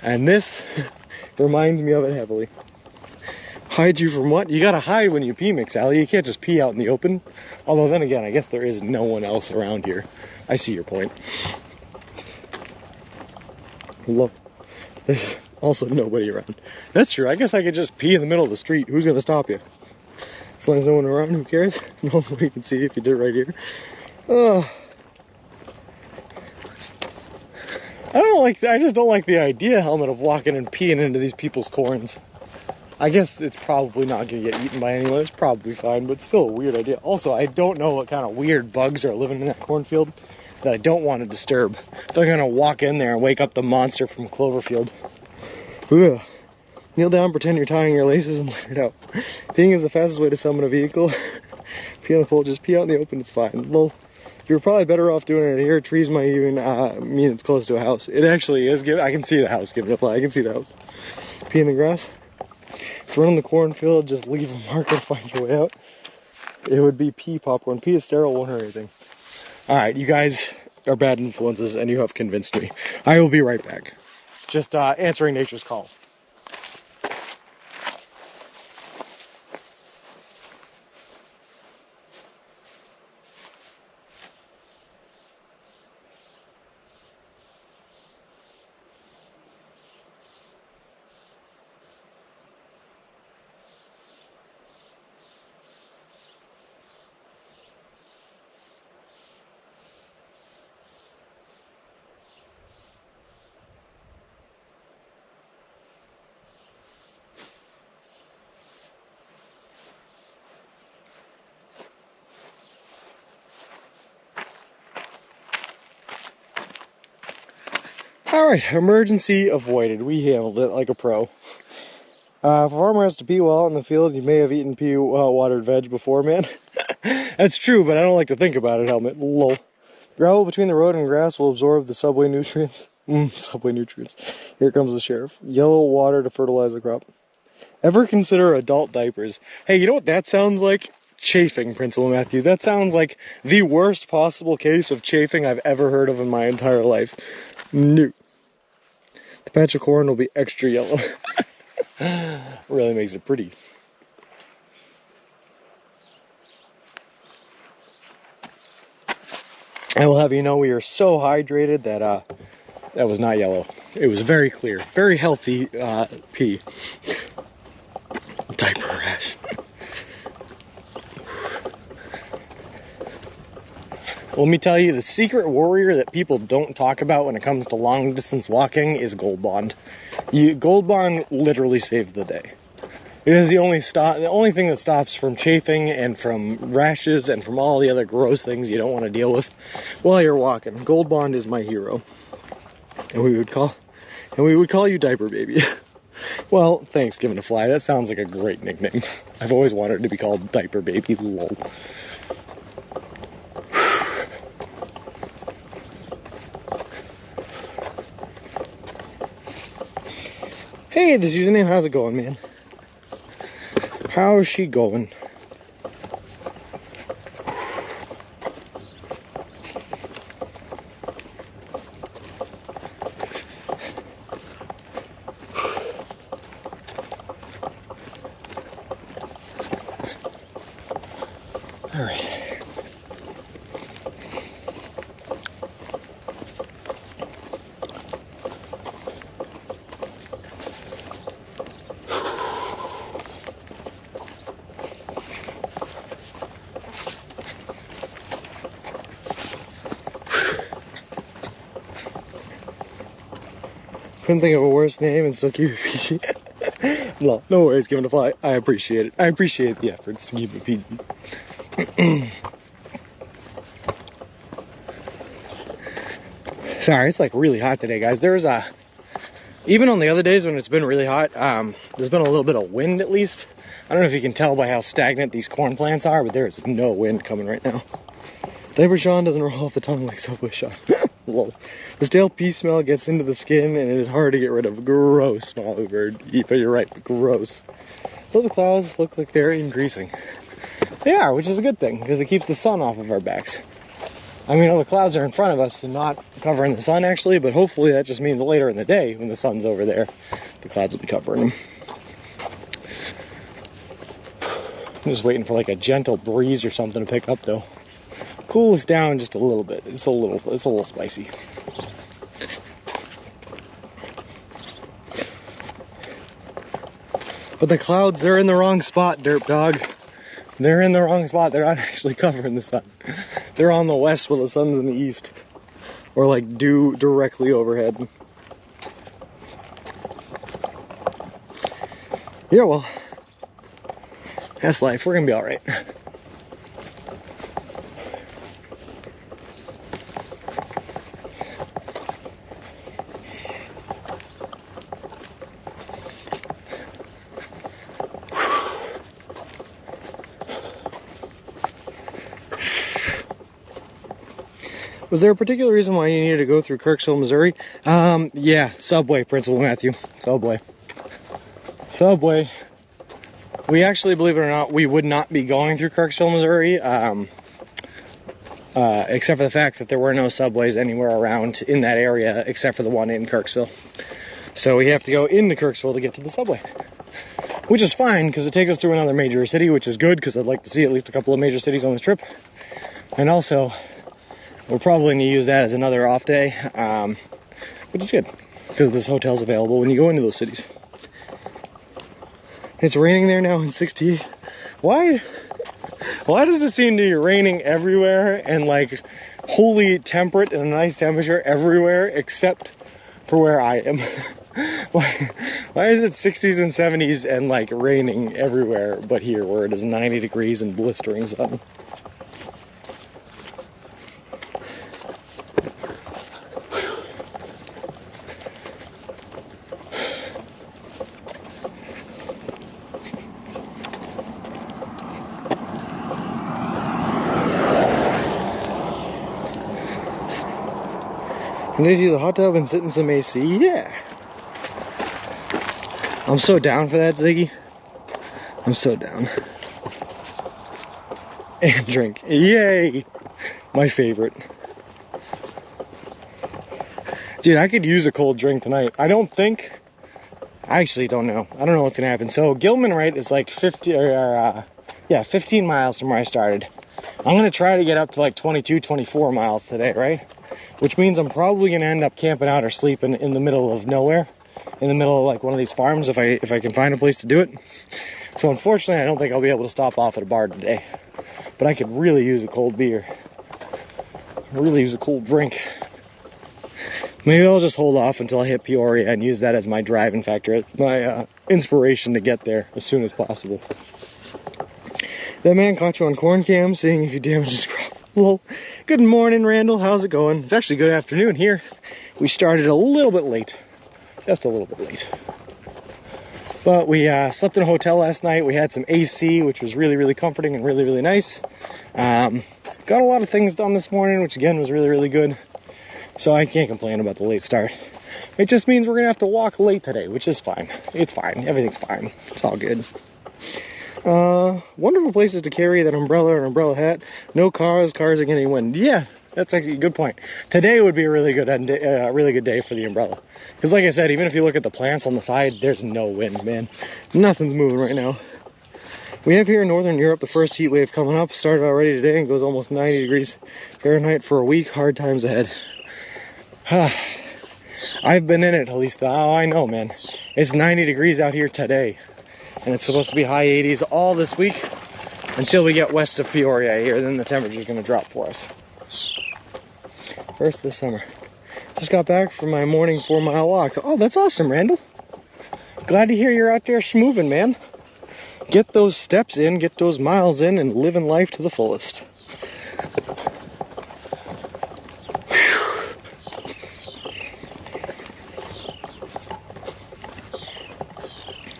And this reminds me of it heavily. Hide you from what? You gotta hide when you pee, McSally. You can't just pee out in the open. Although then again, I guess there is no one else around here. I see your point. Look, there's also nobody around. That's true. I guess I could just pee in the middle of the street. Who's gonna stop you? As long as no one around, who cares? Nobody can see if you did it right here. Oh. I just don't like the idea, Helmet, of walking and peeing into these people's corns. I guess it's probably not gonna get eaten by anyone. It's probably fine, but still a weird idea. Also, I don't know what kind of weird bugs are living in that cornfield that I don't want to disturb. They're gonna walk in there and wake up the monster from Cloverfield. Ugh. Kneel down, pretend you're tying your laces, and let it out. Peeing is the fastest way to summon a vehicle. Pee on the pole, just pee out in the open, it's fine. Well, you're probably better off doing it here. Trees might even mean it's close to a house. It actually is. I can see the house giving a fly. I can see the house. Pee in the grass. Run in the cornfield, just leave a mark and find your way out. It would be pee popcorn. Pee is sterile, won't hurt anything. Alright, you guys are bad influences and you have convinced me. I will be right back. Just answering nature's call. Alright, emergency avoided. We handled it like a pro. If a farmer has to pee while out in the field, you may have eaten pee watered veg before, man. That's true, but I don't like to think about it, Helmet. Lol. Gravel between the road and grass will absorb the subway nutrients. Subway nutrients. Here comes the sheriff. Yellow water to fertilize the crop. Ever consider adult diapers? Hey, you know what that sounds like? Chafing, Principal Matthew. That sounds like the worst possible case of chafing I've ever heard of in my entire life. No. The patch of corn will be extra yellow. Really makes it pretty. I will have you know we are so hydrated that that was not yellow. It was very clear. Very healthy pee. Diaper rash. Let me tell you, the secret warrior that people don't talk about when it comes to long distance walking is Gold Bond. Gold Bond literally saved the day. It is the only thing that stops from chafing and from rashes and from all the other gross things you don't want to deal with while you're walking. Gold Bond is my hero. And we would call you Diaper Baby. Well, thanks, Giving a Fly. That sounds like a great nickname. I've always wanted to be called Diaper Baby. Lol. Hey, this username, how's it going, man? How's she going? All right. Couldn't think of a worse name and still keep it PG. No worries, Given to Fly. I appreciate it. I appreciate the efforts to keep it PG. Sorry, it's like really hot today, guys. There's even on the other days when it's been really hot, there's been a little bit of wind at least. I don't know if you can tell by how stagnant these corn plants are, but there's no wind coming right now. Diaper Sean doesn't roll off the tongue like Subway Sean. Lol. The stale pea smell gets into the skin and it is hard to get rid of. Gross, Molly Bird. But you're right, gross. Well, the clouds look like they're increasing. They are, which is a good thing because it keeps the sun off of our backs. I mean, all the clouds are in front of us and not covering the sun actually, but hopefully that just means later in the day when the sun's over there, the clouds will be covering them. I'm just waiting for like a gentle breeze or something to pick up though. Cool us down just a little bit. It's a little spicy. But the clouds, they're in the wrong spot, derp dog. They're in the wrong spot. They're not actually covering the sun. They're on the west while the sun's in the east. Or like due directly overhead. Yeah, well, that's life. We're gonna be all right. Was there a particular reason why you needed to go through Kirksville, Missouri? Yeah, Subway, Principal Matthew. Subway. We actually, believe it or not, we would not be going through Kirksville, Missouri, except for the fact that there were no subways anywhere around in that area except for the one in Kirksville. So we have to go into Kirksville to get to the subway. Which is fine, because it takes us through another major city, which is good, because I'd like to see at least a couple of major cities on this trip. And also, we're probably going to use that as another off day, which is good, because this hotel's available when you go into those cities. It's raining there now in 60. Why does it seem to be raining everywhere and like wholly temperate and a nice temperature everywhere except for where I am? Why is it 60s and 70s and like raining everywhere but here where it is 90 degrees and blistering sun? I need to use a hot tub and sit in some AC. Yeah. I'm so down for that, Ziggy. I'm so down. And drink. Yay! My favorite. Dude, I could use a cold drink tonight. I actually don't know. I don't know what's gonna happen. So Gilman, right, is like 15 miles from where I started. I'm gonna try to get up to like 22, 24 miles today, right? Which means I'm probably gonna end up camping out or sleeping in the middle of nowhere, in the middle of like one of these farms if I can find a place to do it. So unfortunately, I don't think I'll be able to stop off at a bar today. But I could really use a cold beer. Really use a cold drink. Maybe I'll just hold off until I hit Peoria and use that as my driving factor, my inspiration to get there as soon as possible. That man caught you on corn cam, seeing if you damaged his crop. Well, good morning, Randall. How's it going? It's actually good afternoon here. We started a little bit late. Just a little bit late. But we slept in a hotel last night. We had some AC, which was really, really comforting and really, really nice. Got a lot of things done this morning, which again was really, really good. So I can't complain about the late start. It just means we're going to have to walk late today, which is fine. It's fine. Everything's fine. It's all good. Wonderful places to carry that umbrella or umbrella hat. No cars are getting wind. Yeah, that's actually a good point. Today would be a really good day for the umbrella. Because like I said, even if you look at the plants on the side, there's no wind, man. Nothing's moving right now. We have here in Northern Europe the first heat wave coming up. Started already today and goes almost 90 degrees Fahrenheit for a week. Hard times ahead. I've been in it, at least. Oh, I know, man. It's 90 degrees out here today. And it's supposed to be high 80s all this week until we get west of Peoria here. Then the temperature's going to drop for us. First this summer. Just got back from my morning 4-mile walk. Oh, that's awesome, Randall. Glad to hear you're out there schmoovin', man. Get those steps in, get those miles in, and living life to the fullest.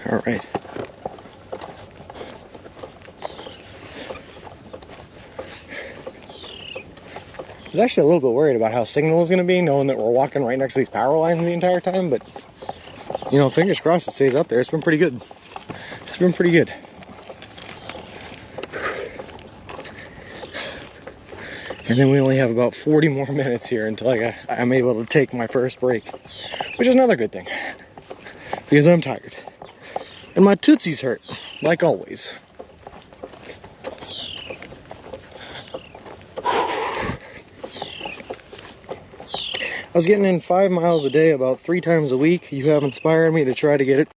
All right. I was actually a little bit worried about how signal was going to be, knowing that we're walking right next to these power lines the entire time, but, you know, fingers crossed it stays up there. It's been pretty good. It's been pretty good. And then we only have about 40 more minutes here until I'm able to take my first break, which is another good thing, because I'm tired. And my tootsies hurt, like always. I was getting in 5 miles a day about 3 times a week. You have inspired me to try to get it.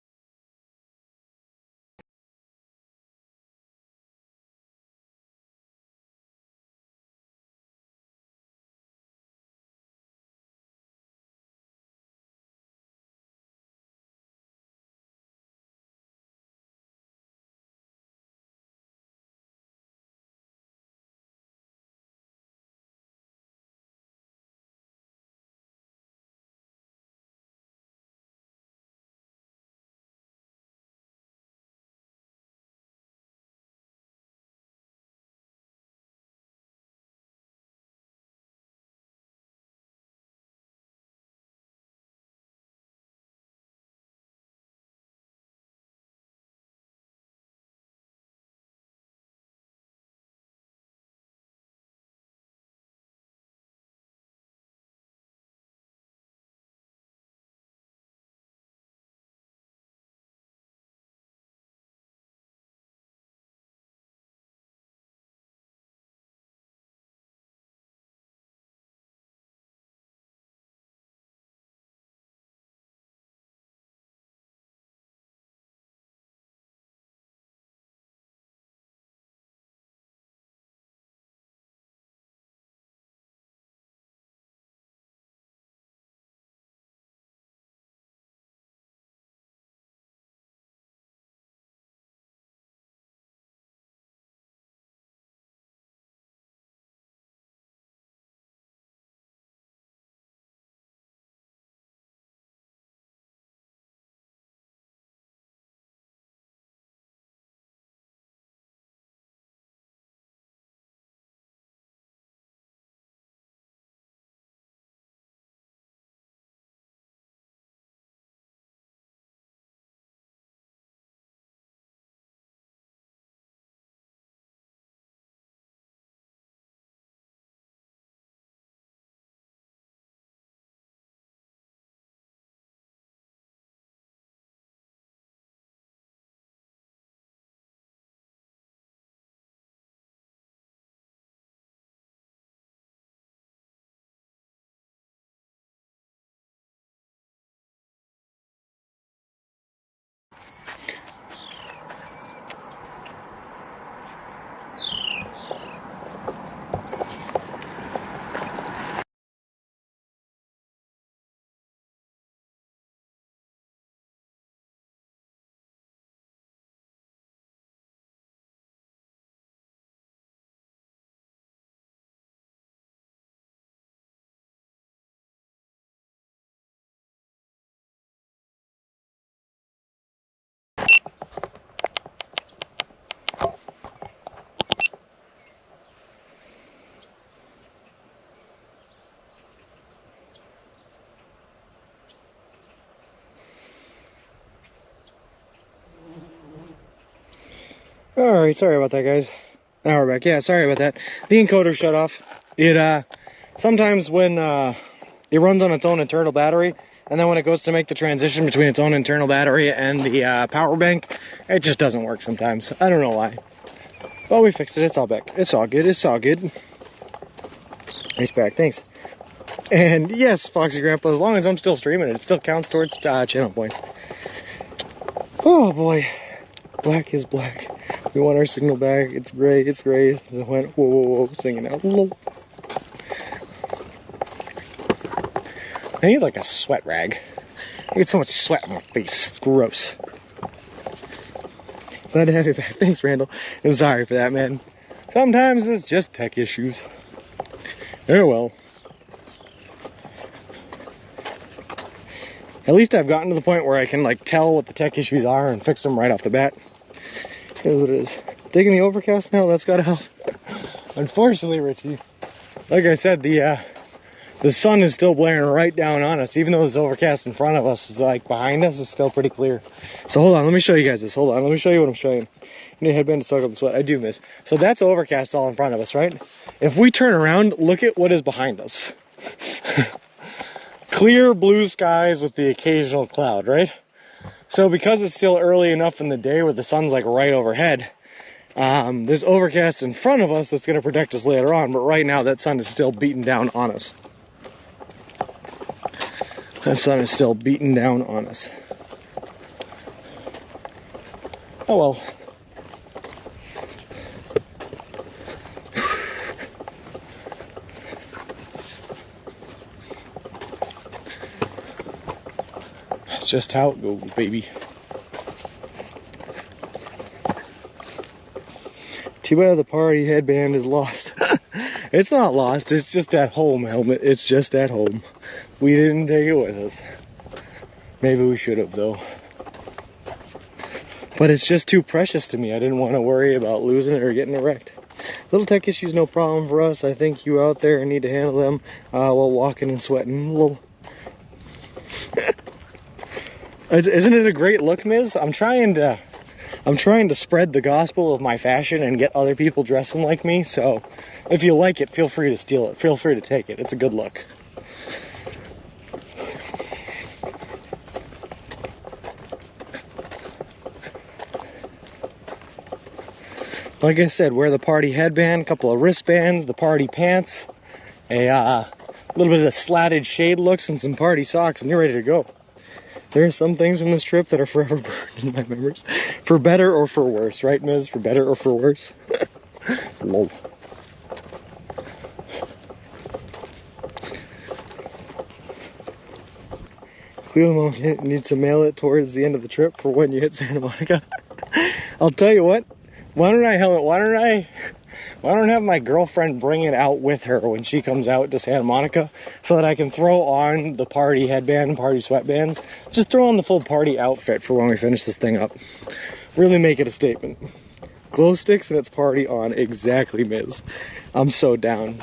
Alright, sorry about that, guys. Now we're back. Yeah, sorry about that. The encoder shut off. It, sometimes when, it runs on its own internal battery, and then when it goes to make the transition between its own internal battery and the, power bank, it just doesn't work sometimes. I don't know why. But we fixed it. It's all back. It's all good. It's all good. Nice back. Thanks. And yes, Foxy Grandpa, as long as I'm still streaming it, it still counts towards, channel points. Oh, boy. Black is black. We want our signal back. It's gray. It's gray. It went whoa, whoa, whoa, singing out. I need like a sweat rag. I get so much sweat on my face. It's gross. Glad to have you back. Thanks, Randall. And sorry for that, man. Sometimes it's just tech issues. Very well. At least I've gotten to the point where I can like tell what the tech issues are and fix them right off the bat. Here's what it is. Digging the overcast now, that's gotta help. Unfortunately, Richie, like I said, the sun is still blaring right down on us. Even though this overcast in front of us is like behind us, it's still pretty clear. So hold on, let me show you guys this. Hold on, let me show you what I'm showing. You need a headband to soak up the sweat. I do miss. So that's overcast all in front of us, right? If we turn around, look at what is behind us. Clear blue skies with the occasional cloud, right? So because it's still early enough in the day where the sun's like right overhead, there's overcast in front of us that's going to protect us later on, but right now that sun is still beating down on us. That sun is still beating down on us. Oh well. That's just how it goes, baby. Too bad the party headband is lost. It's not lost, it's just at home, helmet. It's just at home. We didn't take it with us. Maybe we should have, though. But it's just too precious to me. I didn't want to worry about losing it or getting it wrecked. Little tech issues, no problem for us. I think you out there need to handle them while walking and sweating. Little. Isn't it a great look, Miz? I'm trying to spread the gospel of my fashion and get other people dressing like me. So if you like it, feel free to steal it. Feel free to take it. It's a good look. Like I said, wear the party headband, a couple of wristbands, the party pants, a little bit of the slatted shade looks, and some party socks, and you're ready to go. There are some things from this trip that are forever burned in my memories. For better or for worse, right, Miz? For better or for worse? Lol. Cleveland needs to mail it towards the end of the trip for when you hit Santa Monica. I'll tell you what. Why don't I have my girlfriend bring it out with her when she comes out to Santa Monica so that I can throw on the party headband and party sweatbands. Just throw on the full party outfit for when we finish this thing up. Really make it a statement. Glow sticks and it's party on. Exactly, Miz. I'm so down.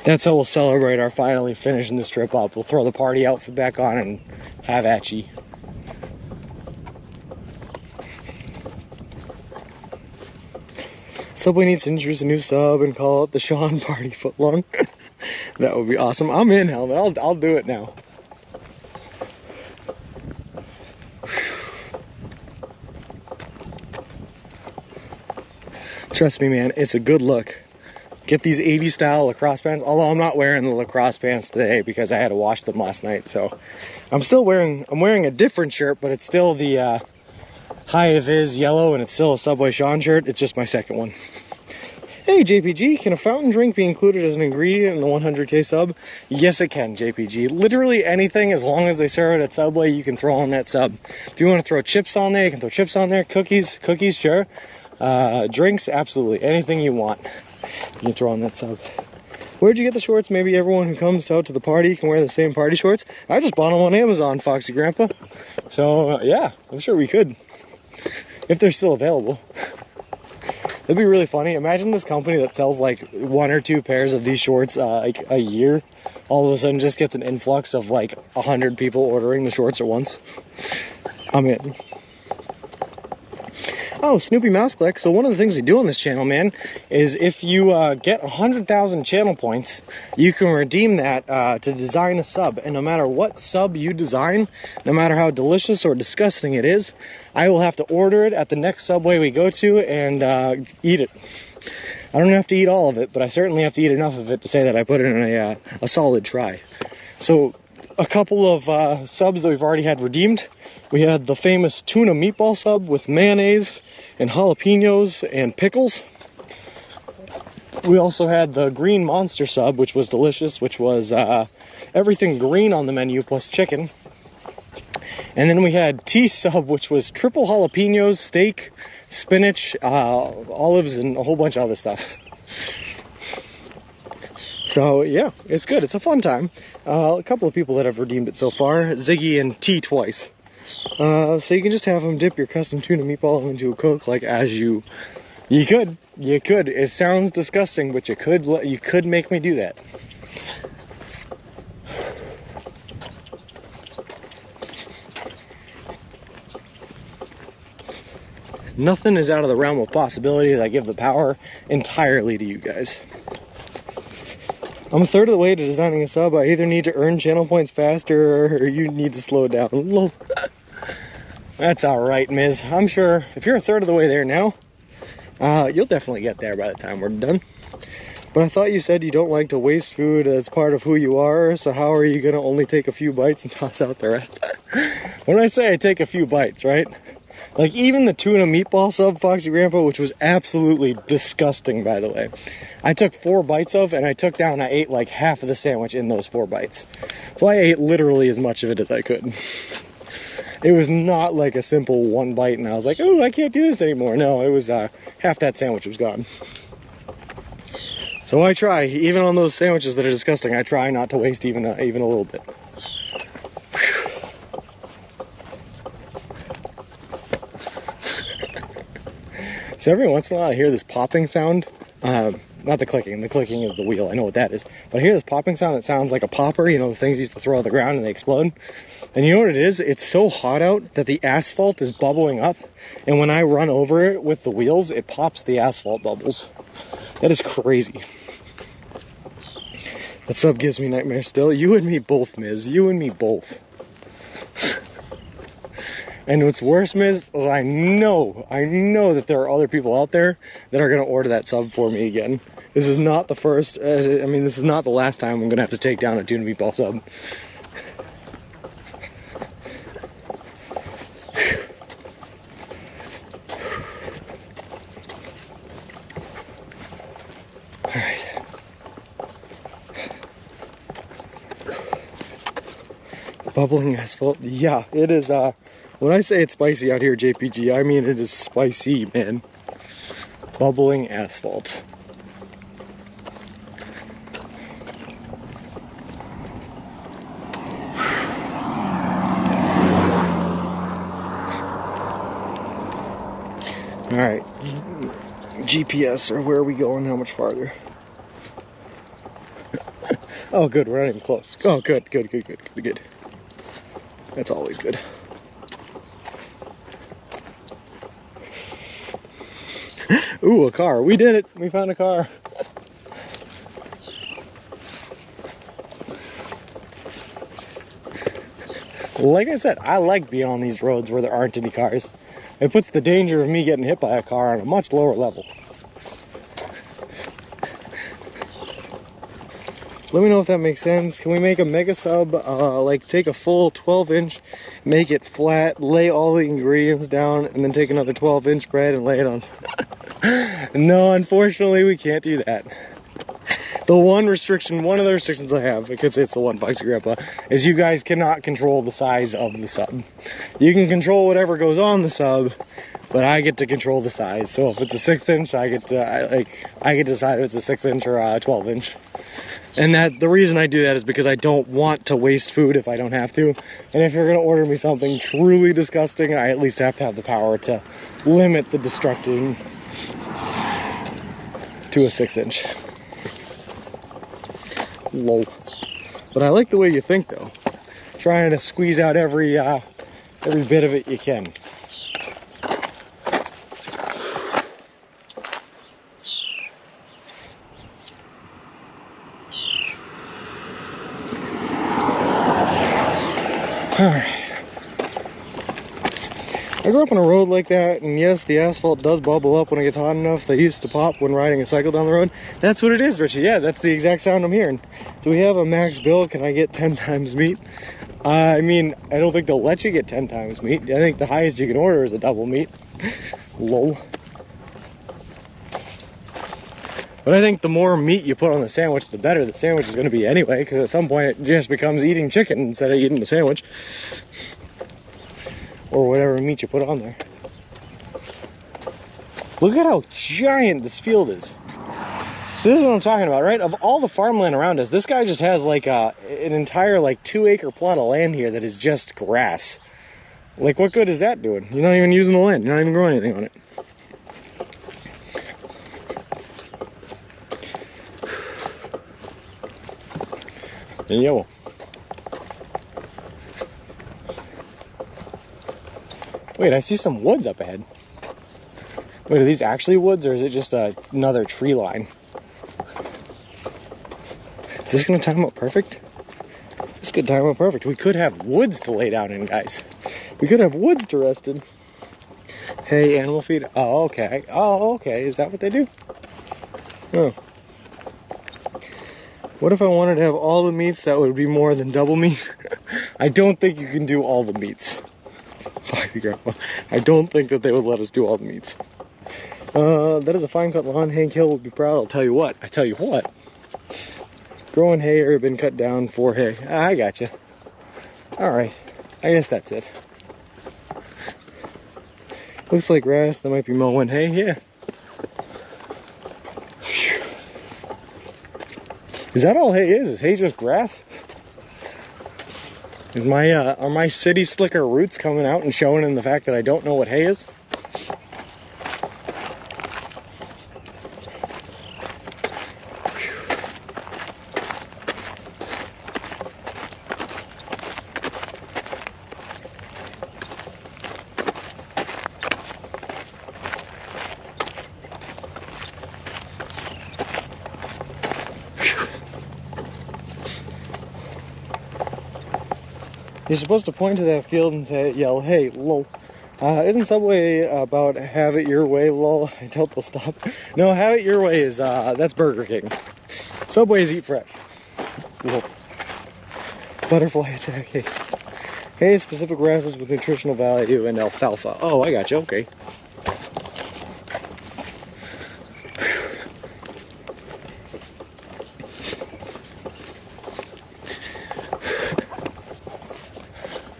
That's how we'll celebrate our finally finishing this trip up. We'll throw the party outfit back on and have at ye. Subway needs to introduce a new sub and call it the Sean Party Footlong. That would be awesome. I'm in, helmet. I'll do it now. Trust me, man, it's a good look. Get these 80s style lacrosse pants. Although I'm not wearing the lacrosse pants today because I had to wash them last night. So I'm wearing a different shirt, but it's still the high vis yellow, and it's still a Subway Sean shirt. It's just my second one. Hey JPG, can a fountain drink be included as an ingredient in the 100K sub? Yes it can, JPG. Literally anything, as long as they serve it at Subway, you can throw on that sub. If you want to throw chips on there, you can throw chips on there. Cookies, sure. Drinks, absolutely. Anything you want, you can throw on that sub. Where'd you get the shorts? Maybe everyone who comes out to the party can wear the same party shorts. I just bought them on Amazon, Foxy Grandpa. So yeah, I'm sure we could. If they're still available. It'd be really funny. Imagine this company that sells like 1 or 2 pairs of these shorts like a year, all of a sudden just gets an influx of like 100 people ordering the shorts at once. I'm in. Oh, Snoopy Mouse Click. So one of the things we do on this channel, man, is if you get 100,000 channel points, you can redeem that to design a sub. And no matter what sub you design, no matter how delicious or disgusting it is, I will have to order it at the next Subway we go to and eat it. I don't have to eat all of it, but I certainly have to eat enough of it to say that I put it in a solid try. So a couple of subs that we've already had redeemed. We had the famous tuna meatball sub with mayonnaise and jalapenos and pickles. We also had the green monster sub, which was delicious, which was everything green on the menu plus chicken. And then we had tea sub, which was triple jalapenos, steak, spinach, olives, and a whole bunch of other stuff. So yeah, it's good. It's a fun time. A couple of people that have redeemed it so far, Ziggy and T twice. So you can just have them dip your custom tuna meatball into a Coke like as you could. It sounds disgusting, but you could make me do that. Nothing is out of the realm of possibilities. I give the power entirely to you guys. I'm a third of the way to designing a sub. I either need to earn channel points faster or you need to slow down. Lol. That's alright, Miz. I'm sure if you're a third of the way there now, you'll definitely get there by the time we're done. But I thought you said you don't like to waste food. That's part of who you are. So how are you going to only take a few bites and toss out the rest? When I say I take a few bites, right? Like even the tuna meatball sub, Foxy Grandpa, which was absolutely disgusting, by the way. I took 4 bites of, and I ate like half of the sandwich in those 4 bites. So I ate literally as much of it as I could. It was not like a simple 1 bite, and I was like, oh, I can't do this anymore. No, it was half that sandwich was gone. So I try, even on those sandwiches that are disgusting, I try not to waste even a little bit. So every once in a while I hear this popping sound. Not the clicking is the wheel, I know what that is. But I hear this popping sound that sounds like a popper, you know, the things you used to throw on the ground and they explode. And you know what it is? It's so hot out that the asphalt is bubbling up. And when I run over it with the wheels, it pops the asphalt bubbles. That is crazy. That sub gives me nightmares still. You and me both, Miz. You and me both. And what's worse, Miz, is I know that there are other people out there that are going to order that sub for me again. This is not the first, this is not the last time I'm going to have to take down a tuna meatball sub. Alright. Bubbling asphalt. Yeah, it is, when I say it's spicy out here, JPG, I mean it is spicy, man. Bubbling asphalt. Alright. GPS, or where are we going? How much farther? Oh, good, we're not even close. Oh, good. That's always good. Ooh, a car. We did it. We found a car. Like I said, I like being on these roads where there aren't any cars. It puts the danger of me getting hit by a car on a much lower level. Let me know if that makes sense. Can we make a mega sub, like take a full 12-inch, make it flat, lay all the ingredients down, and then take another 12-inch bread and lay it on? No, unfortunately, we can't do that. The one of the restrictions I have, I could say it's the one, Foxy Grandpa, is you guys cannot control the size of the sub. You can control whatever goes on the sub, but I get to control the size. So if it's a 6-inch, I get to decide if it's a 6-inch or a 12-inch. And the reason I do that is because I don't want to waste food if I don't have to. And if you're going to order me something truly disgusting, I at least have to have the power to limit the destructing to a 6-inch. Lol. But I like the way you think, though. Trying to squeeze out every bit of it you can. Alright. I grew up on a road like that, and yes, the asphalt does bubble up when it gets hot enough. They used to pop when riding a cycle down the road. That's what it is, Richie. Yeah, that's the exact sound I'm hearing. Do we have a max bill? Can I get 10 times meat? I mean, I don't think they'll let you get 10 times meat. I think the highest you can order is a double meat. Lol. But I think the more meat you put on the sandwich, the better the sandwich is going to be anyway, because at some point it just becomes eating chicken instead of eating the sandwich. Or whatever meat you put on there. Look at how giant this field is. So this is what I'm talking about, right? Of all the farmland around us, this guy just has like an entire like 2-acre plot of land here that is just grass. Like, what good is that doing? You're not even using the land. You're not even growing anything on it. And yo. Wait, I see some woods up ahead. Wait, are these actually woods, or is it just another tree line? Is this gonna time out perfect? This could time out perfect. We could have woods to lay down in, guys. We could have woods to rest in. Hey, animal feed. Oh, okay. Oh, okay. Is that what they do? Oh. What if I wanted to have all the meats? That would be more than double meat. I don't think you can do all the meats. I don't think that they would let us do all the meats. That is a fine cut lawn. Hank Hill would be proud. I'll tell you what. I tell you what. Growing hay or been cut down for hay. I got you. All right. I guess that's it. Looks like grass. That might be mowing hay. Yeah. Is that all hay is? Is hay just grass? Is my are my city slicker roots coming out and showing in the fact that I don't know what hay is? You're supposed to point to that field and say, yell, hey, lol. Isn't Subway about have it your way, lol? I doubt they'll stop. No, have it your way is, that's Burger King. Subway's eat fresh. Lol. Butterfly attack, hey. Hey, specific grasses with nutritional value and alfalfa. Oh, I got you, okay.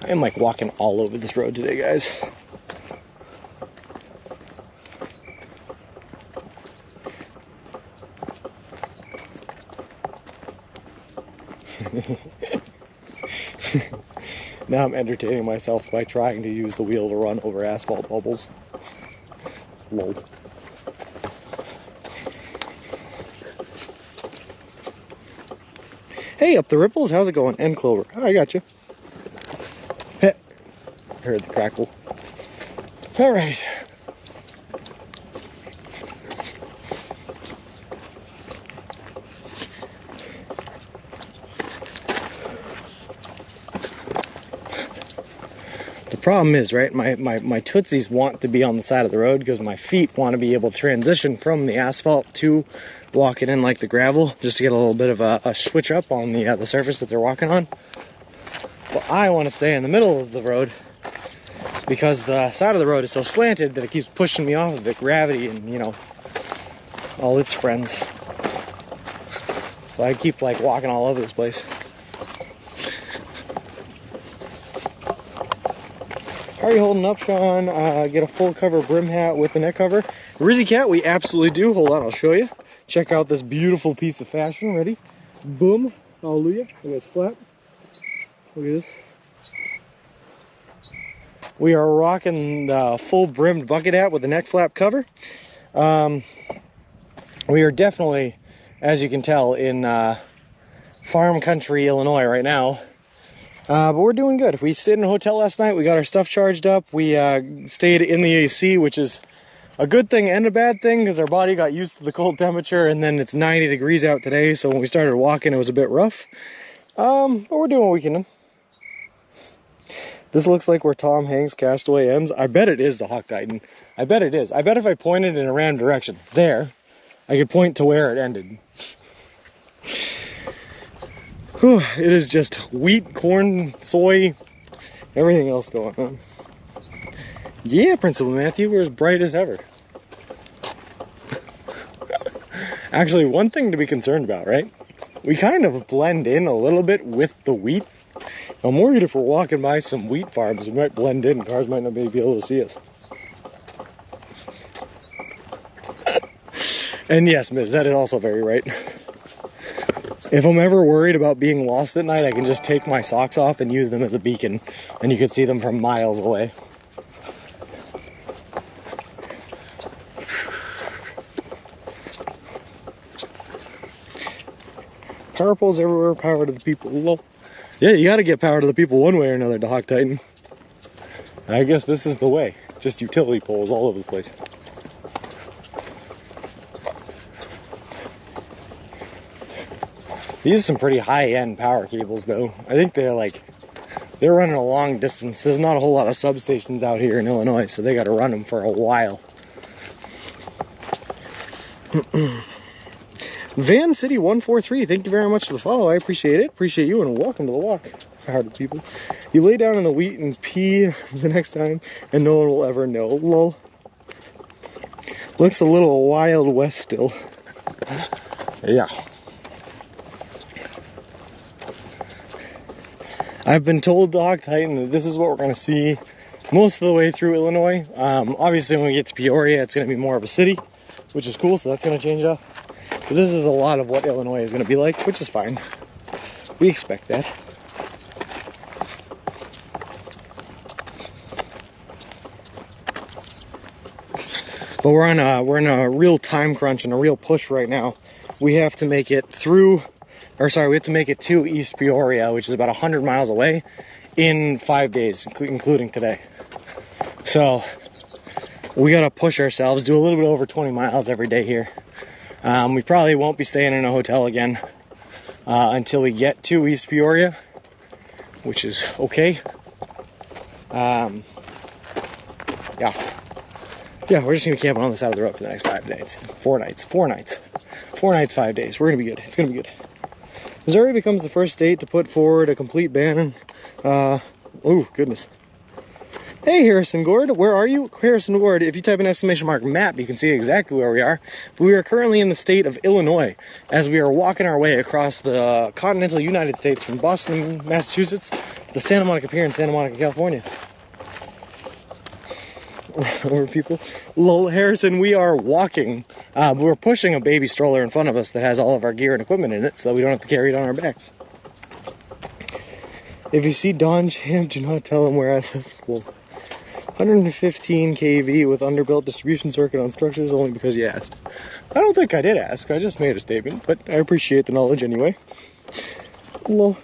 I am like walking all over this road today, guys. Now I'm entertaining myself by trying to use the wheel to run over asphalt bubbles. Lol. Hey, up the ripples, how's it going? And Clover, oh, I got you. Heard the crackle. All right. The problem is, right, my tootsies want to be on the side of the road because my feet want to be able to transition from the asphalt to walking in like the gravel, just to get a little bit of a switch up on the surface that they're walking on. But I want to stay in the middle of the road because the side of the road is so slanted that it keeps pushing me off of it, gravity and, you know, all its friends. So I keep like walking all over this place. How are you holding up, Sean? Get a full cover brim hat with a neck cover. Rizzy Cat, we absolutely do. Hold on, I'll show you. Check out this beautiful piece of fashion. Ready? Boom. Hallelujah. Look at this flap. Look at this. We are rocking the full brimmed bucket hat with the neck flap cover. We are definitely, as you can tell, in farm country, Illinois right now. But we're doing good. We stayed in a hotel last night. We got our stuff charged up. We stayed in the AC, which is a good thing and a bad thing because our body got used to the cold temperature, and then it's 90 degrees out today. So when we started walking, it was a bit rough. But we're doing what we can do. This looks like where Tom Hanks' Castaway ends. I bet it is the Hawk Titan. I bet it is. I bet if I pointed in a random direction, there, I could point to where it ended. Whew, it is just wheat, corn, soy, everything else going on. Yeah, Principal Matthew, we're as bright as ever. Actually, one thing to be concerned about, right? We kind of blend in a little bit with the wheat. I'm worried if we're walking by some wheat farms, we might blend in. Cars might not be able to see us. And yes, Miz, that is also very right. If I'm ever worried about being lost at night, I can just take my socks off and use them as a beacon, and you can see them from miles away. Power poles everywhere, power to the people. Lol. Yeah, you gotta get power to the people one way or another, Hawk Titan. I guess this is the way. Just utility poles all over the place. These are some pretty high-end power cables, though. I think they're running a long distance. There's not a whole lot of substations out here in Illinois, so they got to run them for a while. Van City 143, thank you very much for the follow. I appreciate it. Appreciate you, and welcome to the walk, hard people. You lay down in the wheat and pee the next time, and no one will ever know. Lol. Looks a little Wild West still. Yeah. I've been told, Hawk Titan, that this is what we're going to see most of the way through Illinois. Obviously, when we get to Peoria, it's going to be more of a city, which is cool, so that's going to change up. But this is a lot of what Illinois is going to be like, which is fine. We expect that. But we're in a real time crunch and a real push right now. We have to make it through, or sorry, we have to make it to East Peoria, which is about 100 miles away, in 5 days, including today. So we got to push ourselves, do a little bit over 20 miles every day here. We probably won't be staying in a hotel again until we get to East Peoria, which is okay. Yeah, we're just gonna camp on the side of the road for the next 5 days. 4 nights. 5 days. We're gonna be good. It's gonna be good. Missouri becomes the first state to put forward a complete ban. Oh goodness. Hey, Harrison Gord, where are you? Harrison Gord, if you type an ! map, you can see exactly where we are. We are currently in the state of Illinois as we are walking our way across the continental United States from Boston, Massachusetts to the Santa Monica Pier in Santa Monica, California. Where people? Lol, Harrison, we are walking. We're pushing a baby stroller in front of us that has all of our gear and equipment in it so that we don't have to carry it on our backs. If you see Don Champ, do not tell him where I live. Well, 115 kV with underbuilt distribution circuit on structures only because you asked. I don't think I did ask. I just made a statement, but I appreciate the knowledge anyway. Lol.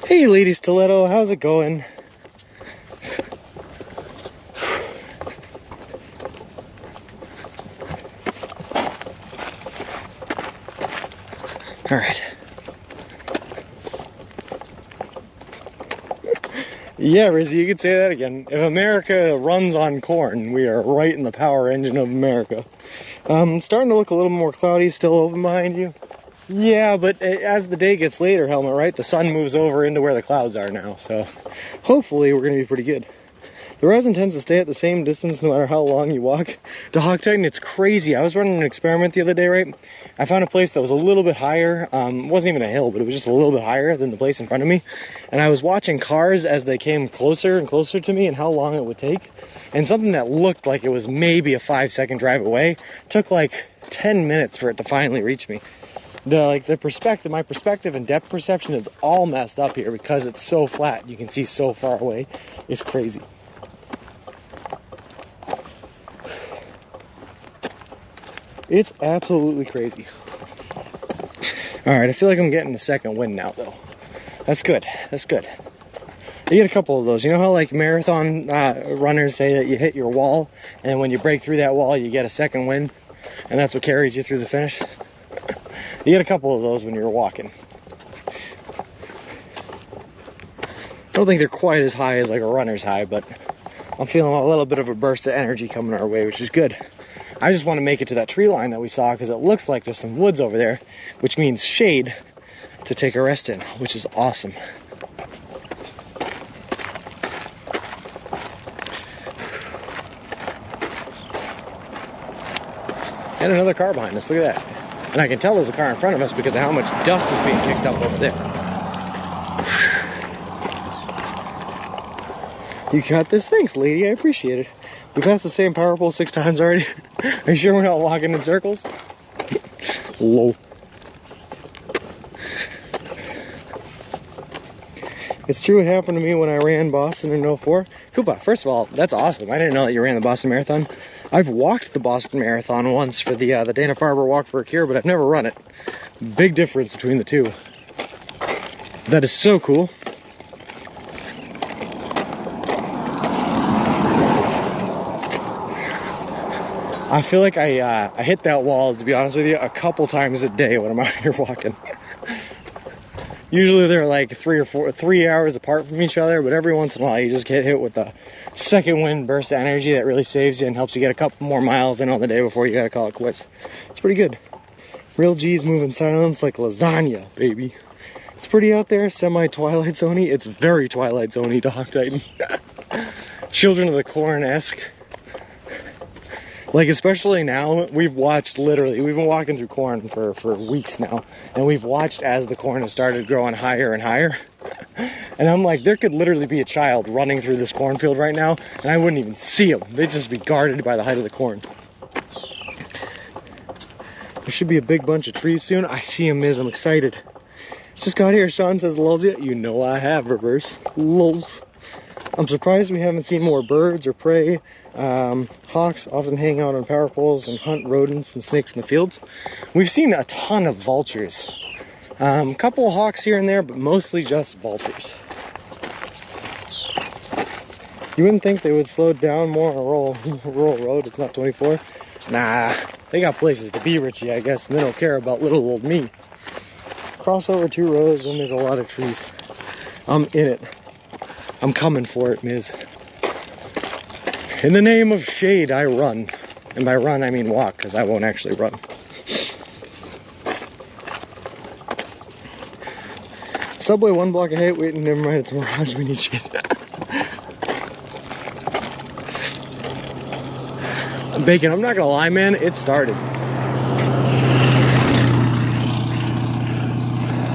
Hey, Lady Stiletto, how's it going? All right. Yeah, Rizzy, you could say that again. If America runs on corn, we are right in the power engine of America. Starting to look a little more cloudy, still open behind you. Yeah, but as the day gets later, Helmet, right, the sun moves over into where the clouds are now, so hopefully we're going to be pretty good. The resin tends to stay at the same distance no matter how long you walk. To Hawk Titan, it's crazy. I was running an experiment the other day, right? I found a place that was a little bit higher. It wasn't even a hill, but it was just a little bit higher than the place in front of me. And I was watching cars as they came closer and closer to me and how long it would take. And something that looked like it was maybe a 5-second drive away took like 10 minutes for it to finally reach me. My perspective and depth perception is all messed up here because it's so flat. You can see so far away. It's crazy. It's absolutely crazy. All right, I feel like I'm getting a second wind now, though. That's good. That's good. You get a couple of those. You know how like marathon runners say that you hit your wall, and when you break through that wall, you get a second wind, and that's what carries you through the finish? You get a couple of those when you're walking. I don't think they're quite as high as like a runner's high, but I'm feeling a little bit of a burst of energy coming our way, which is good. I just want to make it to that tree line that we saw because it looks like there's some woods over there, which means shade to take a rest in, which is awesome. And another car behind us, look at that. And I can tell there's a car in front of us because of how much dust is being kicked up over there. You got this, thanks lady, I appreciate it. We passed the same power pole 6 times already. Are you sure we're not walking in circles? Low. It's true, it happened to me when I ran Boston in 04. Koopa, first of all, that's awesome. I didn't know that you ran the Boston Marathon. I've walked the Boston Marathon once for the Dana-Farber Walk for a Cure, but I've never run it. Big difference between the two. That is so cool. I feel like I hit that wall, to be honest with you, a couple times a day when I'm out here walking. Usually they're like 3 hours apart from each other, but every once in a while you just get hit with a second wind burst of energy that really saves you and helps you get a couple more miles in on the day before you gotta call it quits. It's pretty good. Real G's move in silence like lasagna, baby. It's pretty out there, semi-Twilight Zone-y. It's very Twilight Zone-y, Dog Titan. Children of the Corn-esque. Like, especially now, we've watched literally, we've been walking through corn for weeks now, and we've watched as the corn has started growing higher and higher. And I'm like, there could literally be a child running through this cornfield right now, and I wouldn't even see them. They'd just be guarded by the height of the corn. There should be a big bunch of trees soon. I see them, Miz. I'm excited. Just got here. Sean says, lulz ya. You know I have, reverse. Lulz. I'm surprised we haven't seen more birds or prey. Hawks often hang out on power poles and hunt rodents and snakes in the fields. We've seen a ton of vultures. A couple of hawks here and there, but mostly just vultures. You wouldn't think they would slow down more on a rural road. It's not 24. Nah, they got places to be, Richie, I guess, and they don't care about little old me. Cross over 2 roads and there's a lot of trees. I'm in it. I'm coming for it, Miz. In the name of shade, I run. And by run, I mean walk, because I won't actually run. Subway 1 block ahead. Wait, never mind, it's Mirage. We need shade. Bacon, I'm not gonna lie, man, it started.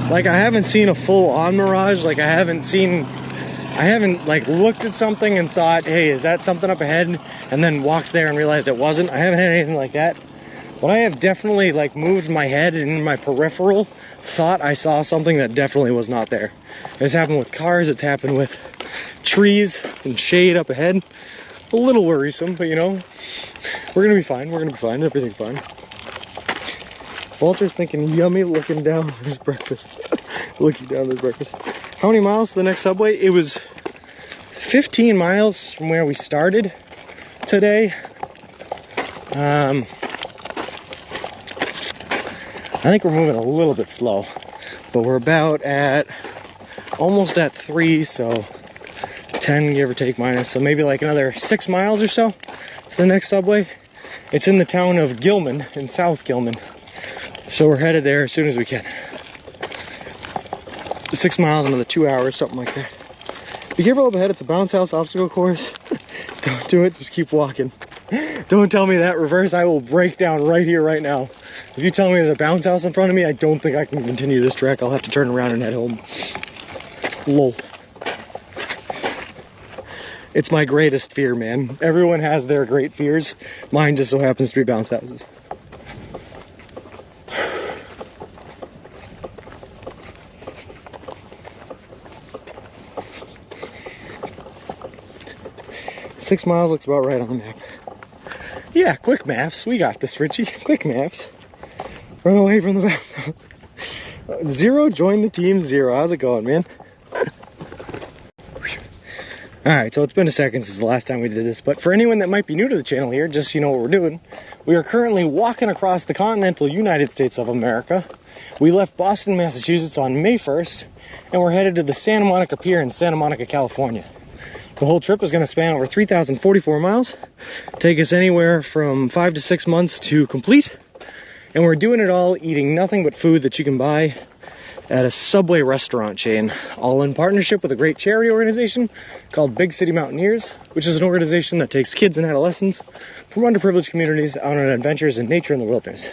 Like, I haven't seen a full-on Mirage. Like, I haven't like looked at something and thought, hey, is that something up ahead? And then walked there and realized it wasn't. I haven't had anything like that. But I have definitely like moved my head and in my peripheral thought I saw something that definitely was not there. It's happened with cars, it's happened with trees and shade up ahead. A little worrisome, but you know, we're gonna be fine, everything's fine. Vulture's thinking yummy, looking down for his breakfast. Looking down at his breakfast. How many miles to the next subway? It was 15 miles from where we started today. I think we're moving a little bit slow, but we're about at, almost at 3, so 10 give or take minus, so maybe like another 6 miles or so to the next subway. It's in the town of Gilman, in South Gilman, so we're headed there as soon as we can. 6 miles, another 2 hours, something like that. Be careful up ahead, it's a bounce house obstacle course. Don't do it, just keep walking. Don't tell me that, reverse, I will break down right here, right now. If you tell me there's a bounce house in front of me, I don't think I can continue this trek. I'll have to turn around and head home. Lol. It's my greatest fear, man. Everyone has their great fears. Mine just so happens to be bounce houses. Six miles looks about right on the map. Yeah, quick maps. We got this, Richie. Quick maps. Run away from the bounce house. Zero, join the team. Zero. How's it going, man? Alright, so it's been a second since the last time we did this, but for anyone that might be new to the channel here, just so you know what we're doing, we are currently walking across the continental United States of America. We left Boston, Massachusetts on May 1st, and we're headed to the Santa Monica Pier in Santa Monica, California. The whole trip is going to span over 3,044 miles, take us anywhere from 5 to 6 months to complete, and we're doing it all eating nothing but food that you can buy at a Subway restaurant chain, all in partnership with a great charity organization called Big City Mountaineers, which is an organization that takes kids and adolescents from underprivileged communities out on adventures in nature and the wilderness.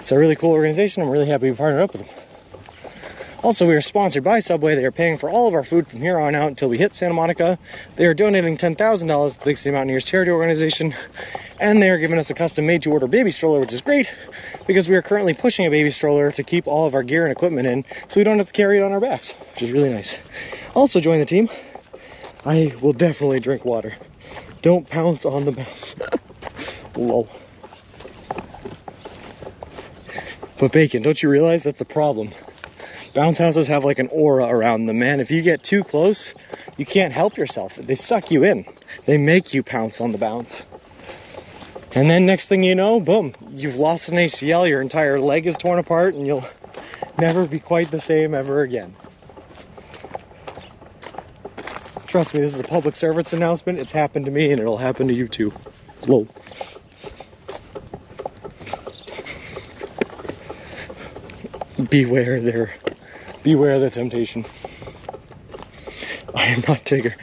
It's a really cool organization. I'm really happy to partner up with them. Also, we are sponsored by Subway. They are paying for all of our food from here on out until we hit Santa Monica. They are donating $10,000 to the Big City Mountaineers charity organization, and they are giving us a custom made-to-order baby stroller, which is great because we are currently pushing a baby stroller to keep all of our gear and equipment in so we don't have to carry it on our backs, which is really nice. Also join the team. I will definitely drink water. Don't pounce on the bounce. Lol. But Bacon, don't you realize that's the problem? Bounce houses have like an aura around them, man. If you get too close, you can't help yourself. They suck you in. They make you pounce on the bounce. And then next thing you know, boom, you've lost an ACL, your entire leg is torn apart, and you'll never be quite the same ever again. Trust me, this is a public service announcement. It's happened to me, and it'll happen to you too. Lol. Beware the temptation. I am not Tigger.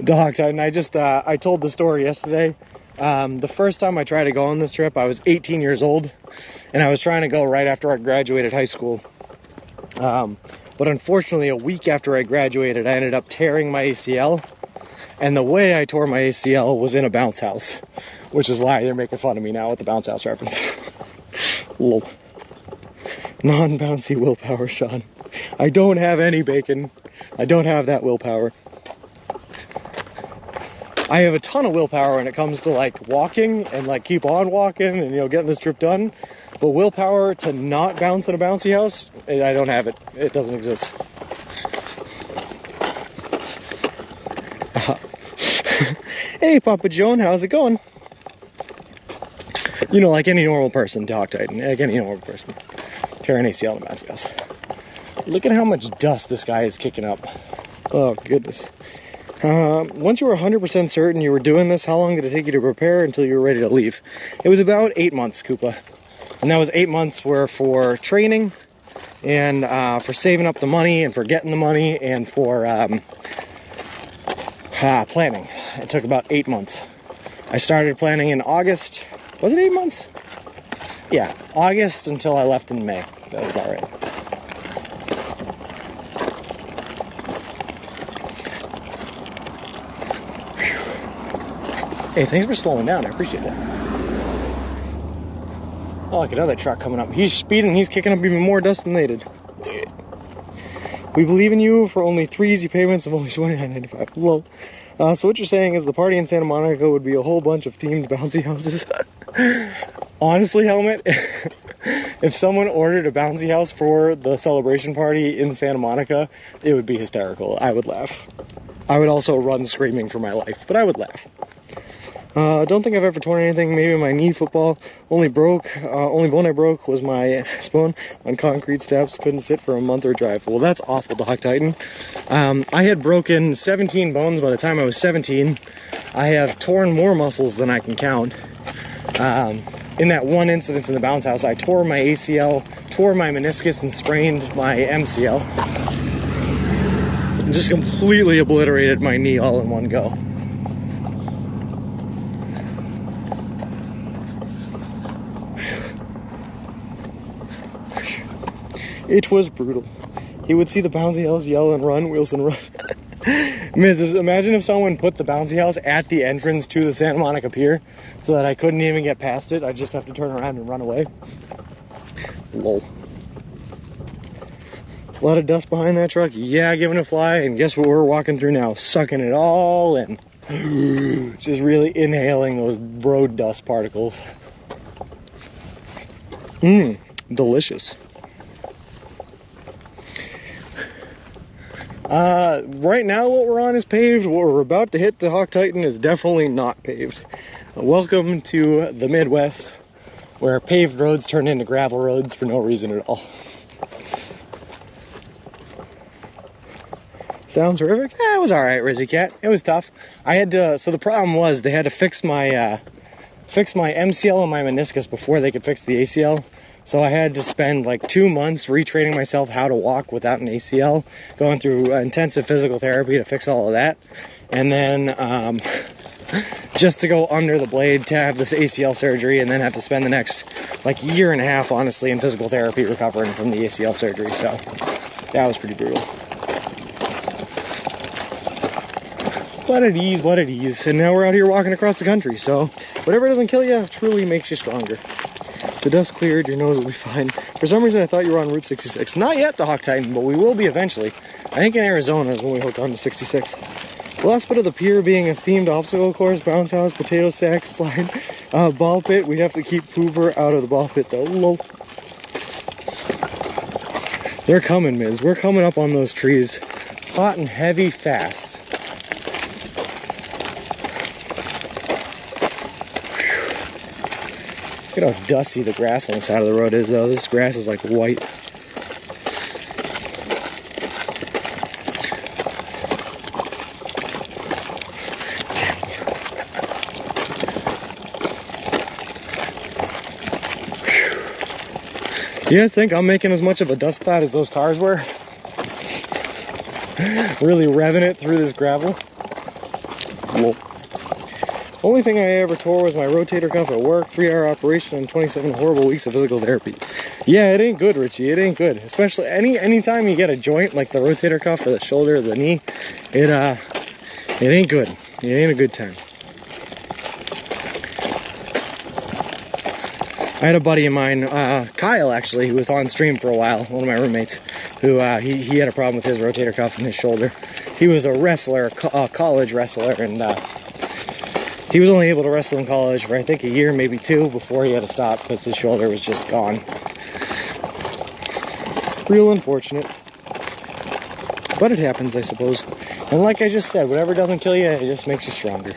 Dog Titan, I told the story yesterday. The first time I tried to go on this trip, I was 18 years old, and I was trying to go right after I graduated high school. But unfortunately, a week after I graduated, I ended up tearing my ACL, and the way I tore my ACL was in a bounce house, which is why they're making fun of me now with the bounce house reference. Lol. Non-bouncy willpower, Sean. I don't have any, Bacon. I don't have that willpower. I have a ton of willpower when it comes to like walking and like keep on walking and, you know, getting this trip done. But willpower to not bounce in a bouncy house, I don't have it. It doesn't exist. Hey, Papa Joan, how's it going? You know, like any normal person, Dog Titan, like any normal person. Tear an ACL in a bouncy house. Look at how much dust this guy is kicking up. Oh, goodness. Once you were 100% certain you were doing this, how long did it take you to prepare until you were ready to leave? It was about 8 months, Koopa. And that was 8 months were for training and for saving up the money and for getting the money and for planning. It took about 8 months. I started planning in August. Was it 8 months? Yeah, August until I left in May. That was about right. Whew. Hey, thanks for slowing down. I appreciate that. Oh, look, another truck coming up. He's speeding. He's kicking up even more dust than they did. We believe in you for only 3 easy payments of only $29.95. Lol. So what you're saying is the party in Santa Monica would be a whole bunch of themed bouncy houses. Honestly, Helmet, if someone ordered a bouncy house for the celebration party in Santa Monica, it would be hysterical. I would laugh. I would also run screaming for my life, but I would laugh. Don't think I've ever torn anything. Maybe my knee football. Only bone I broke was my ass bone on concrete steps. Couldn't sit for a month or drive. Well, that's awful, Dog Titan. I had broken 17 bones by the time I was 17. I have torn more muscles than I can count. In that one incident in the bounce house, I tore my ACL, tore my meniscus, and sprained my MCL. And just completely obliterated my knee all in one go. It was brutal. He would see the bouncy house, yell and run, Wilson run. Mrs. Imagine if someone put the bouncy house at the entrance to the Santa Monica Pier so that I couldn't even get past it. I'd just have to turn around and run away. Lol. A lot of dust behind that truck. Yeah, giving it a fly. And guess what we're walking through now? Sucking it all in. Just really inhaling those road dust particles. Delicious. Right now what we're on is paved. What we're about to hit to Hawk Titan is definitely not paved. Welcome to the Midwest, where paved roads turn into gravel roads for no reason at all. Sounds horrific? Yeah, it was alright, Rizzy Cat. It was tough. I had to, so the problem was they had to fix my MCL and my meniscus before they could fix the ACL. So I had to spend like 2 months retraining myself how to walk without an ACL, going through intensive physical therapy to fix all of that. And then just to go under the blade to have this ACL surgery, and then have to spend the next like year and a half, honestly, in physical therapy recovering from the ACL surgery. So that was pretty brutal. What it is. And now we're out here walking across the country. So whatever doesn't kill you truly makes you stronger. The dust cleared, your nose will be fine. For some reason I thought you were on Route 66. Not yet to Hawk Titan, but we will be eventually. I think in Arizona is when we hook on to 66. The last bit of the pier being a themed obstacle course, bounce house, potato sack, slide, ball pit. We'd have to keep Pooper out of the ball pit though. Lol. They're coming, Miz. We're coming up on those trees. Hot and heavy fast. Look at how dusty the grass on the side of the road is, though. This grass is like white. Do you guys think I'm making as much of a dust cloud as those cars were? Really revving it through this gravel. Whoa. Only thing I ever tore was my rotator cuff at work, 3-hour operation and 27 horrible weeks of physical therapy. Yeah, it ain't good, Richie. It ain't good. Especially anytime you get a joint like the rotator cuff or the shoulder or the knee, it ain't good. It ain't a good time. I had a buddy of mine, Kyle actually, who was on stream for a while, one of my roommates, who he had a problem with his rotator cuff and his shoulder. He was a wrestler, a college wrestler, and he was only able to wrestle in college for I think a year, maybe 2, before he had to stop because his shoulder was just gone. Real unfortunate. But it happens, I suppose. And like I just said, whatever doesn't kill you, it just makes you stronger.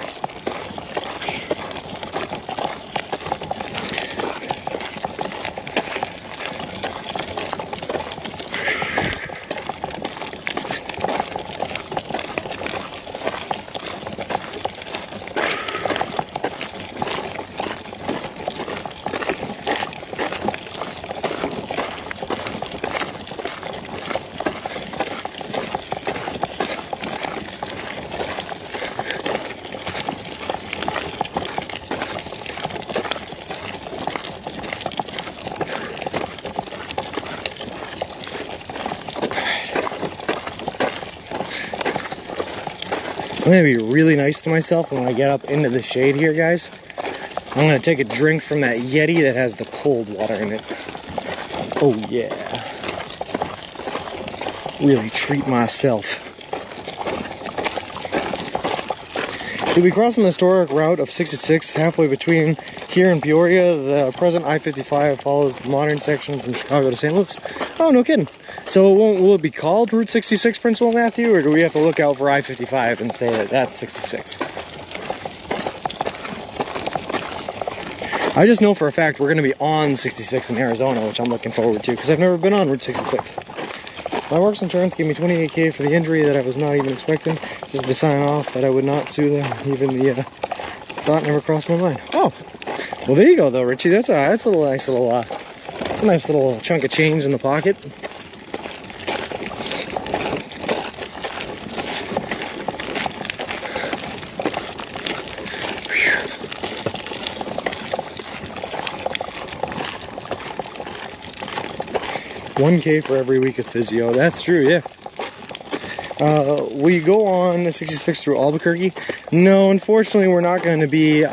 I'm gonna be really nice to myself when I get up into the shade here, guys. I'm gonna take a drink from that Yeti that has the cold water in it. Oh yeah. Really treat myself. We'll be crossing the historic route of 66 halfway between here and Peoria. The present I-55 follows the modern section from Chicago to St. Louis. Oh, no kidding. So will it be called Route 66, Principal Matthew, or do we have to look out for I-55 and say that that's 66? I just know for a fact we're going to be on 66 in Arizona, which I'm looking forward to, because I've never been on Route 66. My works insurance gave me $28,000 for the injury that I was not even expecting, just to sign off that I would not sue them. Even the thought never crossed my mind. Oh, well there you go though, Richie. That's a nice little chunk of change in the pocket. $1,000 for every week of physio. That's true, yeah. We go on 66 through Albuquerque. No, unfortunately, we're not going to be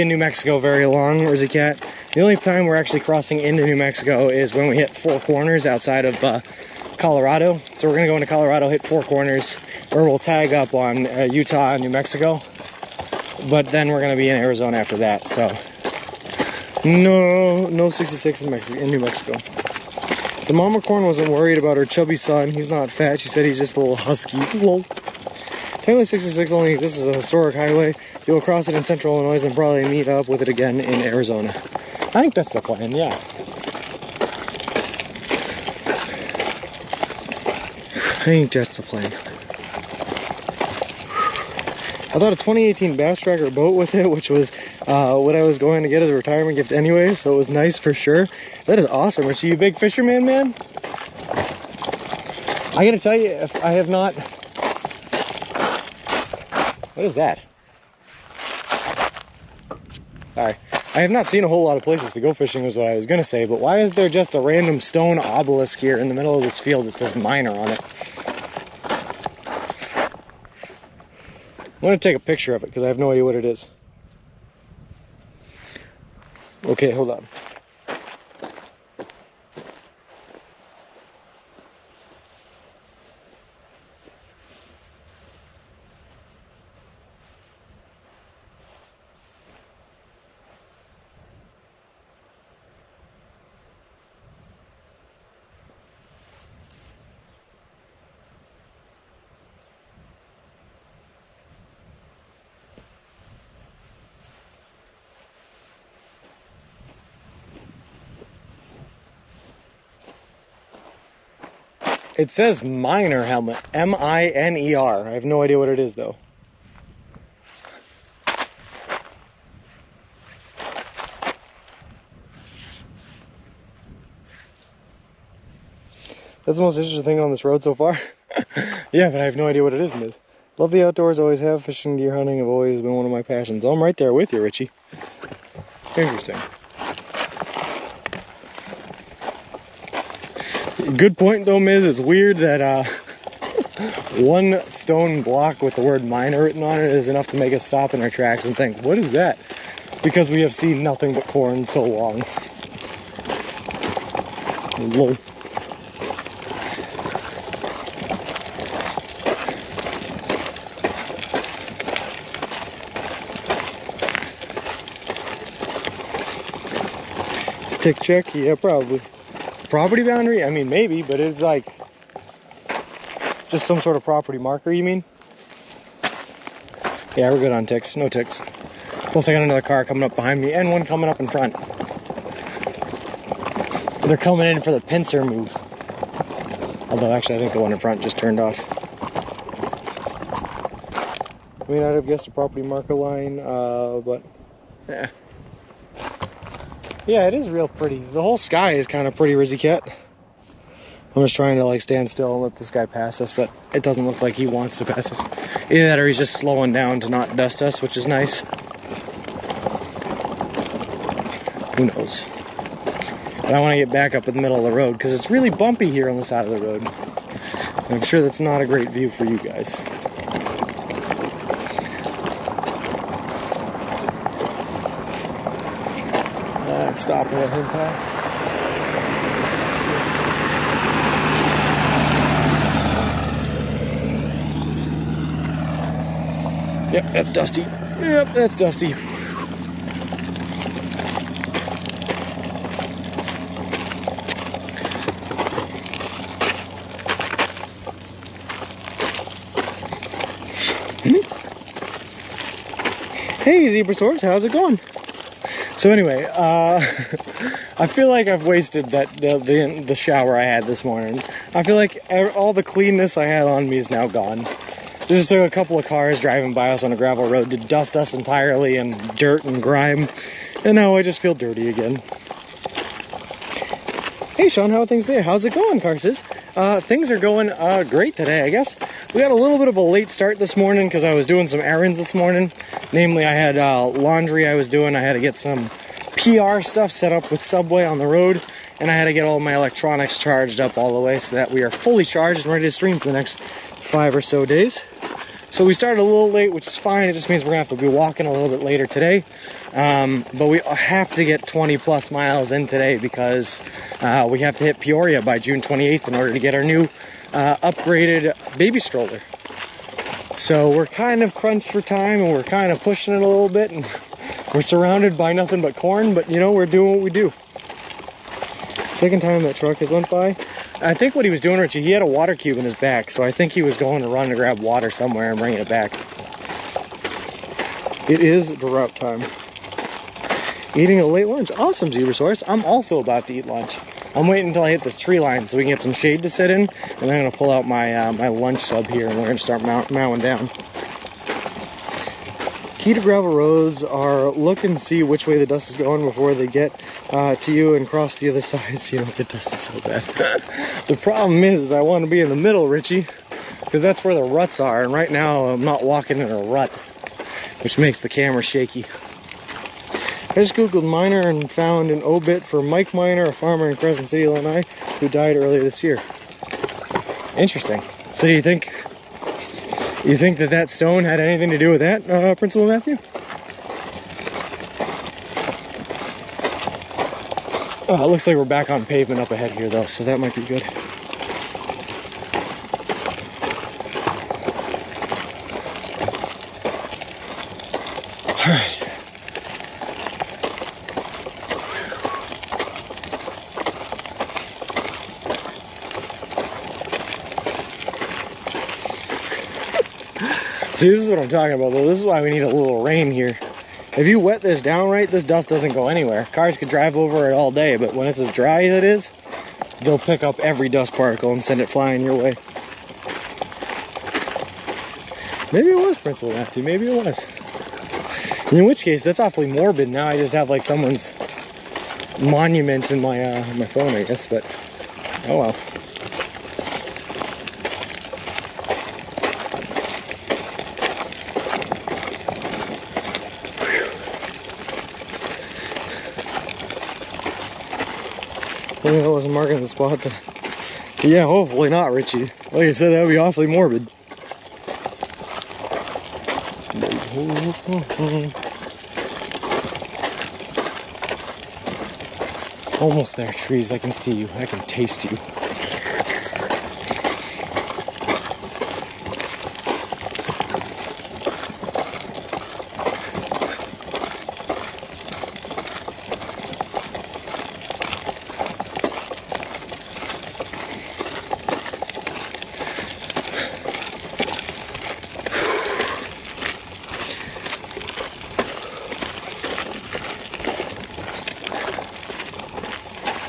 in New Mexico very long, Rizzy Cat. The only time we're actually crossing into New Mexico is when we hit 4 corners outside of Colorado. So we're going to go into Colorado, hit 4 corners, where we'll tag up on Utah and New Mexico. But then we're going to be in Arizona after that, so no 66 in New Mexico. The mama corn wasn't worried about her chubby son. He's not fat. She said he's just a little husky. Lol. Highway 66 only exists as a historic highway. You'll cross it in central Illinois and probably meet up with it again in Arizona. I think that's the plan, yeah. I think that's the plan. I thought a 2018 Bass Tracker boat with it, which was what I was going to get as a retirement gift anyway, so it was nice for sure. That is awesome, Richie. You a big fisherman, man? I gotta tell you, if I have not... What is that? Sorry. I have not seen a whole lot of places to go fishing is what I was gonna say, but why is there just a random stone obelisk here in the middle of this field that says Miner on it? I'm gonna take a picture of it because I have no idea what it is. Okay, hold on. It says Miner helmet, M-I-N-E-R. I have no idea what it is though. That's the most interesting thing on this road so far. Yeah, but I have no idea what it is, Miz. Love the outdoors, always have. Fishing, deer hunting have always been one of my passions. I'm right there with you, Richie. Interesting. Good point though, Miz. It's weird that one stone block with the word Miner written on it is enough to make us stop in our tracks and think, what is that? Because we have seen nothing but corn so long. Lol. Tick check? Yeah, probably. Property boundary? I mean, maybe, but it's like just some sort of property marker, you mean? Yeah, we're good on ticks. No ticks. Plus, I got another car coming up behind me and one coming up in front. They're coming in for the pincer move. Although, actually, I think the one in front just turned off. I mean, I'd have guessed a property marker line, but yeah. Yeah, it is real pretty. The whole sky is kind of pretty, Rizzy Cat. I'm just trying to like stand still and let this guy pass us, but it doesn't look like he wants to pass us. Either that or he's just slowing down to not dust us, which is nice. Who knows? But I want to get back up in the middle of the road because it's really bumpy here on the side of the road. And I'm sure that's not a great view for you guys. Stop and let him pass. Yep, that's Dusty. Yep, that's Dusty. Hey, Zebrasaurus, how's it going? So anyway, I feel like I've wasted the shower I had this morning. I feel like all the cleanness I had on me is now gone. Just took a couple of cars driving by us on a gravel road to dust us entirely in dirt and grime, and now I just feel dirty again. Hey Sean, how are things today? How's it going, Carses? Things are going great today, I guess. We got a little bit of a late start this morning because I was doing some errands this morning. Namely, I had laundry I was doing. I had to get some PR stuff set up with Subway on the road, and I had to get all my electronics charged up all the way so that we are fully charged and ready to stream for the next 5 or so days. So we started a little late, which is fine. It just means we're gonna have to be walking a little bit later today. But we have to get 20 plus miles in today because we have to hit Peoria by June 28th in order to get our new upgraded baby stroller. So we're kind of crunched for time and we're kind of pushing it a little bit, and we're surrounded by nothing but corn, but you know, we're doing what we do. Second time that truck has went by. I think what he was doing, Richie, he had a water cube in his back, so I think he was going to run to grab water somewhere and bringing it back. It is drought time. Eating a late lunch. Awesome, Zebrasaurus. I'm also about to eat lunch. I'm waiting until I hit this tree line so we can get some shade to sit in, and then I'm going to pull out my my lunch sub here, and we're going to start mowing down. Key to gravel roads are look and see which way the dust is going before they get to you and cross the other side so you don't get dusted so bad. The problem is I want to be in the middle, Richie, because that's where the ruts are, and right now I'm not walking in a rut, which makes the camera shaky. I just googled miner and found an obit for Mike Miner, a farmer in Crescent City, Illinois, who died earlier this year. Interesting. So do you think that stone had anything to do with that, Principal Matthew? Oh, it looks like we're back on pavement up ahead here, though, so that might be good. All right. See, this is what I'm talking about, though. This is why we need a little rain here. If you wet this down right, this dust doesn't go anywhere. Cars could drive over it all day, but when it's as dry as it is, they'll pick up every dust particle and send it flying your way. Maybe it was Principal Matthew. Maybe it was. In which case, that's awfully morbid. Now I just have like someone's monument in my my phone, I guess. But oh well. I think I wasn't marking the spot. Yeah, hopefully not, Richie. Like I said, that would be awfully morbid. Almost there, trees. I can see you. I can taste you.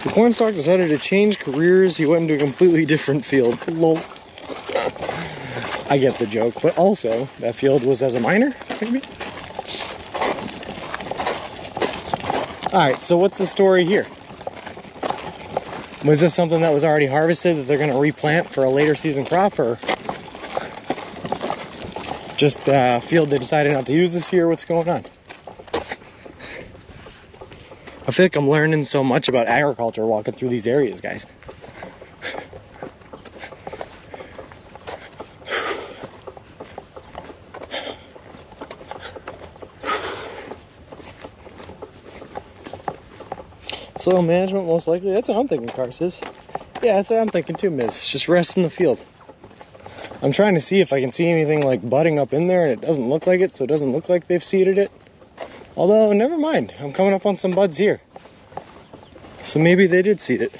The cornstalk decided to change careers. He went into a completely different field. Lol. I get the joke, but also that field was as a miner, maybe? Alright, so what's the story here? Was this something that was already harvested that they're going to replant for a later season crop, or just a field they decided not to use this year? What's going on? I feel like I'm learning so much about agriculture walking through these areas, guys. Soil management, most likely. That's what I'm thinking, Car says. Yeah, that's what I'm thinking too, Miz. It's just rest in the field. I'm trying to see if I can see anything like budding up in there, and it doesn't look like it, so it doesn't look like they've seeded it. Although, never mind. I'm coming up on some buds here. So maybe they did seed it.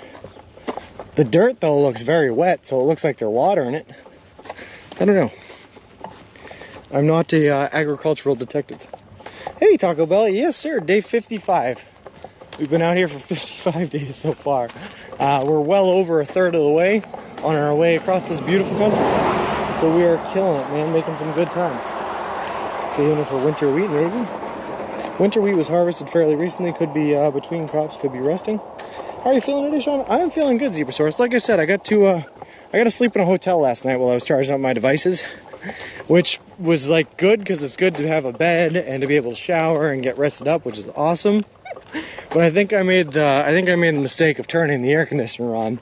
The dirt, though, looks very wet, so it looks like they're watering it. I don't know. I'm not a agricultural detective. Hey, Taco Bell. Yes, sir. Day 55. We've been out here for 55 days so far. We're well over a third of the way on our way across this beautiful country. So we are killing it, man. Making some good time. Saving it for winter wheat, maybe. Winter wheat was harvested fairly recently. Could be between crops, could be resting. How are you feeling today, Sean? I am feeling good, Zebrasaurus. Like I said, I got to sleep in a hotel last night while I was charging up my devices, which was like good because it's good to have a bed and to be able to shower and get rested up, which is awesome. But I think I made the mistake of turning the air conditioner on.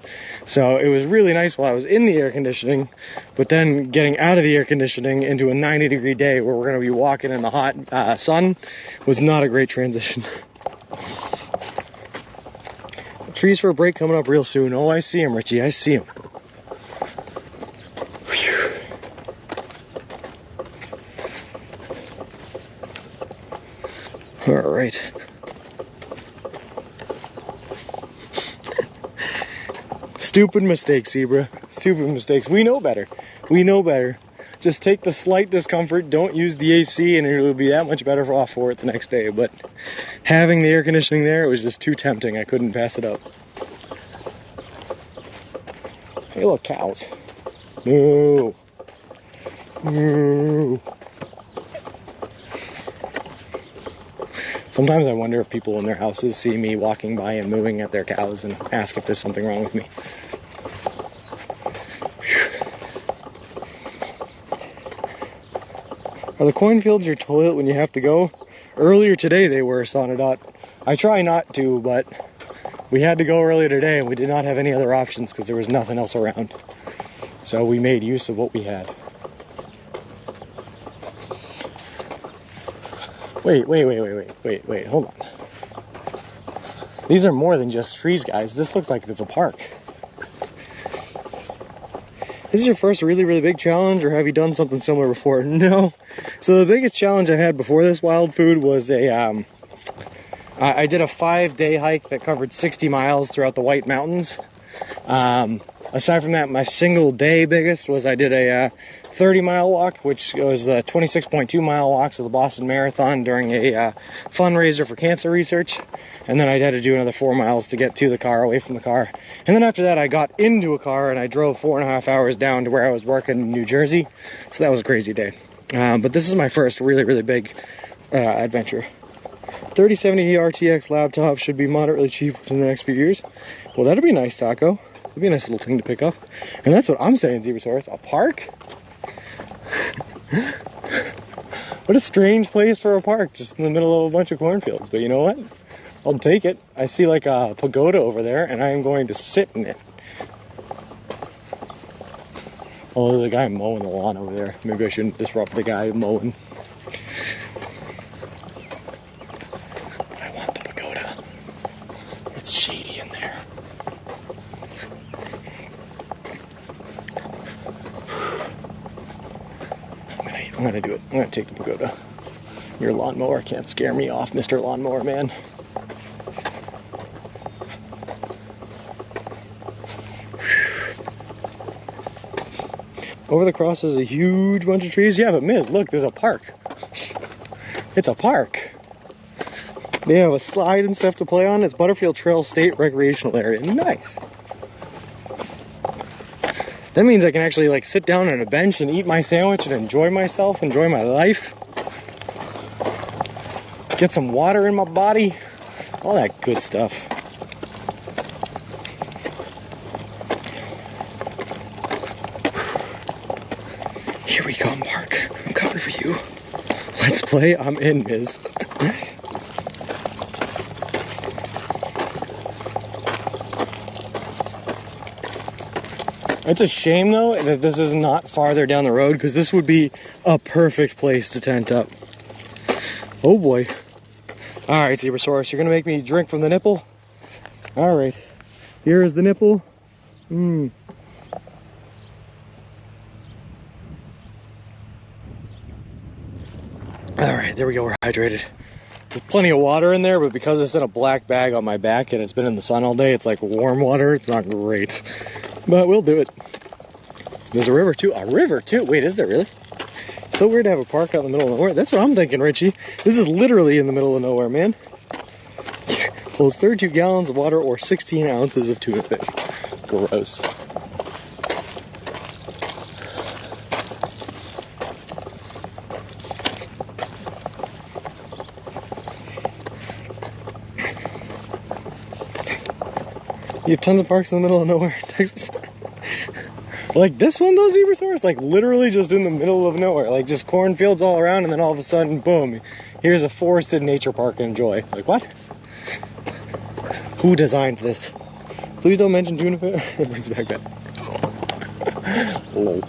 So it was really nice while I was in the air conditioning, but then getting out of the air conditioning into a 90-degree day where we're going to be walking in the hot sun was not a great transition. Trees for a break coming up real soon. Oh, I see him, Richie. I see him. All right. Stupid mistakes, Zebra. Stupid mistakes. We know better. We know better. Just take the slight discomfort, don't use the AC, and it'll be that much better off for it the next day. But having the air conditioning there, it was just too tempting. I couldn't pass it up. Hey, look, cows. Moo. Moo. Sometimes I wonder if people in their houses see me walking by and mooing at their cows and ask if there's something wrong with me. Are the cornfields your toilet when you have to go? Earlier today they were, Sonadot. I try not to, but we had to go earlier today and we did not have any other options because there was nothing else around. So we made use of what we had. Wait, hold on. These are more than just trees, guys. This looks like it's a park. This is your first really big challenge, or have you done something similar before? No. So the biggest challenge I had before this wild food was I did a 5-day hike that covered 60 miles throughout the White Mountains. Aside from that, my single day biggest was I did a 30-mile walk, which was 26.2-mile walks of the Boston Marathon during a fundraiser for cancer research. And then I had to do another 4 miles to get to the car, away from the car. And then after that, I got into a car and I drove 4.5 hours down to where I was working in New Jersey. So that was a crazy day. But this is my first really big adventure. 3070 RTX laptop should be moderately cheap within the next few years. Well, that'd be nice, Taco. That'd be a nice little thing to pick up. And that's what I'm saying, Zebrasaurus. A park? What a strange place for a park, just in the middle of a bunch of cornfields. But you know what? I'll take it. I see like a pagoda over there, and I am going to sit in it. Oh, there's a guy mowing the lawn over there. Maybe I shouldn't disrupt the guy mowing. But I want the pagoda. It's shady in there. I'm gonna do it. I'm gonna take the pagoda. Your lawnmower can't scare me off, Mr. Lawnmower Man. Over the cross is a huge bunch of trees. Yeah, but Miz, look, there's a park. It's a park. They have a slide and stuff to play on. It's Butterfield Trail State Recreational Area. Nice. That means I can actually like sit down on a bench and eat my sandwich and enjoy myself, enjoy my life. Get some water in my body. All that good stuff. Here we come, Mark. I'm coming for you. Let's play. I'm in, Miz. It's a shame, though, that this is not farther down the road, because this would be a perfect place to tent up. Oh, boy. All right, Zebrasaurus, you're going to make me drink from the nipple? All right. Here is the nipple. Mmm. All right, there we go. We're hydrated. There's plenty of water in there, but because it's in a black bag on my back and it's been in the sun all day, it's like warm water. It's not great, but we'll do it. There's a river too. A river too? Wait, is there really? So weird to have a park out in the middle of nowhere. That's what I'm thinking, Richie. This is literally in the middle of nowhere, man. Holds 32 gallons of water or 16 ounces of tuna fish. Gross. You have tons of parks in the middle of nowhere in Texas. Like this one, though, Zebrasaurus, like literally just in the middle of nowhere. Like just cornfields all around, and then all of a sudden, boom, here's a forested nature park to enjoy. Like what? Who designed this? Please don't mention tuna fish. It brings back that. Lol.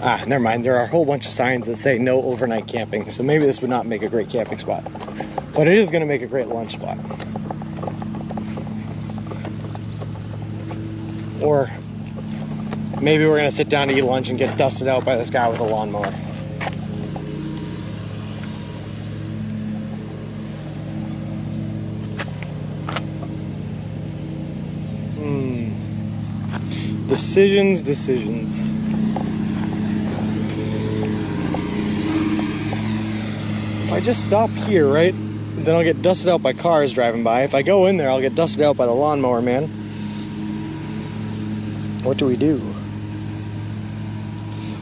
Ah, never mind. There are a whole bunch of signs that say no overnight camping, so maybe this would not make a great camping spot. But it is going to make a great lunch spot. Or maybe we're going to sit down to eat lunch and get dusted out by this guy with a lawnmower. Decisions, decisions. If I just stop here, right, then I'll get dusted out by cars driving by. If I go in there, I'll get dusted out by the lawnmower man. What do we do?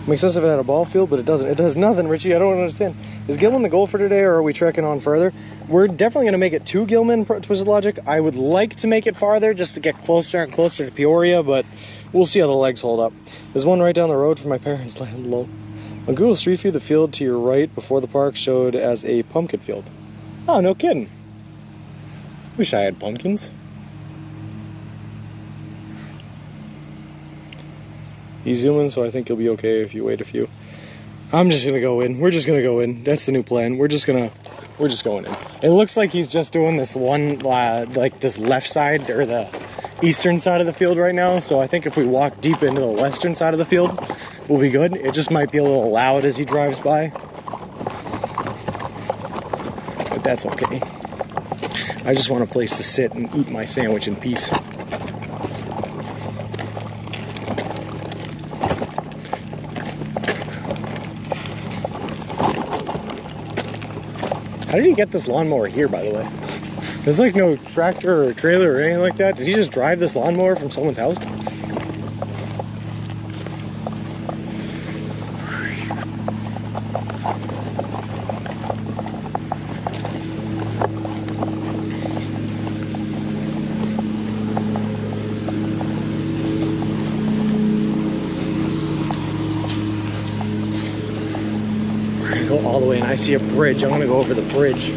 Makes sense if it had a ball field, but it doesn't. It does nothing, Richie. I don't understand. Is Gilman the goal for today, or are we trekking on further? We're definitely going to make it to Gilman, Twisted Logic. I would like to make it farther just to get closer and closer to Peoria, but we'll see how the legs hold up. There's one right down the road from my parents' land. Low. On Google Street View, the field to your right before the park showed as a pumpkin field. Oh, no kidding. Wish I had pumpkins. You zoom in, so I think you'll be okay if you wait a few. I'm just gonna go in. We're just gonna go in. That's the new plan. We're just going in. It looks like he's just doing this one, like this left side or the eastern side of the field right now. So I think if we walk deep into the western side of the field, we'll be good. It just might be a little loud as he drives by, but that's okay. I just want a place to sit and eat my sandwich in peace. How did he get this lawnmower here, by the way? There's like no tractor or trailer or anything like that. Did he just drive this lawnmower from someone's house? Go all the way, and I see a bridge. I'm gonna go over the bridge.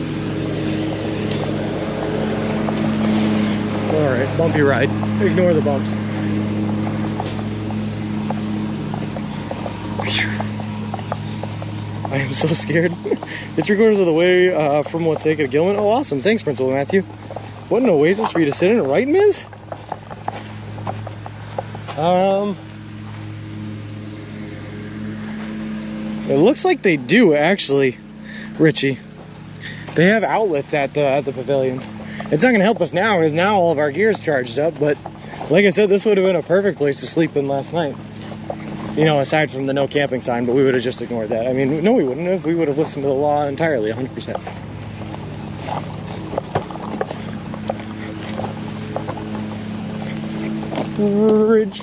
All right, bumpy ride. Ignore the bumps. I am so scared. It's 3/4 of the way from Watseka to Gilman. Oh, awesome. Thanks, Principal Matthew. What an oasis for you to sit in, right, Miz? It looks like they do, actually, Richie. They have outlets at the pavilions. It's not going to help us now, because now all of our gear's charged up, but like I said, this would have been a perfect place to sleep in last night. You know, aside from the no camping sign, but we would have just ignored that. I mean, no, we wouldn't have. We would have listened to the law entirely, 100%. Bridge.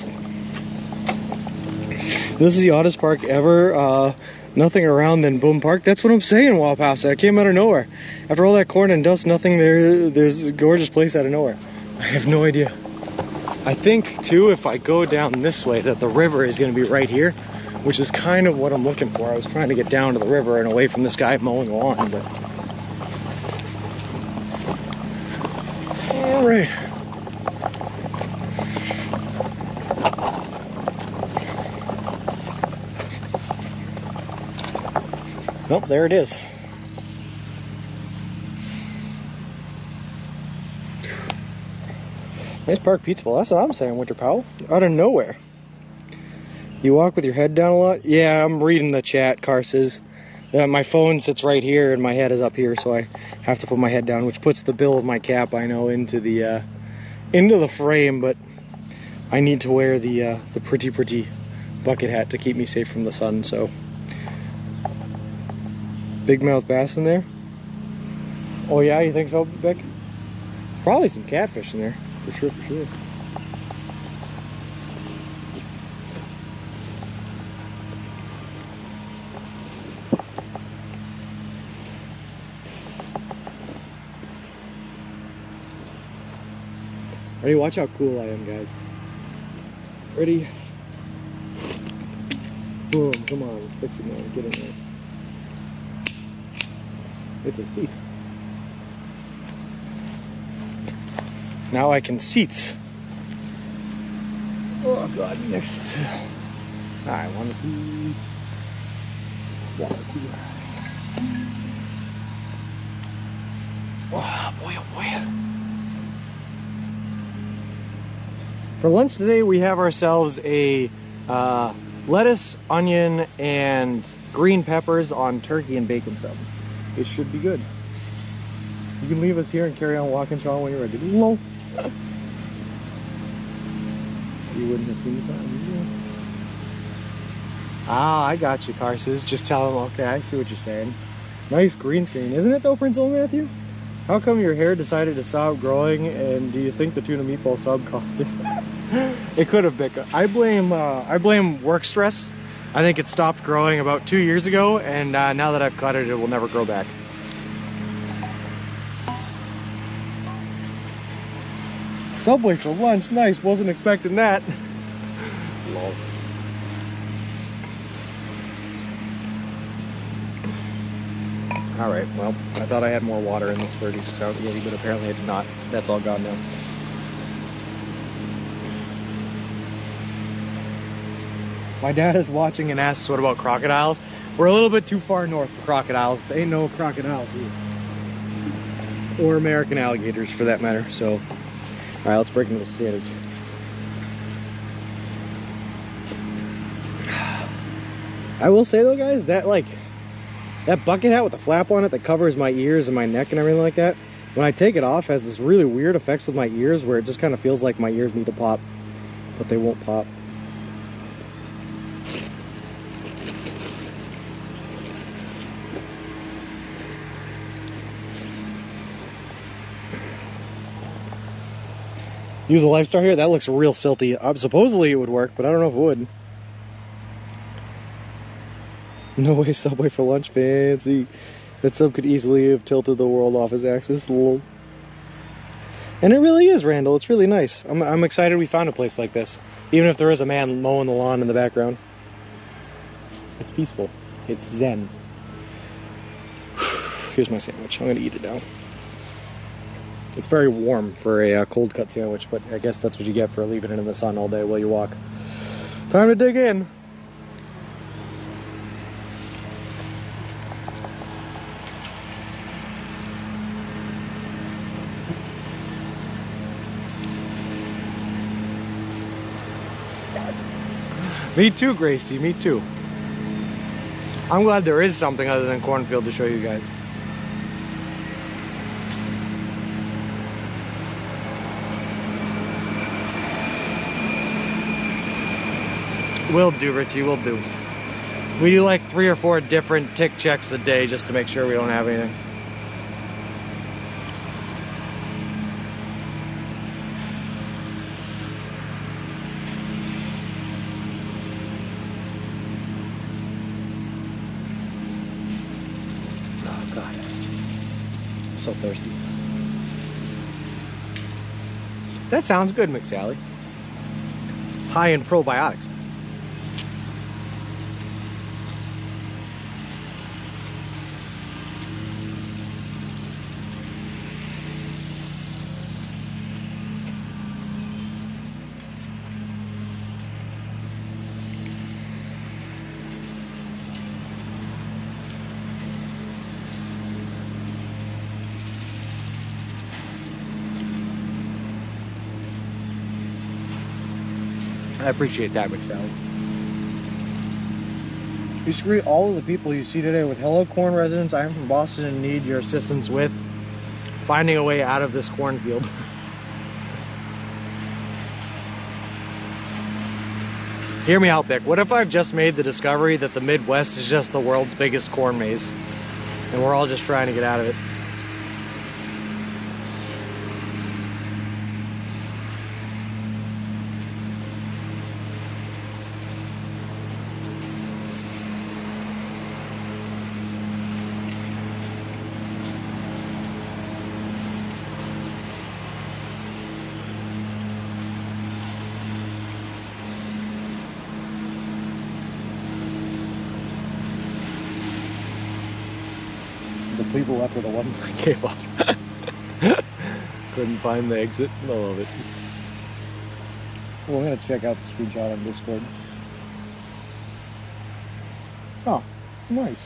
This is the oddest park ever. Nothing around then Boom Park. That's what I'm saying, Wapasa. It came out of nowhere. After all that corn and dust, nothing there. There's a gorgeous place out of nowhere. I have no idea. I think, too, if I go down this way, that the river is going to be right here, which is kind of what I'm looking for. I was trying to get down to the river and away from this guy mowing the lawn, but... All right. Nope, there it is. Nice park, peaceful. That's what I'm saying, Winter Powell. Out of nowhere. You walk with your head down a lot? Yeah, I'm reading the chat, Car says. My phone sits right here and my head is up here, so I have to put my head down, which puts the bill of my cap, I know, into the frame, but I need to wear the pretty bucket hat to keep me safe from the sun, so... Big mouth bass in there? Oh yeah, you think so, Beck? Probably some catfish in there, for sure, for sure. Ready? Watch how cool I am, guys. Ready? Boom, come on, fix it now, get in there. It's a seat. Now I can seat. Oh God, next. I want to see. Oh boy, oh boy. For lunch today, we have ourselves a lettuce, onion, and green peppers on turkey and bacon sub. It should be good. You can leave us here and carry on walking, Sean, when you're ready. Lol. You wouldn't have seen something. Ah, I got you, Carses. Just tell them, okay, I see what you're saying. Nice green screen, isn't it though, Principal Matthew? How come your hair decided to stop growing, and do you think the tuna meatball sub cost it? It could have been. I blame work stress. I think it stopped growing about 2 years ago, and now that I've cut it, it will never grow back. Subway for lunch, nice, wasn't expecting that. Lol. All right, well, I thought I had more water in this 30 Stout Yeti, but apparently I did not. That's all gone now. My dad is watching and asks, what about crocodiles? We're a little bit too far north for crocodiles. There ain't no crocodiles here. Or American alligators, for that matter, so. All right, let's break into the sandwich. I will say though, guys, that that bucket hat with the flap on it that covers my ears and my neck and everything like that, when I take it off, has this really weird effects with my ears where it just kind of feels like my ears need to pop, but they won't pop. Use the Lifestar here? That looks real silty. Supposedly it would work, but I don't know if it would. No way, Subway for lunch, fancy. That sub could easily have tilted the world off its axis. Lol. And it really is, Randall. It's really nice. I'm excited we found a place like this. Even if there is a man mowing the lawn in the background. It's peaceful. It's zen. Here's my sandwich. I'm going to eat it now. It's very warm for a cold cut sandwich, but I guess that's what you get for leaving it in the sun all day while you walk. Time to dig in. Me too, Gracie, me too. I'm glad there is something other than cornfield to show you guys. Will do, Richie, will do. We do like 3 or 4 different tick checks a day just to make sure we don't have anything. Oh, God. I'm so thirsty. That sounds good, McSally. High in probiotics. I appreciate that, McSally. You should greet all of the people you see today with hello, corn residents. I am from Boston and need your assistance with finding a way out of this cornfield. Hear me out, Vic. What if I've just made the discovery that the Midwest is just the world's biggest corn maze, and we're all just trying to get out of it? The people left with the one that gave up. Couldn't find the exit. I love it. Well, I'm gonna check out the screenshot on Discord. Oh, nice.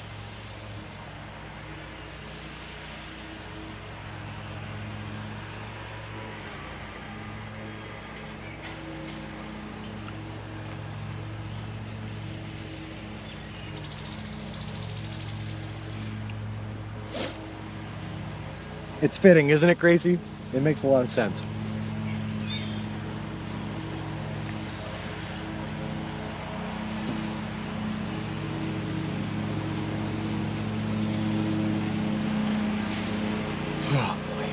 It's fitting, isn't it, Gracie? It makes a lot of sense. Oh, boy.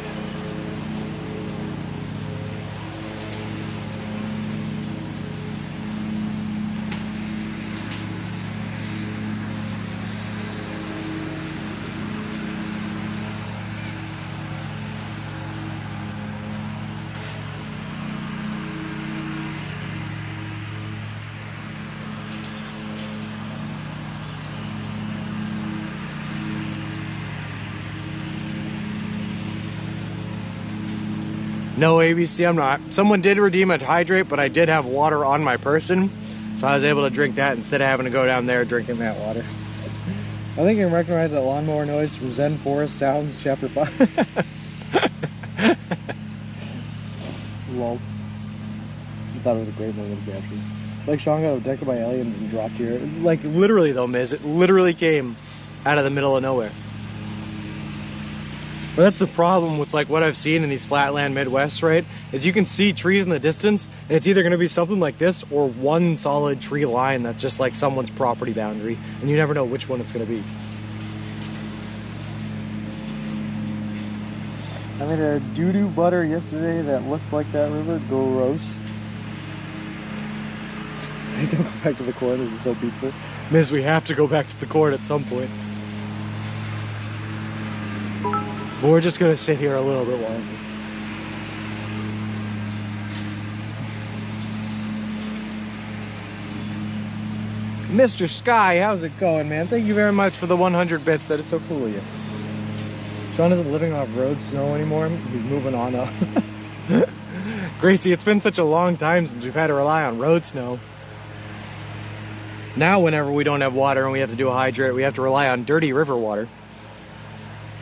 No ABC, I'm not. Someone did redeem a hydrate, but I did have water on my person, so I was able to drink that instead of having to go down there drinking that water. I think I can recognize that lawnmower noise from Zen Forest Sounds, Chapter 5. Lol. I thought it was a great moment to capture. It's like Sean got abducted by aliens and dropped here. Like, literally though, Miz, it literally came out of the middle of nowhere. But that's the problem with like what I've seen in these flatland Midwest, right? Is you can see trees in the distance, and it's either gonna be something like this or one solid tree line that's just like someone's property boundary, and you never know which one it's gonna be. I made a doo-doo butter yesterday that looked like that river. Gross. Please don't go back to the court, this is so peaceful. Miz, we have to go back to the court at some point. But we're just gonna sit here a little bit longer. Mr. Sky, how's it going, man? Thank you very much for the 100 bits. That is so cool of you. Sean isn't living off road snow anymore. He's moving on up. Gracie, it's been such a long time since we've had to rely on road snow. Now, whenever we don't have water and we have to do a hydrate, we have to rely on dirty river water.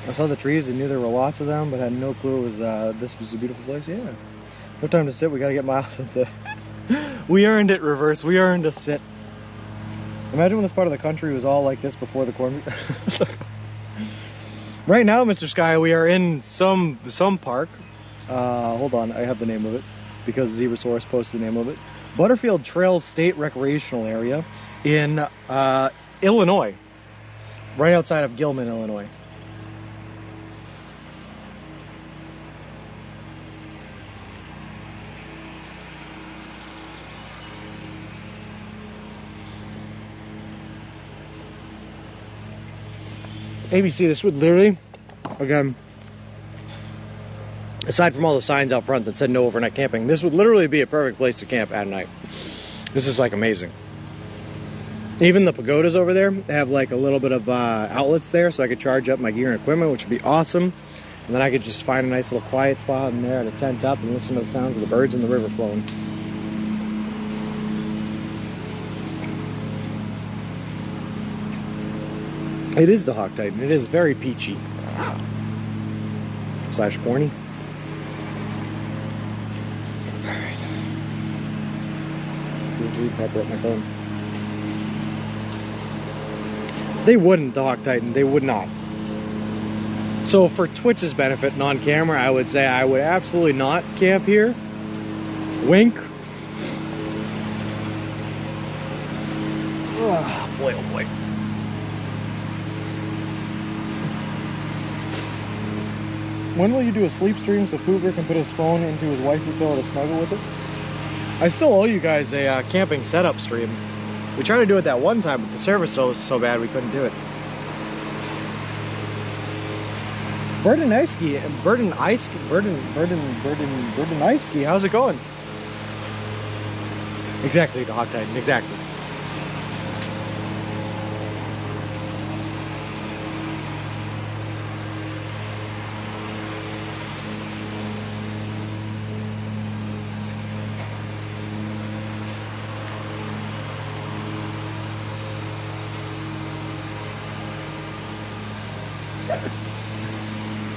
I saw the trees and knew there were lots of them, but had no clue it was this was a beautiful place. Yeah. No time to sit. We gotta get miles of the. We earned it, Reverse. We earned a sit. Imagine when this part of the country was all like this before the corn. Right now, Mr. Sky, we are in some park. Hold on, I have the name of it because Zebrasaurus posted the name of it. Butterfield Trails State Recreational Area in Illinois, right outside of Gilman, Illinois. ABC, this would literally, again, aside from all the signs out front that said no overnight camping, this would literally be a perfect place to camp at night. This is like amazing. Even the pagodas over there have like a little bit of outlets there, so I could charge up my gear and equipment, which would be awesome. And then I could just find a nice little quiet spot in there to tent up and listen to the sounds of the birds and the river flowing. It is the Hawk Titan. It is very peachy. Slash corny. Alright. Pepper up my phone. They wouldn't, the Hawk Titan. They would not. So for Twitch's benefit, non-camera, I would say I would absolutely not camp here. Wink. Oh, boy, oh boy. When will you do a sleep stream so Cougar can put his phone into his wifey pillow to snuggle with it? I still owe you guys a camping setup stream. We tried to do it that one time, but the service was so bad we couldn't do it. Burden Ice Ski, how's it going? Exactly, the Hawk Titan, exactly.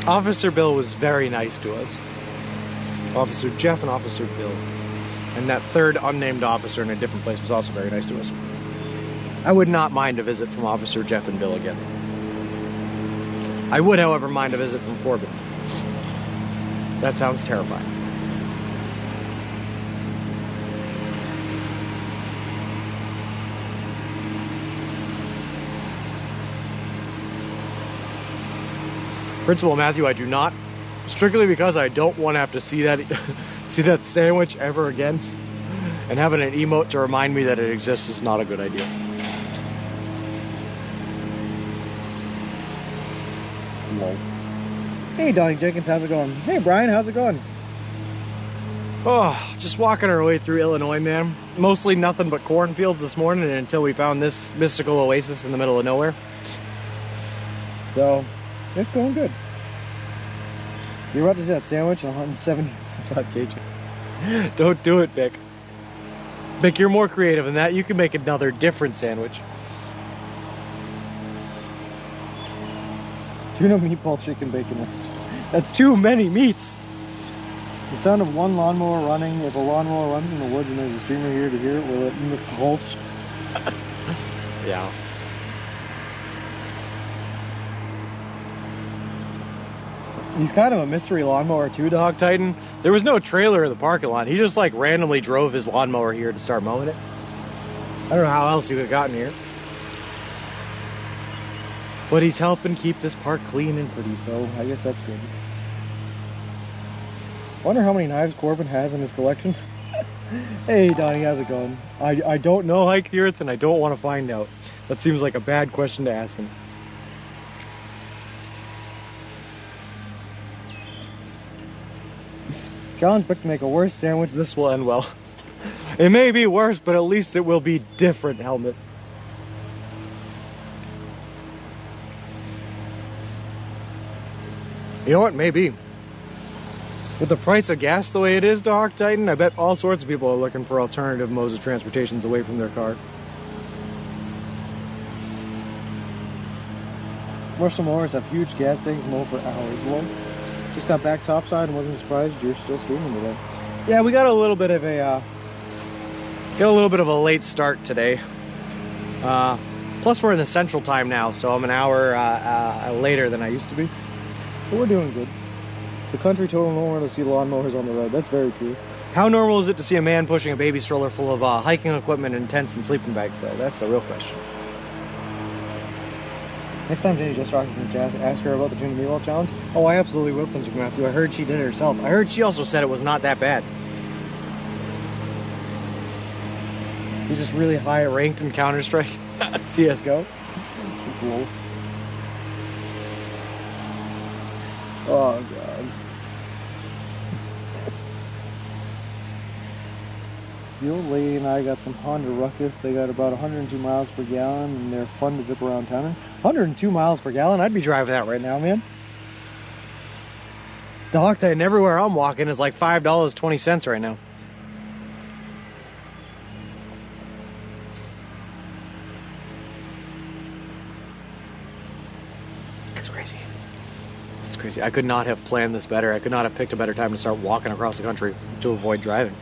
Officer Bill was very nice to us. Officer Jeff and Officer Bill. And that third unnamed officer in a different place was also very nice to us. I would not mind a visit from Officer Jeff and Bill again. I would, however, mind a visit from Corbin. That sounds terrifying. Principal Matthew, I do not strictly because I don't want to have to see that see that sandwich ever again. And having an emote to remind me that it exists is not a good idea. Lol. Hey, Donnie Jenkins, how's it going? Hey, Brian, how's it going? Oh, just walking our way through Illinois, man. Mostly nothing but cornfields this morning until we found this mystical oasis in the middle of nowhere. So, it's going good. You're about to see that sandwich on 175 kg. Don't do it, Vic. Vic, you're more creative than that. You can make another different sandwich. Tuna meatball chicken bacon ranch. That's too many meats. The sound of one lawnmower running. If a lawnmower runs in the woods and there's a streamer here to hear it, will it mulch? Yeah. He's kind of a mystery lawnmower too, Dog Titan. There was no trailer in the parking lot. He just like randomly drove his lawnmower here to start mowing it. I don't know how else he would have gotten here. But he's helping keep this park clean and pretty, so I guess that's good. Wonder how many knives Corbin has in his collection. Hey Donnie, how's it going? I don't know Hike the Earth and I don't want to find out. That seems like a bad question to ask him. John's picked to make a worse sandwich. This will end well. It may be worse, but at least it will be different, Helmet. You know what? Maybe. With the price of gas the way it is, Dog Titan, I bet all sorts of people are looking for alternative modes of transportation away from their car. Russell mowers have huge gas tanks, mow for hours. Well, just got back topside and wasn't surprised you're still streaming today. Yeah, we got a little bit of a late start today. Plus we're in the central time now, so I'm an hour later than I used to be. But we're doing good. The country total normal to see lawnmowers on the road. That's very true. How normal is it to see a man pushing a baby stroller full of hiking equipment and tents and sleeping bags, though? That's the real question. Next time Jenny just rocks in the chat, ask her about the tuna meatball challenge. Oh, I absolutely will, Prince Matthew. I heard she did it herself. I heard she also said it was not that bad. He's just really high ranked in Counter-Strike. CSGO. Cool. Oh, God. The old lady and I got some Honda Ruckus. They got about 102 miles per gallon, and they're fun to zip around town. 102 miles per gallon? I'd be driving that right now, man. The Hawk Titan everywhere I'm walking is like $5.20 right now. It's crazy. It's crazy. I could not have planned this better. I could not have picked a better time to start walking across the country to avoid driving.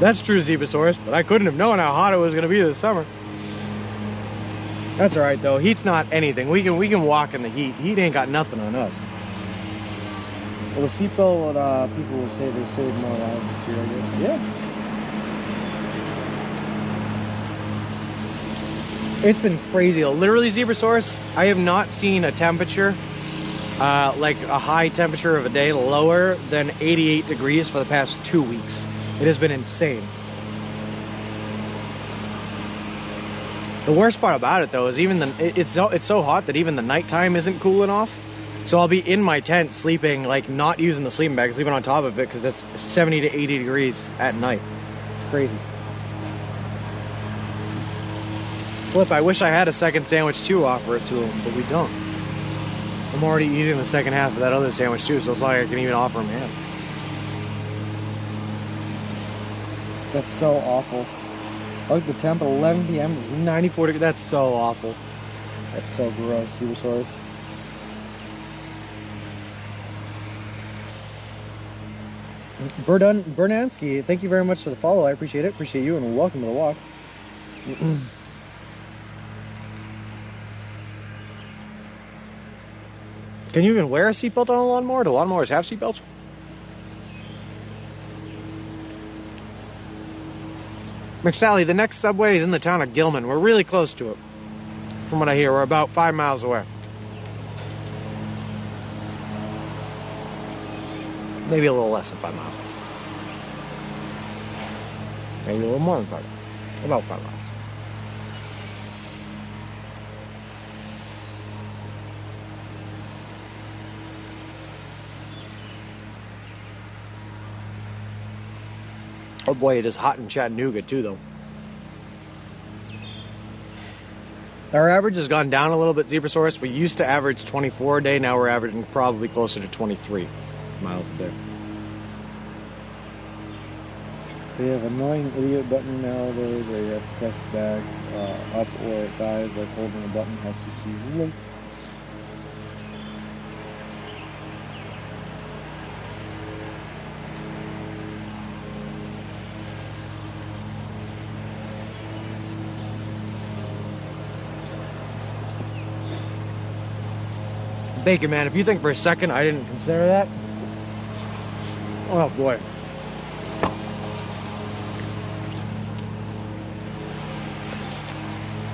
That's true, Zebasaurus, but I couldn't have known how hot it was going to be this summer. That's all right, though. Heat's not anything. We can walk in the heat. Heat ain't got nothing on us. Well, the seatbelt, people will say they saved more lives this year, I guess. Yeah. It's been crazy. Literally, Zebrasaurus, I have not seen a temperature, like a high temperature of a day, lower than 88 degrees for the past 2 weeks. It has been insane. The worst part about it, though, is even it's so hot that even the nighttime isn't cooling off. So I'll be in my tent sleeping, like not using the sleeping bag, sleeping on top of it because it's 70 to 80 degrees at night. It's crazy. Flip, I wish I had a second sandwich to offer it to him, but we don't. I'm already eating the second half of that other sandwich too, so it's not like I can even offer him half. That's so awful. I like the temp at 11 p.m. It's 94 degrees. That's so awful. That's so gross, Zebrasaurus. Bernansky, thank you very much for the follow. I appreciate it. Appreciate you, and welcome to the walk. Can you even wear a seatbelt on a lawnmower? Do lawnmowers have seatbelts? McSally, the next subway is in the town of Gilman. We're really close to it. From what I hear, we're about 5 miles away. Maybe a little less than 5 miles. Maybe a little more than 5. About 5 miles. Oh boy, it is hot in Chattanooga too, though. Our average has gone down a little bit, Zebrasaurus. We used to average 24 a day. Now we're averaging probably closer to 23 miles a day. They have annoying idiot button nowadays where you have to press it back up or it dies, like holding a button helps you see. Look. Bacon, man, if you think for a second I didn't consider that, oh boy.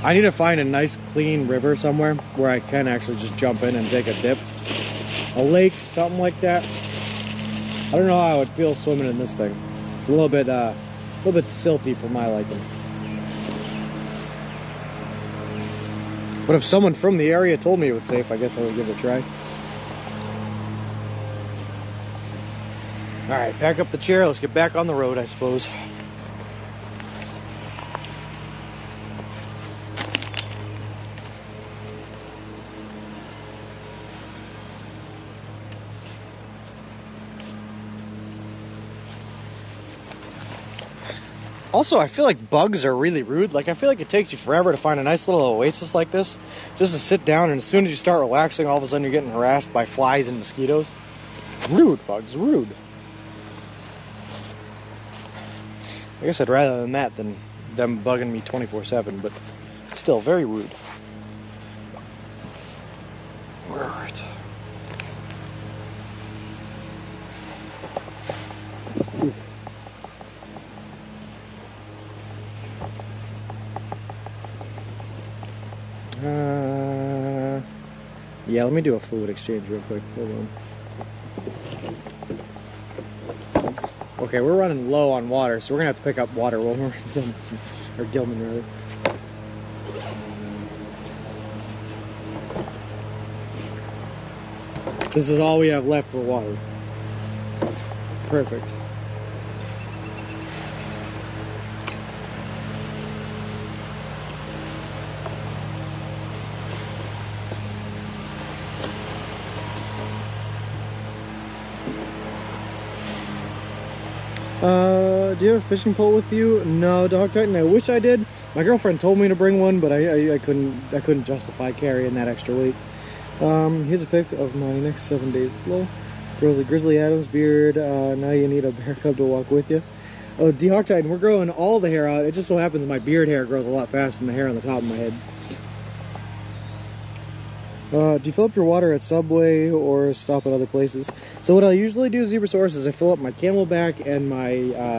I need to find a nice clean river somewhere where I can actually just jump in and take a dip. A lake, something like that. I don't know how I would feel swimming in this thing. It's a little bit silty for my liking. But if someone from the area told me it was safe, I guess I would give it a try. All right, pack up the chair. Let's get back on the road, I suppose. Also, I feel like bugs are really rude. Like, I feel like it takes you forever to find a nice little oasis like this. Just to sit down, and as soon as you start relaxing, all of a sudden you're getting harassed by flies and mosquitoes. Rude, bugs, rude. I guess I'd rather than that than them bugging me 24/7, but still very rude. All right. Oof. Yeah, let me do a fluid exchange real quick. Hold on. Okay, we're running low on water, so we're gonna have to pick up water when we're in Gilman, or Gilman, rather. This is all we have left for water. Perfect. Do you have a fishing pole with you? No, Dog Titan, I wish I did. My girlfriend told me to bring one, but I couldn't justify carrying that extra weight. Here's a pic of my next 7 days. Hello. Grizzly Adams beard. Now you need a bear cub to walk with you. Oh, D-Hawk Titan, we're growing all the hair out. It just so happens my beard hair grows a lot faster than the hair on the top of my head. Do you fill up your water at Subway or stop at other places? So what I usually do, Zebrasaurus, is I fill up my Camelback and my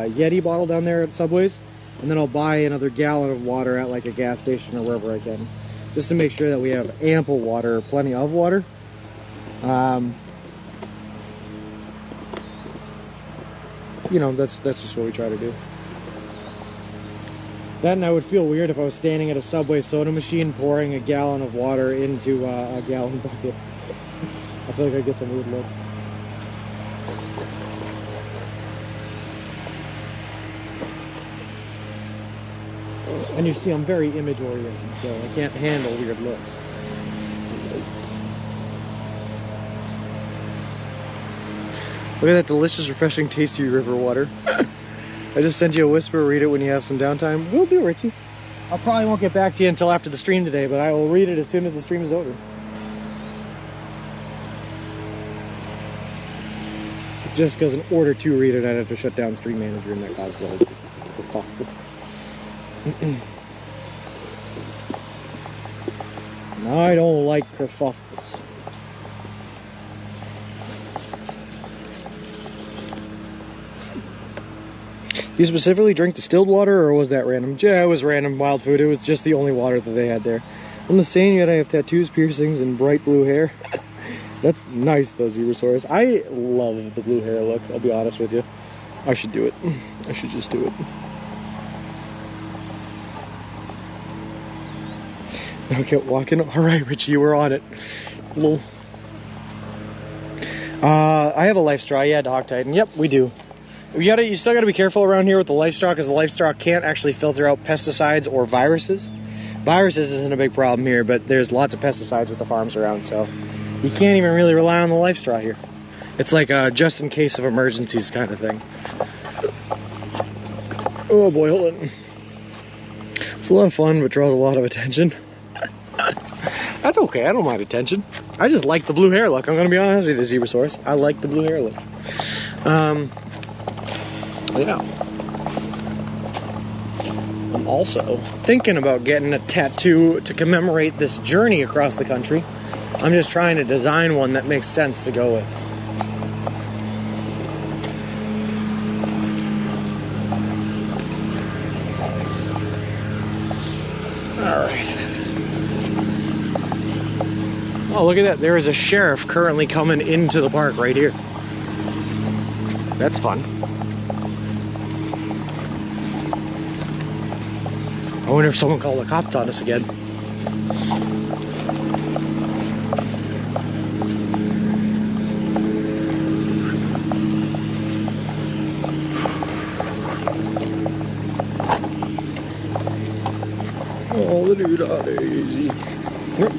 Yeti bottle down there at Subways, and then I'll buy another gallon of water at like a gas station or wherever I can, just to make sure that we have ample water, plenty of water. You know, that's just what we try to do. That, and I would feel weird if I was standing at a Subway soda machine pouring a gallon of water into a gallon bucket. I feel like I'd get some weird looks. And you see, I'm very image oriented, so I can't handle weird looks. Look at that delicious, refreshing, tasty river water. I just sent you a whisper. Read it when you have some downtime. Will do, Richie. I probably won't get back to you until after the stream today, but I will read it as soon as the stream is over. Just because in order to read it, I'd have to shut down Stream Manager, and that causes all the kerfuffle. I don't like kerfuffles. You specifically drink distilled water, or was that random? Yeah, it was random wild food. It was just the only water that they had there. I'm the same, yet I have tattoos, piercings, and bright blue hair. That's nice, though, Zebrasaurus. I love the blue hair look, I'll be honest with you. I should do it. I should just do it. Now get walking. All right, Richie, we're on it. Lol. I have a life straw. Yeah, Dog Titan. Yep, we do. You still gotta be careful around here with the life straw, because the life straw can't actually filter out pesticides or viruses. Viruses isn't a big problem here, but there's lots of pesticides with the farms around, so you can't even really rely on the life straw here. It's like a just in case of emergencies kind of thing. Oh boy, hold on. It's a lot of fun, but draws a lot of attention. That's okay, I don't mind attention. I just like the blue hair look. I'm gonna be honest with you, Zebrasaurus. I like the blue hair look. Yeah. I'm also thinking about getting a tattoo to commemorate this journey across the country. I'm just trying to design one that makes sense to go with. Alright. Oh, look at that. There is a sheriff currently coming into the park right here. That's fun. I wonder if someone called the cops on us again. Oh, the dude out there, easy. Yep.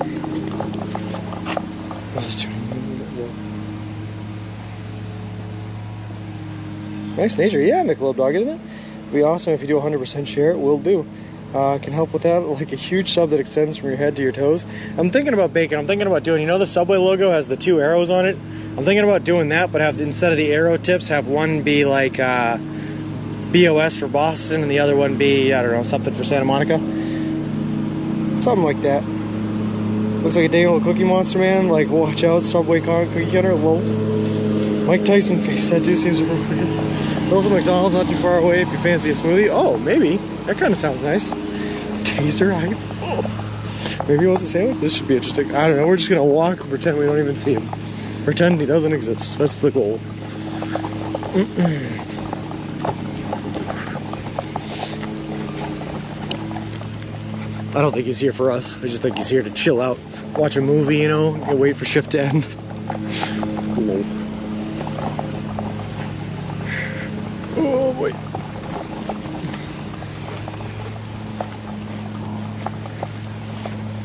Nice nature, yeah, Michelob Dog, isn't it? It'd be awesome if you do 100% share. It will do. Can help with that, like a huge sub that extends from your head to your toes. I'm thinking about bacon. I'm thinking about doing, you know, the Subway logo has the 2 arrows on it. I'm thinking about doing that, but have, instead of the arrow tips, have one be like BOS for Boston and the other one be, I don't know, something for Santa Monica. Something like that. Looks like a dang old Cookie Monster, man. Like, watch out, Subway cookie cutter. Lol. Mike Tyson face tattoo seems appropriate. There's also McDonald's not too far away if you fancy a smoothie. Oh, maybe. That kind of sounds nice. Taser hype. Oh. Maybe he wants a sandwich? This should be interesting. I don't know. We're just going to walk and pretend we don't even see him. Pretend he doesn't exist. That's the goal. I don't think he's here for us. I just think he's here to chill out. Watch a movie, you know, and wait for shift to end. Hello. Oh boy.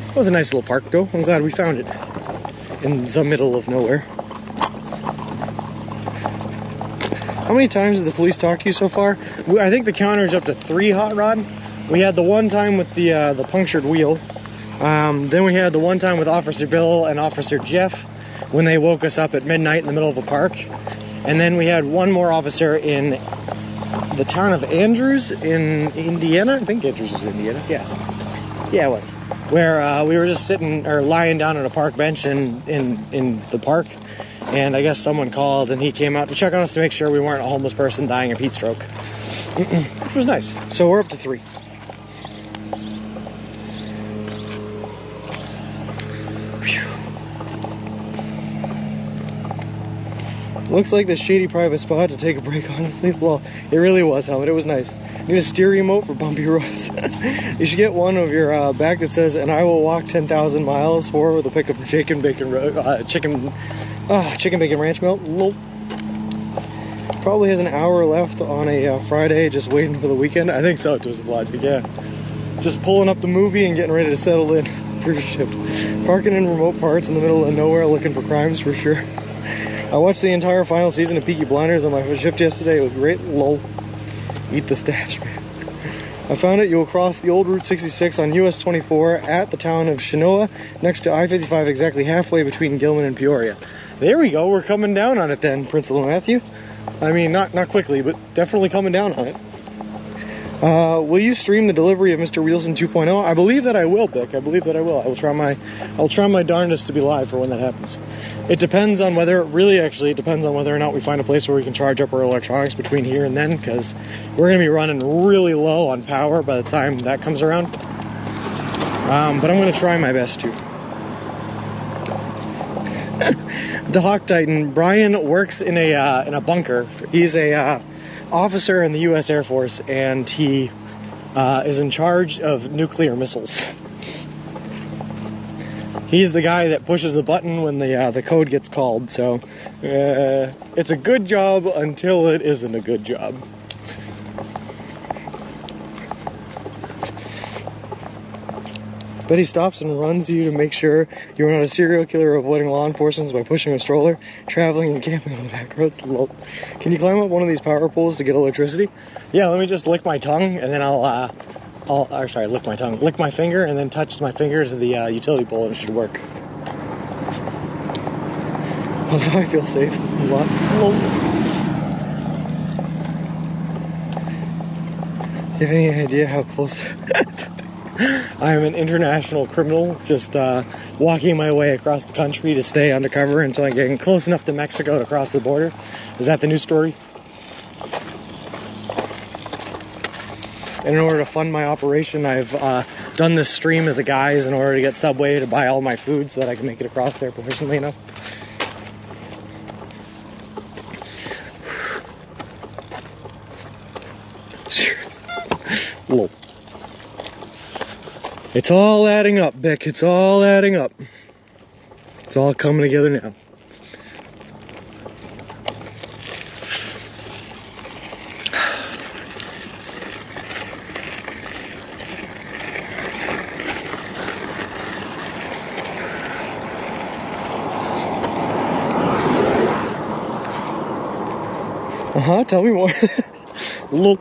That was a nice little park though. I'm glad we found it in the middle of nowhere. How many times did the police talk to you so far? I think the counter's up to 3, Hot Rod. We had the one time with the punctured wheel. Then we had the one time with Officer Bill and Officer Jeff when they woke us up at midnight in the middle of a park. And then we had one more officer in the town of Andrews in Indiana. I think Andrews was Indiana. Yeah, it was. Where we were just sitting or lying down on a park bench in the park. And I guess someone called and he came out to check on us to make sure we weren't a homeless person dying of heat stroke. Which was nice. So we're up to 3. Looks like this shady private spot to take a break, honestly. Well, it really was, Helmet. It was nice. Need a steer remote for bumpy roads. You should get one of your back that says, "And I will walk 10,000 miles for with a pickup of chicken bacon ranch melt." Lol. Probably has an hour left on a Friday, just waiting for the weekend. I think so, Twisted Logic, yeah. Just pulling up the movie and getting ready to settle in for your shift. Parking in remote parts in the middle of nowhere, looking for crimes for sure. I watched the entire final season of Peaky Blinders on my shift yesterday. It was great. Lol. Eat the stash, man. I found it. You will cross the old Route 66 on US 24 at the town of Shinoa, next to I-55, exactly halfway between Gilman and Peoria. There we go. We're coming down on it then, Principal Matthew. I mean, not quickly, but definitely coming down on it. Will you stream the delivery of Mr. Wheelson 2.0? I believe that I will, Bick. I believe that I will. I'll try my darndest to be live for when that happens. It depends on whether, it depends on whether or not we find a place where we can charge up our electronics between here and then, because we're going to be running really low on power by the time that comes around. But I'm going to try my best to. The Hawk Titan, Brian works in a bunker. He's a officer in the U.S. Air Force, and he is in charge of nuclear missiles. He's the guy that pushes the button when the code gets called. So it's a good job until it isn't a good job. Betty stops and runs you to make sure you're not a serial killer avoiding law enforcement by pushing a stroller, traveling and camping on the back roads. Can you climb up one of these power poles to get electricity? Yeah, let me just lick my tongue and then lick my finger and then touch my finger to the utility pole and it should work. Well, now I feel safe. You have any idea how close... I am an international criminal, just walking my way across the country to stay undercover until I get close enough to Mexico to cross the border. Is that the new story? And in order to fund my operation, I've done this stream as a guise in order to get Subway to buy all my food so that I can make it across there proficiently enough. Whoa. It's all adding up, Beck. It's all adding up. It's all coming together now. Tell me more. Look.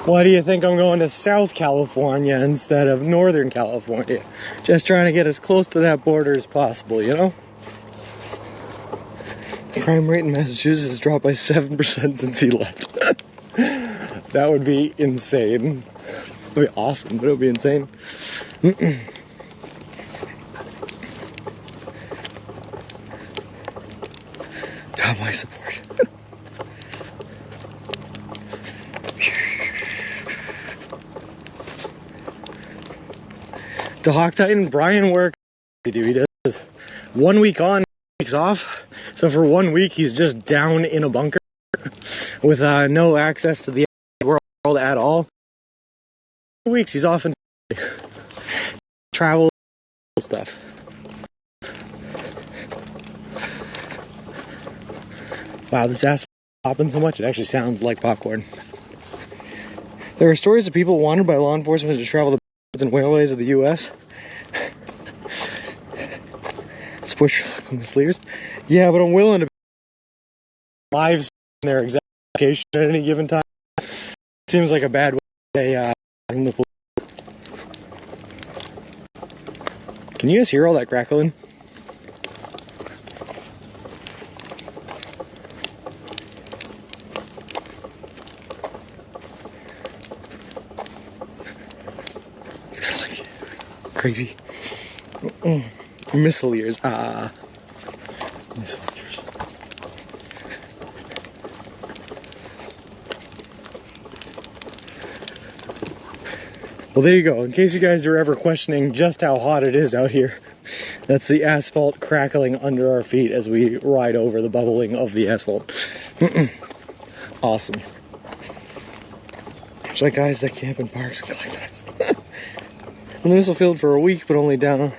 Why do you think I'm going to South California instead of Northern California? Just trying to get as close to that border as possible, you know? The crime rate in Massachusetts has dropped by 7% since he left. That would be insane. That would be awesome, but it would be insane. Have my support. The Hawk Titan, Brian works. He does 1 week on, weeks off. So for 1 week, he's just down in a bunker with no access to the world at all. 2 weeks, he's off and travel stuff. Wow, this ass popping so much, it actually sounds like popcorn. There are stories of people wanted by law enforcement to travel the and railways of the U.S. Support your local misleaders. Yeah, but I'm willing to be lives in their exact location at any given time. Seems like a bad way to say, the police. Can you guys hear all that crackling? It's kind of like crazy. Missile ears. Missile ears. Well, there you go. In case you guys are ever questioning just how hot it is out here, that's the asphalt crackling under our feet as we ride over the bubbling of the asphalt. Awesome. It's like guys that camp in parks and collect dust. In the missile field for a week, but only down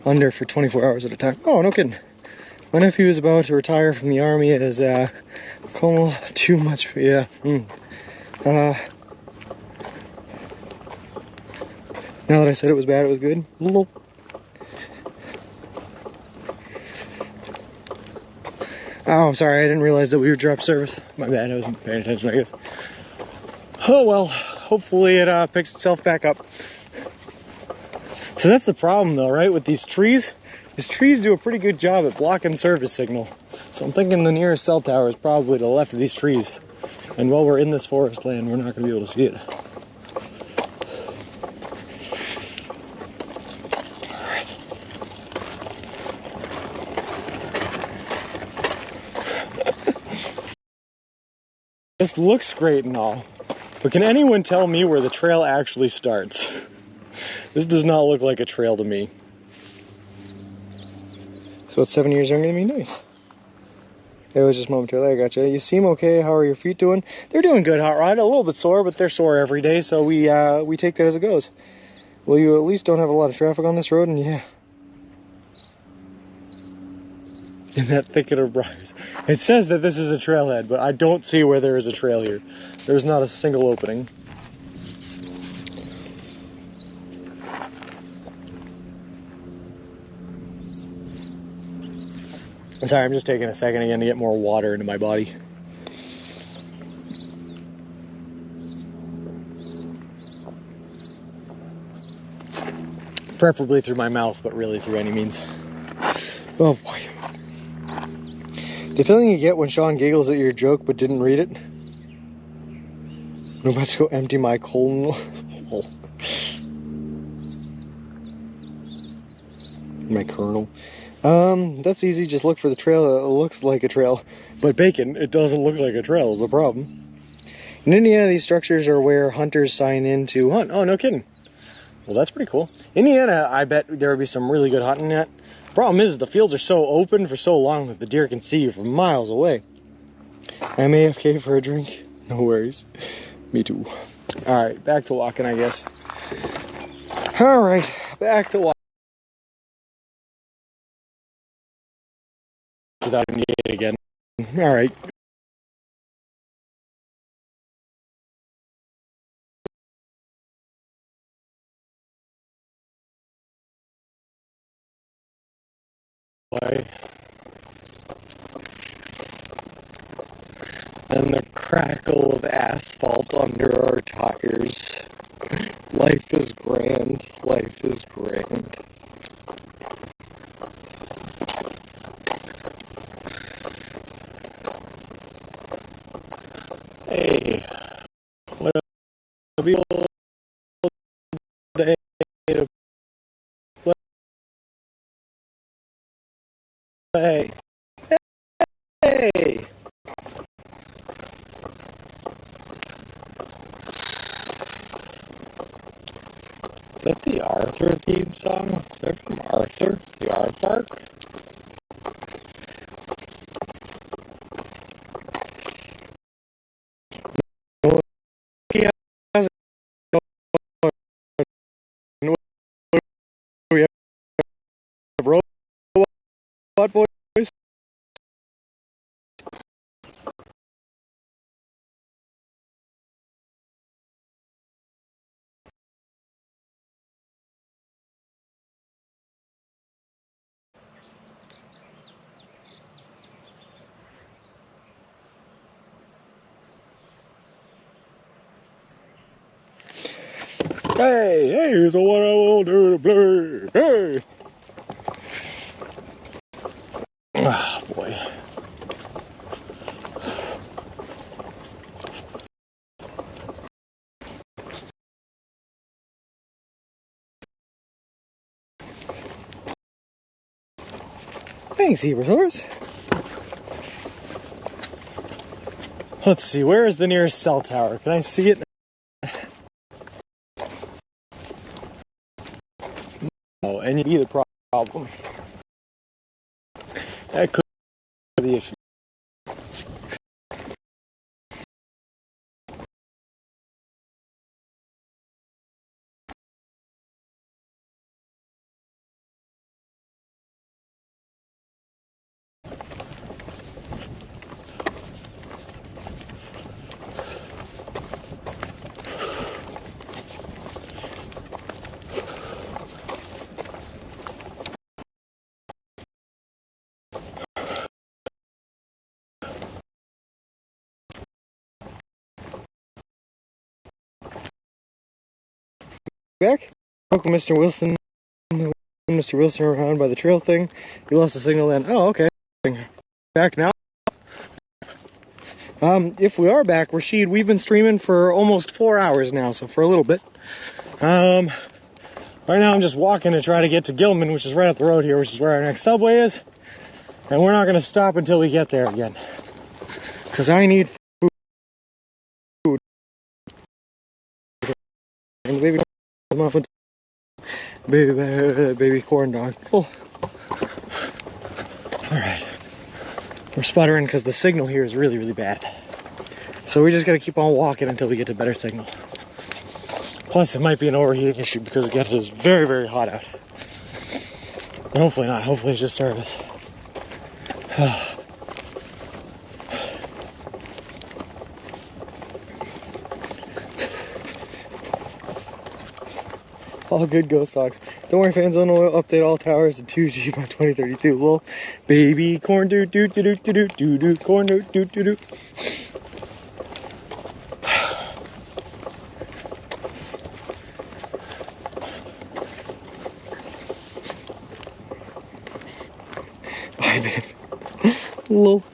under for 24 hours at a time. Oh, no kidding. My nephew is about to retire from the army as Como too much. Yeah. Now that I said it was bad, it was good. Oh, sorry, I didn't realize that we were drop service. My bad, I wasn't paying attention, I guess. Oh well, hopefully it picks itself back up. So that's the problem though, right? With these trees, do a pretty good job at blocking service signal. So I'm thinking the nearest cell tower is probably to the left of these trees. And while we're in this forest land, we're not going to be able to see it. This looks great and all, but can anyone tell me where the trail actually starts? This does not look like a trail to me. So it's 7 years younger than me? Nice. It was just momentarily, I gotcha. You seem okay. How are your feet doing? They're doing good, Hot Rod. A little bit sore, but they're sore every day, so we take that as it goes. Well, you at least don't have a lot of traffic on this road, and yeah. In that thicket of briars. It says that this is a trailhead, but I don't see where there is a trail here. There's not a single opening. Sorry, I'm just taking a second again to get more water into my body. Preferably through my mouth, but really through any means. Oh boy. The feeling you get when Sean giggles at your joke but didn't read it? I'm about to go empty my colon hole. My kernel. That's easy. Just look for the trail that looks like a trail. But Bacon, it doesn't look like a trail is the problem. In Indiana, these structures are where hunters sign in to hunt. Oh, no kidding. Well, that's pretty cool. Indiana, I bet there would be some really good hunting at. Problem is, the fields are so open for so long that the deer can see you from miles away. I'm AFK for a drink. No worries. Me too. Alright, back to walking, I guess. Alright, back to walking. Without an it again. Alright. And the crackle of asphalt under our tires. Life is grand. Life is grand. Hey, what a beautiful day to play. Hey! Is that the Arthur theme song? Is that from Arthur? The Aardvark? He has we have robot voice. Hey, hey, so what I will do to play. Hey! Ah, boy. Thanks, Hebersaurus. Let's see, where is the nearest cell tower? Can I see it? Oh, and you'd be the problem. That could be the issue. Back? Welcome, Mr. Wilson. Mr. Wilson around by the trail thing. He lost the signal then. Oh, okay. Back now. If we are back, Rashid, we've been streaming for almost 4 hours now, so for a little bit. Right now I'm just walking to try to get to Gilman, which is right up the road here, which is where our next subway is. And we're not going to stop until we get there again. Because I need food. And baby corn dog. Oh. Alright. We're sputtering because the signal here is really, really bad. So we just got to keep on walking until we get to better signal. Plus, it might be an overheating issue because it is very, very hot out. But hopefully not. Hopefully it's just service. All good ghost socks. Don't worry, fans, on oil, update all towers to 2G by 2032. Well, baby corn doo doo doo doo doo doo doo corn doo doo doo doo. Bye, man. Lol.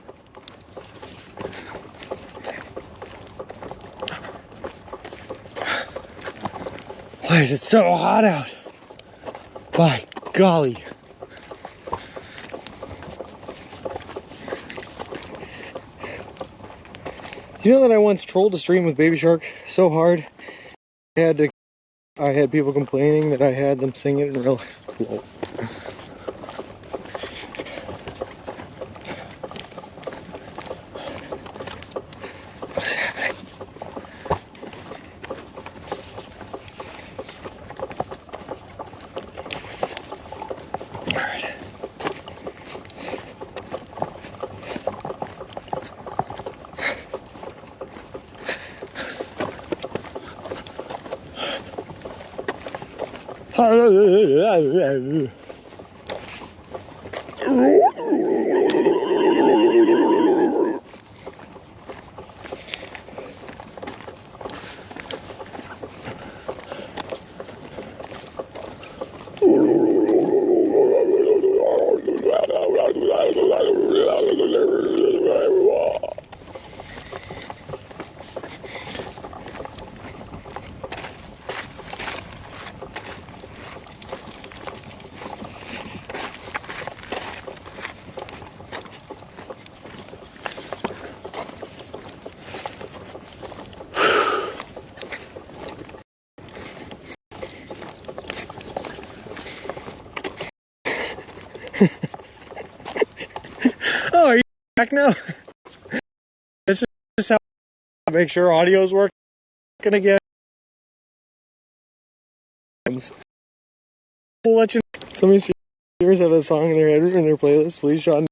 Why is it so hot out? By golly. You know that I once trolled a stream with Baby Shark so hard I had people complaining that I had them sing it in real life. Lol. What's happening? Oh, are you back now? It's just how to make sure audio's working again. We'll let you know. Some of viewers have that song in their head in their playlist. Please, Sean.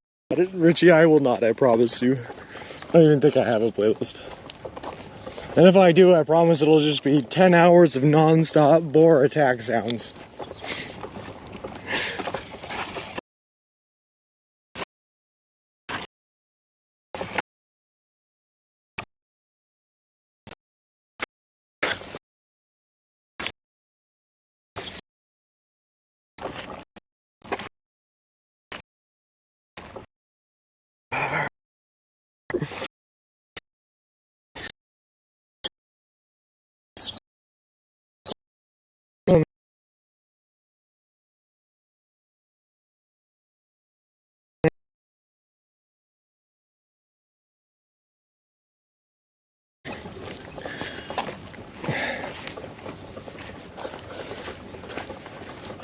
Richie, I will not, I promise you. I don't even think I have a playlist. And if I do, I promise it'll just be 10 hours of non-stop boar attack sounds.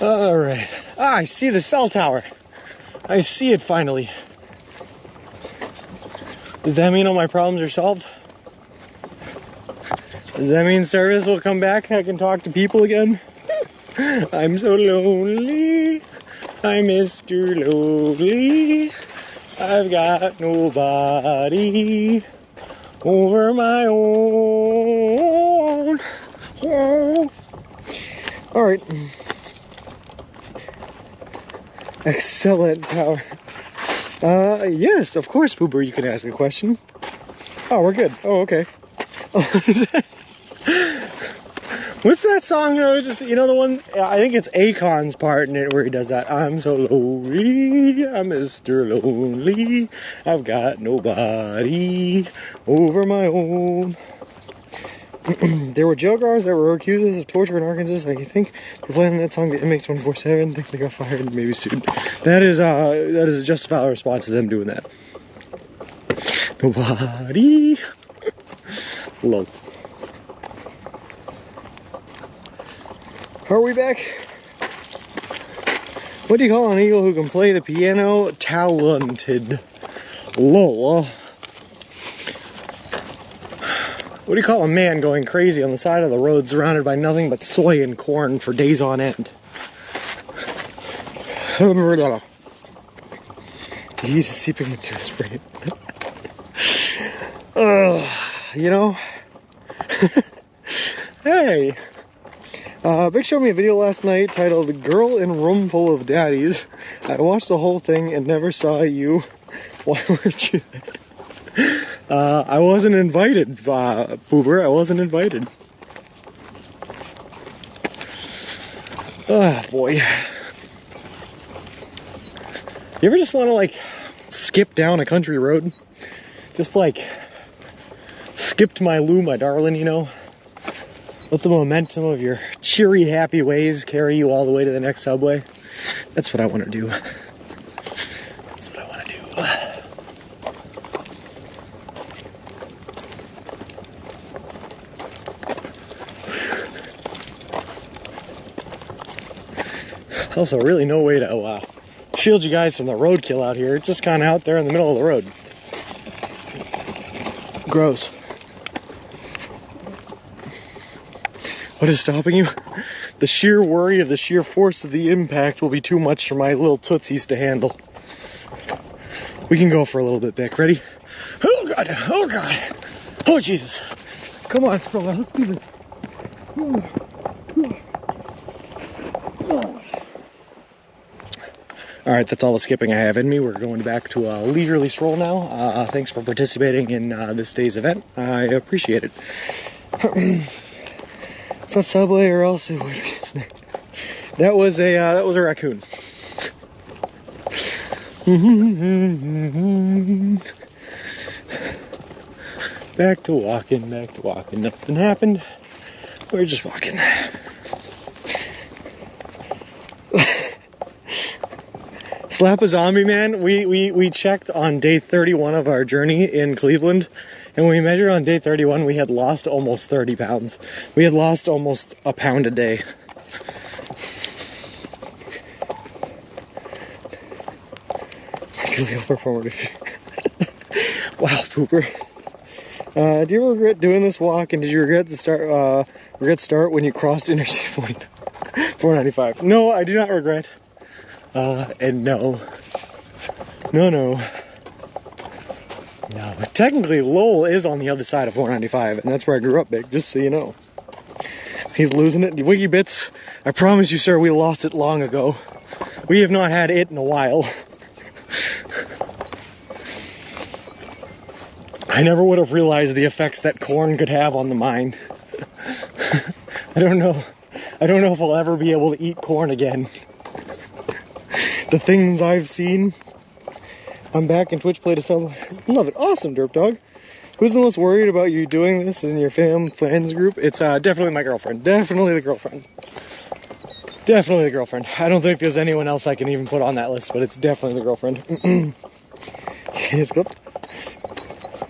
Alright. Ah, I see the cell tower. I see it finally. Does that mean all my problems are solved? Does that mean service will come back? I can talk to people again? I'm so lonely. I'm Mr. Lonely. I've got nobody over my own. Alright. Excellent tower. Yes, of course, Boober, you can ask a question. Oh, we're good. Oh, okay. What's that song though? Just, you know, the one, I think it's Akon's part in it where he does that. I'm so lonely, I'm Mr. Lonely, I've got nobody over my own. There were jail guards that were accused of torture in Arkansas. I think for playing that song, the inmates 24/7 think they got fired and maybe sued. That is a justifiable response to them doing that. Nobody. Lol. Are we back? What do you call an eagle who can play the piano? Talented. Lol. What do you call a man going crazy on the side of the road surrounded by nothing but soy and corn for days on end? The heat is seeping into his brain. You know? Hey! Big showed me a video last night titled Girl in Room Full of Daddies. I watched the whole thing and never saw you. Why weren't you there? I wasn't invited, Boober. I wasn't invited. Oh, boy. You ever just want to, like, skip down a country road? Just, like, skipped my loo, my darling, you know? Let the momentum of your cheery, happy ways carry you all the way to the next subway. That's what I want to do. That's what I want to do. Also, really no way to shield you guys from the roadkill out here. It's just kind of out there in the middle of the road. Gross. What is stopping you? The sheer worry of the sheer force of the impact will be too much for my little tootsies to handle. We can go for a little bit, Beck. Ready? Oh, God. Oh, God. Oh, Jesus. Come on. Come on. Let's do this. All right, that's all the skipping I have in me. We're going back to a leisurely stroll now. Thanks for participating in this day's event. I appreciate it. It's not Subway or else it would be snack. That was a raccoon. Back to walking, back to walking. Nothing happened. We're just walking. Slap a zombie, man. We checked on day 31 of our journey in Cleveland, and when we measured on day 31, we had lost almost 30 pounds. We had lost almost a pound a day. Wow, pooper. Do you ever regret doing this walk, and did you regret start when you crossed Interstate 495? No, I do not regret. And no. No. But technically Lowell is on the other side of 495, and that's where I grew up, Big, just so you know. He's losing it. The Wiggy Bits, I promise you, sir, we lost it long ago. We have not had it in a while. I never would have realized the effects that corn could have on the mind. I don't know if I'll ever be able to eat corn again. The things I've seen. I'm back in Twitch Play to Subway. Love it. Awesome, Derp Dog. Who's the most worried about you doing this in your friends group? It's definitely my girlfriend. Definitely the girlfriend. Definitely the girlfriend. I don't think there's anyone else I can even put on that list, but it's definitely the girlfriend. Yes, go.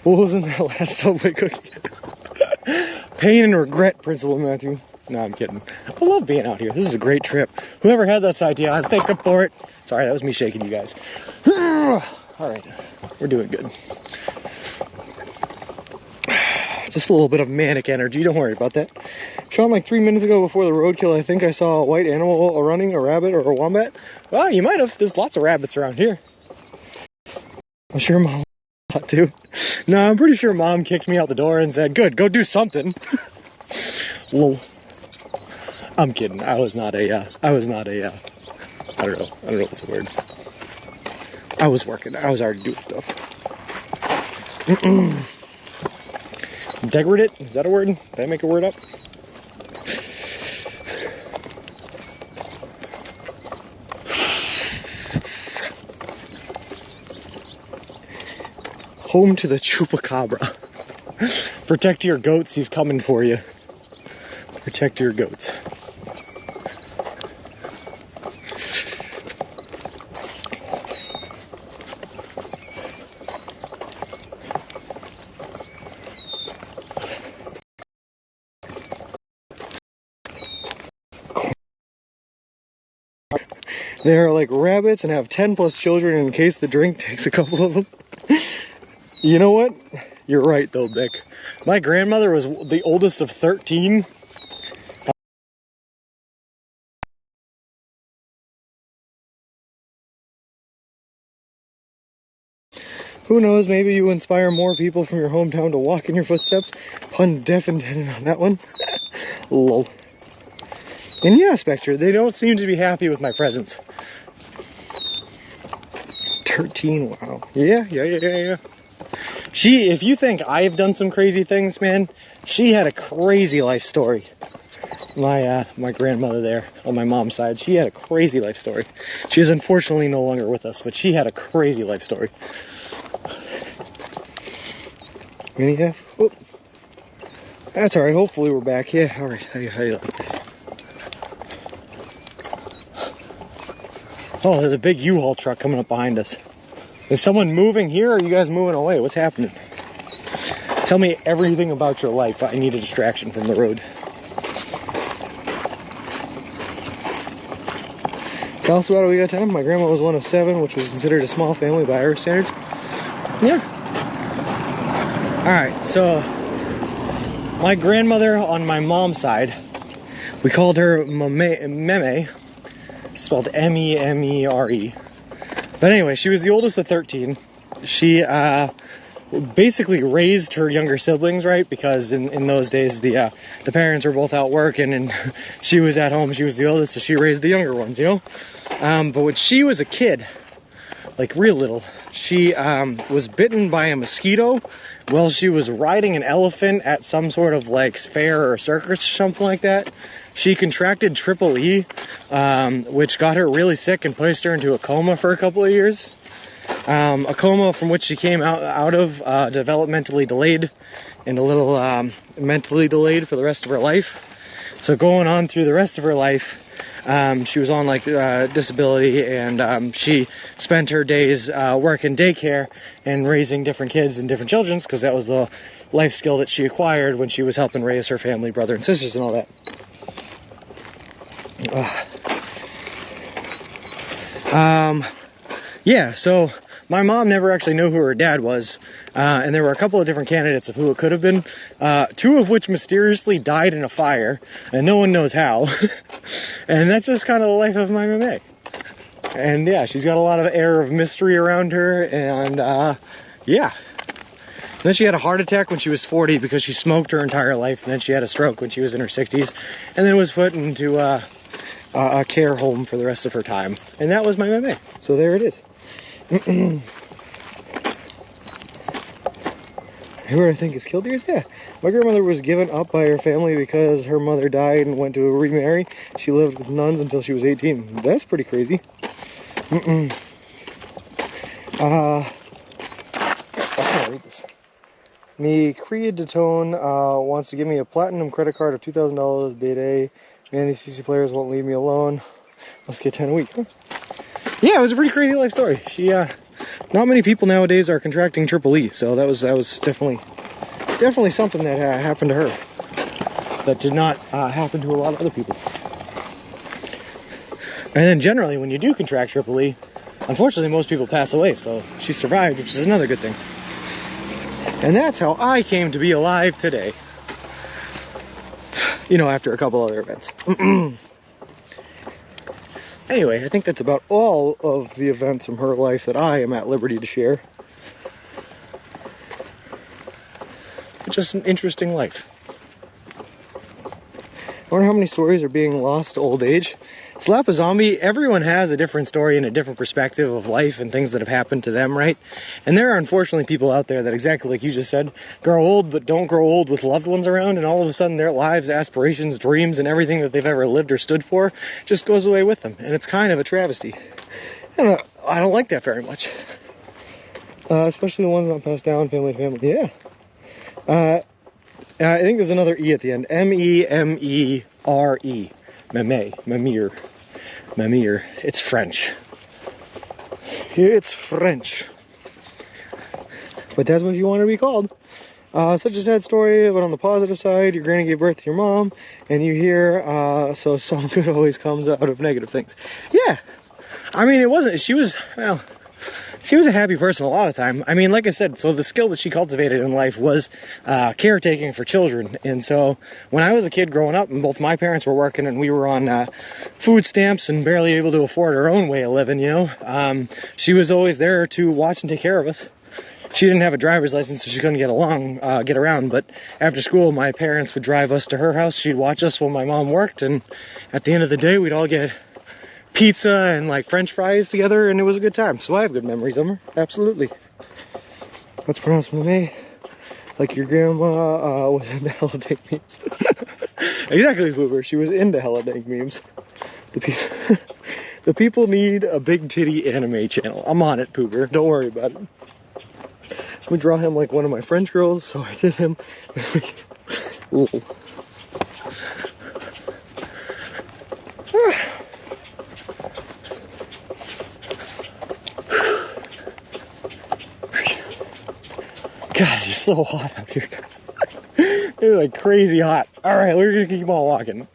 What was in that last Subway cookie? Pain and regret, Principal Matthew. No, I'm kidding. I love being out here. This is a great trip. Whoever had this idea, I thank them for it. Sorry, that was me shaking you guys. All right, we're doing good. Just a little bit of manic energy. Don't worry about that. Sean, like 3 minutes ago before the roadkill, I think I saw a white animal running, a rabbit or a wombat. Well, you might have. There's lots of rabbits around here. I'm sure Mom thought too. No, I'm pretty sure Mom kicked me out the door and said, "Good, go do something." Lol. I'm kidding. I was not a, I don't know what's the word. I was working. I was already doing stuff. Degradate? Is that a word? Did I make a word up? Home to the chupacabra. Protect your goats, he's coming for you. Protect your goats. They are like rabbits and have 10 plus children in case the drink takes a couple of them. You know what? You're right though, Bick. My grandmother was the oldest of 13. Who knows, maybe you inspire more people from your hometown to walk in your footsteps. Pun def intended on that one. Lol. And yeah, Spectre, they don't seem to be happy with my presence. 13, wow. Yeah. If you think I've done some crazy things, man, she had a crazy life story. My grandmother there on my mom's side, she had a crazy life story. She is unfortunately no longer with us, but she had a crazy life story. Anyhow, oh, that's all right. Hopefully we're back. Yeah, all right. How you like that? Oh, there's a big U-Haul truck coming up behind us. Is someone moving here, or are you guys moving away? What's happening? Tell me everything about your life. I need a distraction from the road. Tell us about it. We got time. My grandma was one of 7, which was considered a small family by Irish standards. Yeah. All right, so my grandmother on my mom's side, we called her Meme, spelled M-E-M-E-R-E. But anyway, she was the oldest of 13. She basically raised her younger siblings, right? Because in those days, the parents were both out working and she was at home. She was the oldest, so she raised the younger ones, you know? But when she was a kid, like real little, she was bitten by a mosquito while she was riding an elephant at some sort of like fair or circus or something like that. She contracted triple E, which got her really sick and placed her into a coma for a couple of years. A coma from which she came out of developmentally delayed and a little mentally delayed for the rest of her life. So going on through the rest of her life, she was on like disability, and she spent her days working daycare and raising different kids and different children, because that was the life skill that she acquired when she was helping raise her family, brother and sisters and all that. Yeah, so my mom never actually knew who her dad was, and there were a couple of different candidates of who it could have been, 2 of which mysteriously died in a fire, and no one knows how. And that's just kind of the life of my meme. And yeah, she's got a lot of air of mystery around her, and yeah. And then she had a heart attack when she was 40 because she smoked her entire life, and then she had a stroke when she was in her 60s, and then was put into a care home for the rest of her time. And that was my meme. So there it is. Who I think is killed here? Yeah. My grandmother was given up by her family because her mother died and went to remarry. She lived with nuns until she was 18. That's pretty crazy. I can't read this. Me Creed Detone wants to give me a platinum credit card of $2,000 day. Man, these CC players won't leave me alone. Let's get 10 a week. Huh? Yeah, it was a pretty crazy life story. She, not many people nowadays are contracting triple E, so that was definitely something that happened to her that did not happen to a lot of other people. And then generally, when you do contract triple E, unfortunately, most people pass away. So she survived, which is another good thing. And that's how I came to be alive today. You know, after a couple other events. Anyway, I think that's about all of the events from her life that I am at liberty to share. Just an interesting life. I wonder how many stories are being lost to old age. Slap a Zombie, everyone has a different story and a different perspective of life and things that have happened to them, right? And there are unfortunately people out there that, exactly like you just said, grow old but don't grow old with loved ones around, and all of a sudden their lives, aspirations, dreams, and everything that they've ever lived or stood for just goes away with them. And it's kind of a travesty. And I don't like that very much. Especially the ones not passed down family to family. Yeah. I think there's another E at the end. M-E-M-E-R-E. Memere. Memere. It's French. It's French. But that's what you want to be called. Such a sad story, but on the positive side, your granny gave birth to your mom, and you hear, so some good always comes out of negative things. Yeah. I mean, it wasn't, she was a happy person a lot of the time. I mean, like I said, so the skill that she cultivated in life was caretaking for children. And so when I was a kid growing up, and both my parents were working and we were on food stamps and barely able to afford our own way of living, you know, she was always there to watch and take care of us. She didn't have a driver's license, so she couldn't get around, but after school, my parents would drive us to her house. She'd watch us while my mom worked, and at the end of the day, we'd all get pizza and like French fries together, and it was a good time. So I have good memories of her, absolutely. That's pronounced Mame, like your grandma was into holiday memes. Exactly, Boober. She was into holiday memes. The people need a big titty anime channel. I'm on it, Pooper. Don't worry about it. We draw him like one of my French girls, so I did him. Ooh. God, it's so hot out here, guys. It's like crazy hot. All right, we're gonna keep on walking.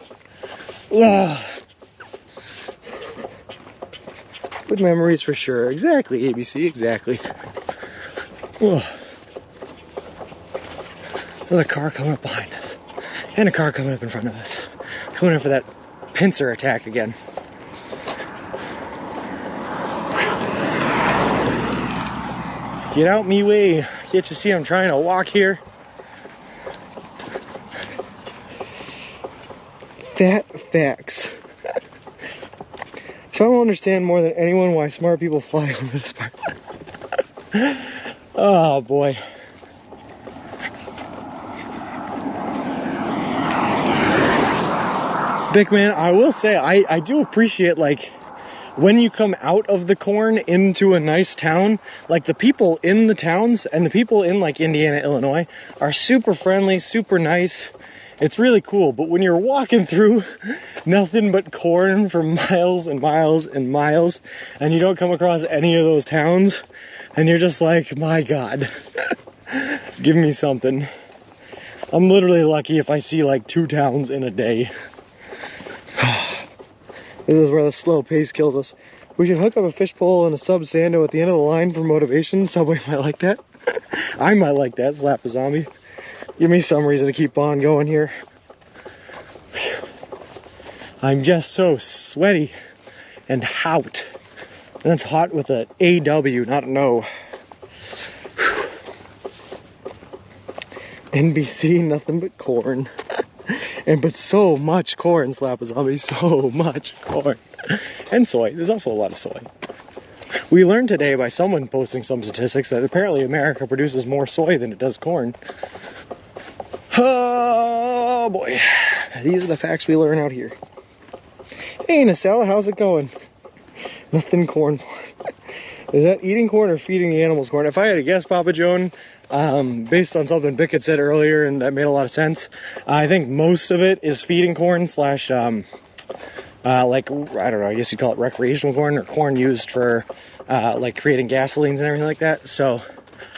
Good memories for sure. Exactly, ABC, exactly. Another car coming up behind us. And a car coming up in front of us. Coming in for that pincer attack again. Get out me way. Can't you see I'm trying to walk here? Fat facts. So I don't understand more than anyone why smart people fly over this part. Oh boy. Big man, I will say I do appreciate like when you come out of the corn into a nice town, like the people in the towns and the people in like Indiana, Illinois are super friendly, super nice. It's really cool. But when you're walking through nothing but corn for miles and miles and miles, and you don't come across any of those towns, and you're just like, my God, give me something. I'm literally lucky if I see like 2 towns in a day. This is where the slow pace kills us. We should hook up a fishbowl and a sub sando at the end of the line for motivation. Subway might like that. I might like that. Slap a zombie. Give me some reason to keep on going here. I'm just so sweaty and hot. And that's hot with an AW, not an O. NBC, nothing but corn. But so much corn, Slap a Zombie, so much corn. And soy, there's also a lot of soy. We learned today by someone posting some statistics that apparently America produces more soy than it does corn. Oh boy, these are the facts we learn out here. Hey Nasala, how's it going? Nothing corn. Is that eating corn or feeding the animals corn? If I had to guess, Papa Joan, based on something Bick had said earlier, and that made a lot of sense, I think most of it is feeding corn slash, like, I don't know, I guess you call it recreational corn, or corn used for, like, creating gasolines and everything like that. So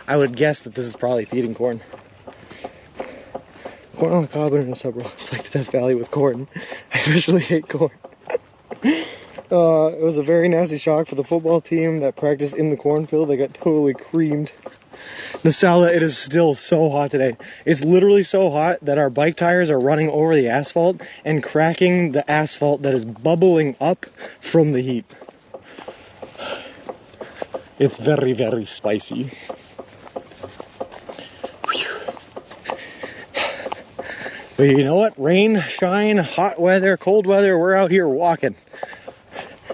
I would guess that this is probably feeding corn. Corn on the cob and in a sub-roll. It's like the Death Valley with corn. I officially hate corn. It was a very nasty shock for the football team that practiced in the cornfield. They got totally creamed. Nasala, it is still so hot today. It's literally so hot that our bike tires are running over the asphalt and cracking the asphalt that is bubbling up from the heat. It's very, very spicy. But you know what? Rain, shine, hot weather, cold weather, we're out here walking.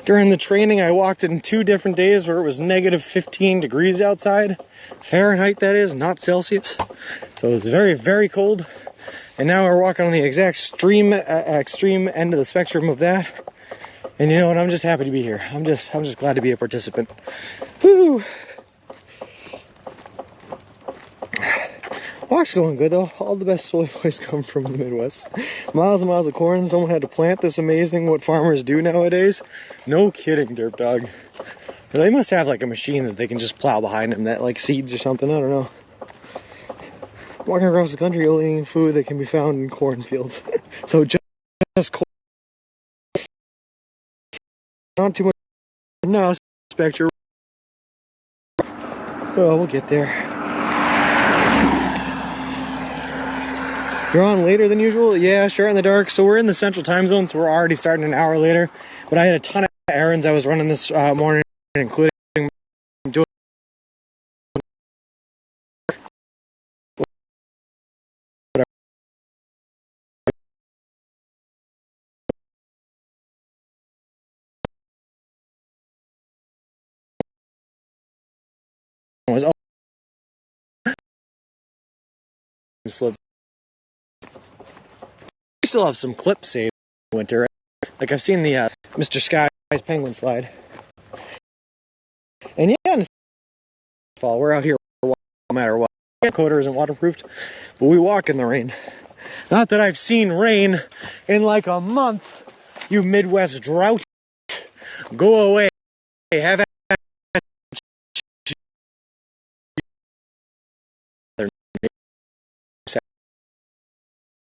During the training, I walked in 2 different days where it was negative 15 degrees outside. Fahrenheit, that is, not Celsius. So it was very, very cold. And now we're walking on the exact extreme end of the spectrum of that. And you know what? I'm just happy to be here. I'm just glad to be a participant. Woo! Walk's going good though. All the best soy boys come from the Midwest. Miles and miles of corn. Someone had to plant this. Amazing what farmers do nowadays. No kidding, Derp Dog. They must have like a machine that they can just plow behind them that like seeds or something. I don't know. Walking across the country only eating food that can be found in cornfields. So just corn. Not too much now. Spectre. Oh, we'll get there. You're on later than usual? Yeah, sure, in the dark. So we're in the central time zone, so we're already starting an hour later. But I had a ton of errands I was running this morning, including doing was we still have some clips saved in winter. Right? Like I've seen the Mr. Sky's penguin slide. And yeah, in the fall, we're out here no matter what. Coder isn't waterproofed, but we walk in the rain. Not that I've seen rain in like a month, you Midwest drought. Go away. Have at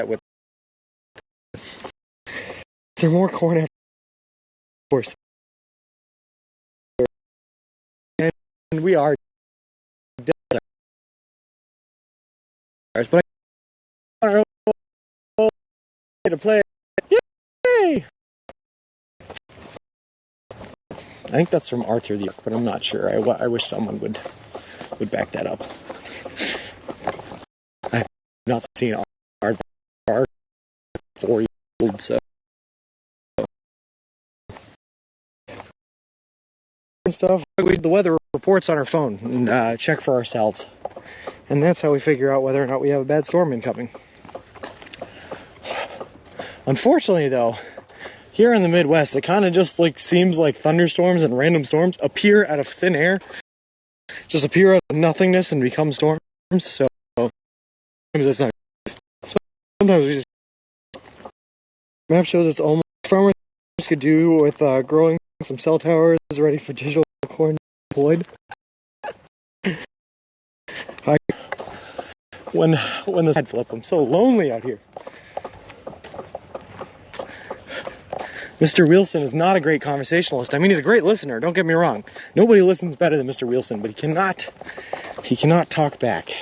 with there more corn after course. And we are but I don't know to play. Yay! I think that's from Arthur the Duck, but I'm not sure. I wish someone would back that up. I have not seen our 4-year-old, so and stuff. We read the weather reports on our phone and check for ourselves, and that's how we figure out whether or not we have a bad storm incoming. Unfortunately, though, here in the Midwest, it kind of just like seems like thunderstorms and random storms appear out of thin air, just appear out of nothingness and become storms. So sometimes it's not. Sometimes we just map shows it's almost farmers could do with growing some cell towers ready for digital corn deployed. When the side flip, I'm so lonely out here. Mr. Wilson is not a great conversationalist. I mean, he's a great listener, don't get me wrong. Nobody listens better than Mr. Wilson, but he cannot talk back.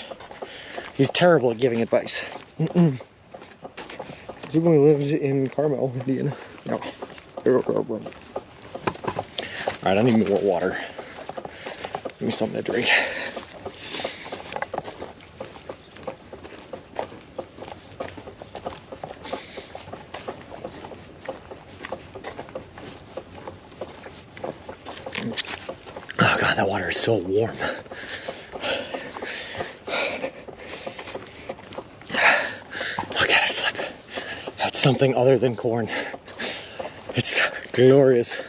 He's terrible at giving advice. He only lives in Carmel, Indiana. No. Alright, I need more water. Give me something to drink. Oh god, that water is so warm. Look at it flip. That's something other than corn. It's glorious.